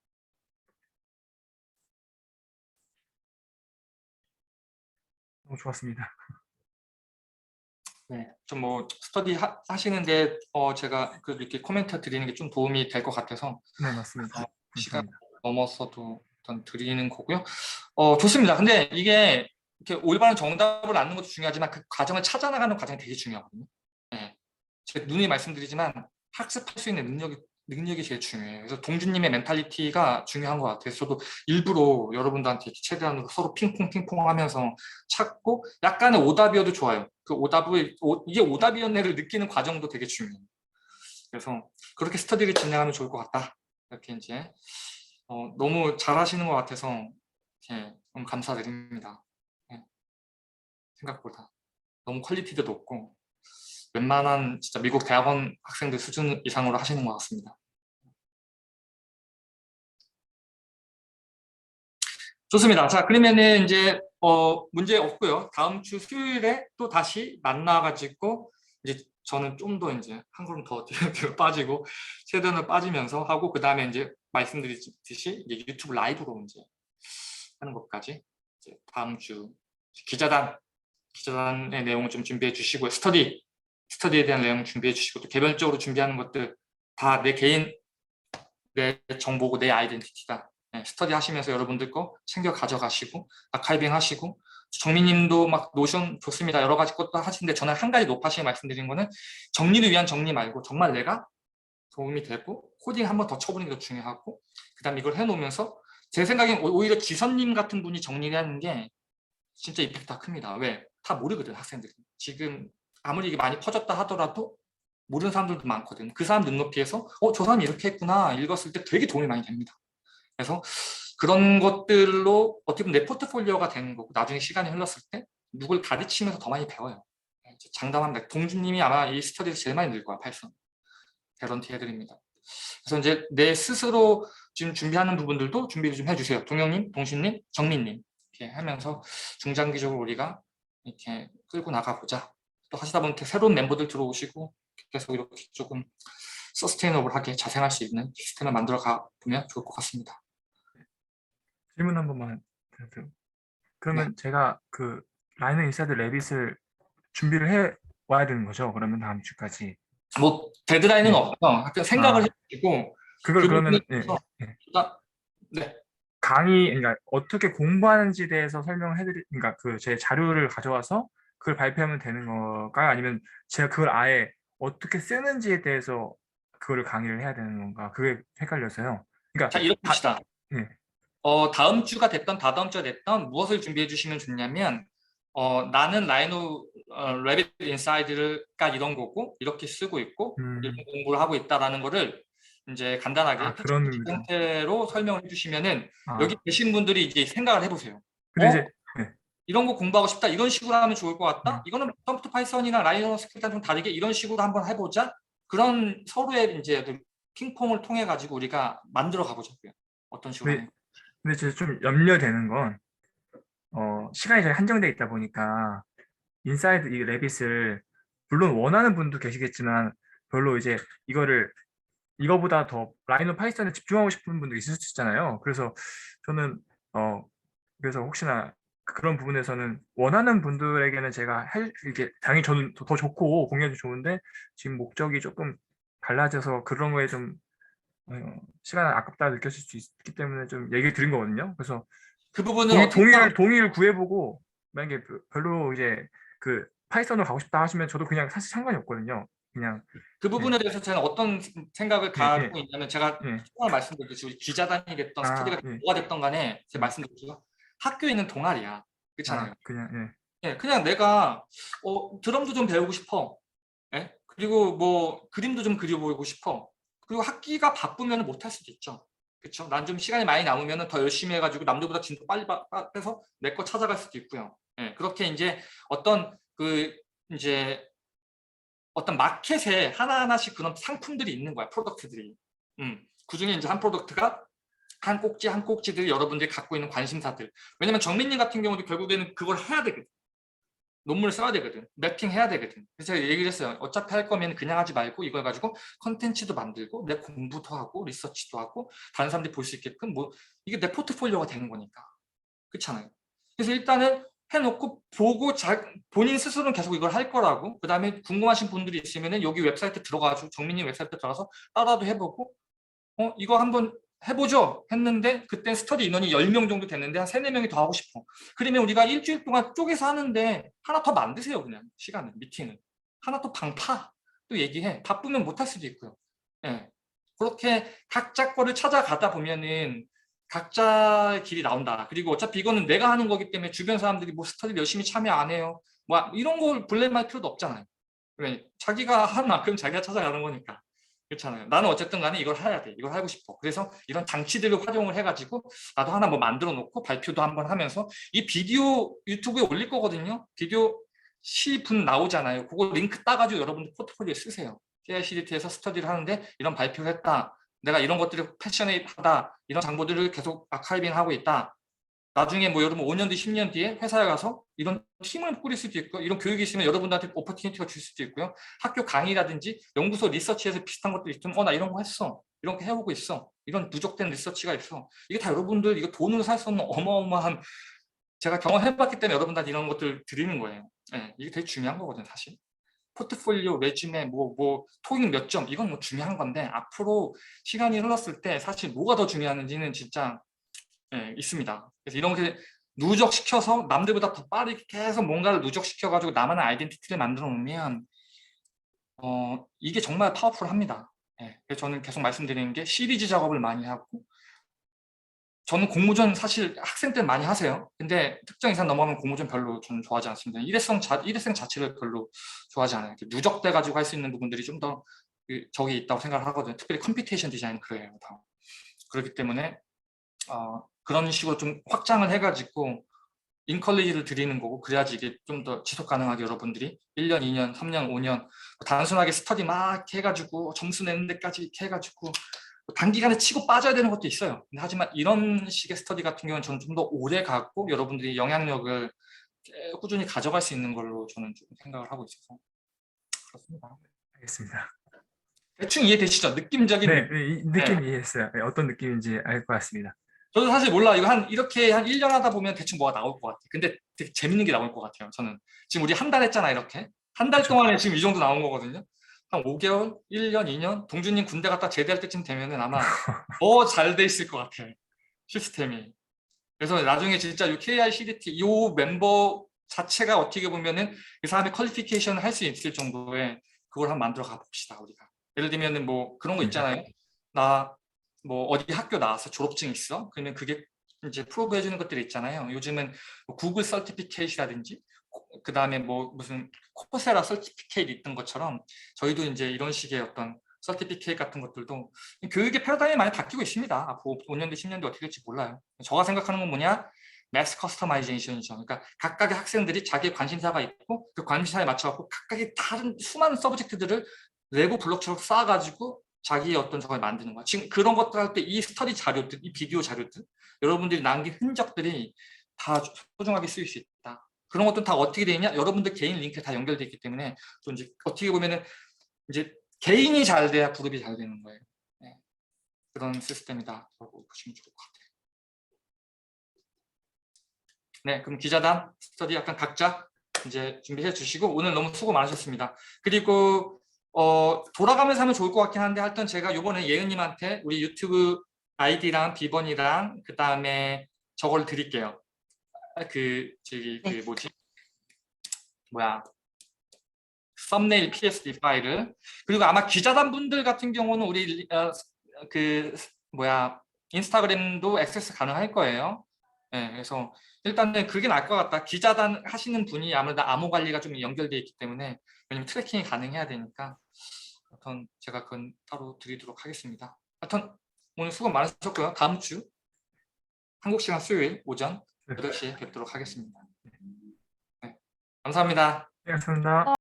너무 좋았습니다. 네, 좀 뭐 스터디 하시는데 제가 이렇게 코멘트 드리는 게 좀 도움이 될 것 같아서 네, 맞습니다. 시간 감사합니다. 넘어서도 일단 드리는 거고요. 좋습니다. 근데 이게 이렇게 올바른 정답을 아는 것도 중요하지만 그 과정을 찾아나가는 과정이 되게 중요하거든요. 예. 제가 누누이 말씀드리지만 학습할 수 있는 능력이 제일 중요해요. 그래서 동준님의 멘탈리티가 중요한 것 같아요. 저도 일부러 여러분들한테 최대한 서로 핑퐁 하면서 찾고 약간의 오답이어도 좋아요. 그 이게 오답이었네를 느끼는 과정도 되게 중요해요. 그래서 그렇게 스터디를 진행하면 좋을 것 같다. 이렇게 이제 너무 잘하시는 것 같아서 너무 감사드립니다. 생각보다 너무 퀄리티도 높고 웬만한 진짜 미국 대학원 학생들 수준 이상으로 하시는 것 같습니다. 좋습니다. 자, 그러면은 이제 문제 없고요. 다음 주 수요일에 또 다시 만나가지고 이제 저는 좀 더 이제 한 걸음 더 뒤로 빠지고 최대한 빠지면서 하고 그 다음에 이제 말씀드렸듯이 이제 유튜브 라이브로 이제 하는 것까지 이제 다음 주 기자단의 내용을 좀 준비해 주시고 스터디에 대한 내용 준비해 주시고 또 개별적으로 준비하는 것들 다 내 개인 내 정보고 내 아이덴티티다. 스터디 하시면서 여러분들 거 챙겨 가져가시고 아카이빙 하시고 정민님도 막 노션 좋습니다. 여러 가지 것도 하시는데 저는 한 가지 높아시게 말씀드린 거는 정리를 위한 정리 말고 정말 내가 도움이 되고 코딩 한번 더 쳐보는 게 더 중요하고 그 다음에 이걸 해놓으면서 제 생각엔 오히려 지선님 같은 분이 정리를 하는 게 진짜 이펙트가 큽니다. 왜? 다 모르거든 학생들이. 지금 아무리 이게 많이 퍼졌다 하더라도 모르는 사람들도 많거든. 그 사람 눈높이에서 저 사람이 이렇게 했구나 읽었을 때 되게 도움이 많이 됩니다. 그래서 그런 것들로 어떻게 보면 내 포트폴리오가 되는 거고 나중에 시간이 흘렀을 때 누굴 가르치면서 더 많이 배워요. 장담합니다. 동준님이 아마 이 스터디에서 제일 많이 늘 거야. 파이썬. 개런티 해드립니다. 그래서 이제 내 스스로 지금 준비하는 부분들도 준비를 좀 해주세요. 동영님, 동신님, 정민님 이렇게 하면서 중장기적으로 우리가 이렇게 끌고 나가보자. 또 하시다 보면 새로운 멤버들 들어오시고 계속 이렇게 조금 서스테이너블하게 자생할 수 있는 시스템을 만들어 가보면 좋을 것 같습니다. 질문 한 번만 드릴게요. 그러면 제가 그 라이너 인사이드 레빗을 준비를 해 와야 되는 거죠? 그러면 다음 주까지. 뭐 데드라인은 네. 없고요. 하여튼 생각을 해주시고 그걸 그 그러면 부분에서 네. 그러니까 어떻게 공부하는지에 대해서 그러니까 그 제 자료를 가져와서 그걸 발표하면 되는 건가요? 아니면 제가 그걸 아예 어떻게 쓰는지에 대해서 그거를 강의를 해야 되는 건가? 그게 헷갈려서요. 그러니까 자 이렇게 합시다. 네. 다음 주가 됐던 다다음 주가 됐던 무엇을 준비해 주시면 좋냐면 나는 라이노 레빗 인사이드가 이런 거고 이렇게 쓰고 있고 이런 공부를 하고 있다라는 거를 이제 간단하게 그런 의미죠. 형태로 설명을 해주시면은 아. 여기 계신 분들이 이제 생각을 해보세요. 근데 이제 네. 이런 거 공부하고 싶다. 이런 식으로 하면 좋을 것 같다. 이거는 컴퓨터 파이썬이나 라이노 스크립트랑 좀 다르게 이런 식으로 한번 해보자. 그런 서로의 이제 핑퐁을 통해 가지고 우리가 만들어 가보자고요. 어떤 식으로 하는 근데 제가 좀 염려되는 건 시간이 잘 한정돼 있다 보니까 인사이드 이 레빗을 물론 원하는 분도 계시겠지만 별로 이제 이거보다 더 라이노 파이썬에 집중하고 싶은 분도 있을 수 있잖아요. 그래서 저는 그래서 혹시나 그런 부분에서는 원하는 분들에게는 제가 이게 당연히 저는 더 좋고 공연도 좋은데 지금 목적이 조금 달라져서 그런 거에 좀 시간 아깝다 느껴질 수 있기 때문에 좀 얘기 드린 거거든요. 그래서 그 부분은 동의를 구해보고 만약에 별로 이제 그 파이썬으로 가고 싶다 하시면 저도 그냥 사실 상관이 없거든요. 그냥 그 부분에 대해서 저는 어떤 생각을 가지고 있냐면 제가 처음에 말씀드렸듯이 우리 기자단이 됐던 스터디가 뭐가 됐던 간에 제가 말씀드렸죠. 학교에 있는 동아리야. 그렇잖아요. 그냥 내가 드럼도 좀 배우고 싶어. 그리고 뭐 그림도 좀 그려보고 싶어. 그리고 학기가 바쁘면 못할 수도 있죠. 그렇죠? 난 좀 시간이 많이 남으면 더 열심히 해가지고 남들보다 진도 빨리 빼서 내 거 찾아갈 수도 있고요. 그렇게 이제 어떤 어떤 마켓에 하나하나씩 그런 상품들이 있는 거야. 프로덕트들이. 그중에 이제 한 프로덕트가 한 꼭지 한 꼭지들이 여러분들이 갖고 있는 관심사들. 왜냐면 정민님 같은 경우도 결국에는 그걸 해야 되거든. 논문을 써야 되거든. 매핑해야 되거든. 그래서 제가 얘기를 했어요. 어차피 할 거면 그냥 하지 말고 이걸 가지고 컨텐츠도 만들고 내 공부도 하고 리서치도 하고 다른 사람들이 볼 수 있게끔 뭐 이게 내 포트폴리오가 되는 거니까. 그렇잖아요. 그래서 일단은 해놓고 보고 본인 스스로는 계속 이걸 할 거라고 그 다음에 궁금하신 분들이 있으면 여기 웹사이트 들어가가지고 정민님 웹사이트 들어가서 따라도 해보고 이거 한번 해보죠 했는데 그때 스터디 인원이 10명 정도 됐는데 한 3, 4명이 더 하고 싶어. 그러면 우리가 일주일 동안 쪼개서 하는데 하나 더 만드세요. 그냥 시간을, 미팅을. 하나 또 방파 또 얘기해. 바쁘면 못할 수도 있고요. 예. 그렇게 각자 거를 찾아가다 보면은 각자의 길이 나온다. 그리고 어차피 이거는 내가 하는 거기 때문에 주변 사람들이 뭐 스터디 열심히 참여 안 해요. 뭐 이런 걸 블레임할 필요도 없잖아요. 왜? 자기가 한 만큼 자기가 찾아가는 거니까. 그렇잖아요. 나는 어쨌든 간에 이걸 해야 돼. 이걸 하고 싶어. 그래서 이런 장치들을 활용을 해가지고 나도 하나 뭐 만들어 놓고 발표도 한번 하면서 이 비디오 유튜브에 올릴 거거든요. 비디오 10분 나오잖아요. 그거 링크 따가지고 여러분들 포트폴리오에 쓰세요. KICDT에서 스터디를 하는데 이런 발표를 했다. 내가 이런 것들이 패셔네이트하다. 이런 정보들을 계속 아카이빙 하고 있다. 나중에 뭐 여러분 5년 뒤, 10년 뒤에 회사에 가서 이런 팀을 꾸릴 수도 있고 이런 교육이 있으면 여러분들한테 오퍼튜니티가 줄 수도 있고요. 학교 강의라든지 연구소 리서치에서 비슷한 것들이 있으면 나 이런 거 했어. 이런 거 해보고 있어. 이런 누적된 리서치가 있어. 이게 다 여러분들 이거 돈으로 살 수 없는 어마어마한 제가 경험해봤기 때문에 여러분들한테 이런 것들 드리는 거예요. 네, 이게 되게 중요한 거거든요, 사실. 포트폴리오, 레주메, 토익 몇 점, 이건 뭐 중요한 건데 앞으로 시간이 흘렀을 때 사실 뭐가 더 중요한지는 진짜 있습니다. 그래서 이런 게 누적시켜서 남들보다 더 빠르게 계속 뭔가를 누적시켜가지고 나만의 아이덴티티를 만들어 놓으면 이게 정말 파워풀합니다. 그래서 저는 계속 말씀드리는 게 시리즈 작업을 많이 하고 저는 공모전 사실 학생 때 많이 하세요. 근데 특정 이상 넘어가면 공모전 별로 저는 좋아하지 않습니다. 일회성 자체를 별로 좋아하지 않아요. 누적돼 가지고 할 수 있는 부분들이 좀 더 저기 있다고 생각을 하거든요. 특별히 컴퓨테이션 디자인 그래요. 다. 그렇기 때문에 그런 식으로 좀 확장을 해가지고 인컬리지를 드리는 거고 그래야지 이게 좀 더 지속 가능하게 여러분들이 1년, 2년, 3년, 5년 단순하게 스터디 막 해가지고 점수 내는 데까지 이렇게 해가지고 단기간에 치고 빠져야 되는 것도 있어요. 근데 하지만 이런 식의 스터디 같은 경우는 저는 좀 더 오래 가고 여러분들이 영향력을 꾸준히 가져갈 수 있는 걸로 저는 좀 생각을 하고 있어서 그렇습니다. 알겠습니다. 대충 이해되시죠? 느낌적인 네, 느낌. 이 느낌 이해했어요. 네, 어떤 느낌인지 알 것 같습니다. 저도 사실 몰라. 이거 이렇게 한 1년 하다 보면 대충 뭐가 나올 것 같아. 근데 되게 재밌는 게 나올 것 같아요. 저는 지금 우리 한 달 했잖아, 이렇게. 한 달 동안에 지금 이 정도 나온 거거든요. 한 5개월, 1년, 2년, 동준님 군대 갔다 제대할 때쯤 되면은 아마 더 잘 돼 있을 것 같아요. 시스템이. 그래서 나중에 진짜 이 KICDT 이 멤버 자체가 어떻게 보면은 그 사람의 퀄리피케이션을 할 수 있을 정도의 그걸 한번 만들어 가봅시다, 우리가. 예를 들면은 뭐 그런 거 있잖아요. 나 뭐 어디 학교 나와서 졸업증 있어? 그러면 그게 이제 프로브 해주는 것들이 있잖아요. 요즘은 뭐 구글 서티피케이트라든지 그 다음에 뭐 무슨 코세라 서티피케이트 있던 것처럼 저희도 이제 이런 식의 어떤 서티피케이트 같은 것들도 교육의 패러다임이 많이 바뀌고 있습니다. 앞으로 5년 뒤, 10년 뒤 어떻게 될지 몰라요. 저가 생각하는 건 뭐냐? 매스 커스터마이제이션이죠. 그러니까 각각의 학생들이 자기의 관심사가 있고 그 관심사에 맞춰갖고 각각의 다른 수많은 서브젝트들을 레고 블록처럼 쌓아가지고 자기의 어떤 저걸 만드는 거야. 지금 그런 것들 할 때 이 스터디 자료들, 이 비디오 자료들, 여러분들이 남긴 흔적들이 다 소중하게 쓰일 수 있다. 그런 것들은 다 어떻게 되어 있냐? 여러분들 개인 링크에 다 연결되어 있기 때문에 또 이제 어떻게 보면은 이제 개인이 잘 돼야 그룹이 잘 되는 거예요. 네. 그런 시스템이다라고 보시면 좋을 것 같아요. 네, 그럼 기자단 스터디 약간 각자 이제 준비해 주시고 오늘 너무 수고 많으셨습니다. 그리고 돌아가면서 하면 좋을 것 같긴 한데 하여튼 제가 요번에 예은님한테 우리 유튜브 아이디랑 비번이랑 그 다음에 저걸 드릴게요. 그 뭐지? 뭐야? 썸네일 PSD 파일을. 그리고 아마 기자단 분들 같은 경우는 우리 인스타그램도 액세스 가능할 거예요. 네, 그래서 일단은 그게 나을 것 같다. 기자단 하시는 분이 아무래도 암호 관리가 좀 연결되어 있기 때문에 왜냐면 트래킹이 가능해야 되니까 하여튼 제가 그건 따로 드리도록 하겠습니다. 하여튼 오늘 수고 많으셨고요. 다음 주 한국 시간 수요일 오전 8시에 뵙도록 하겠습니다. 네, 감사합니다. 네, 감사합니다.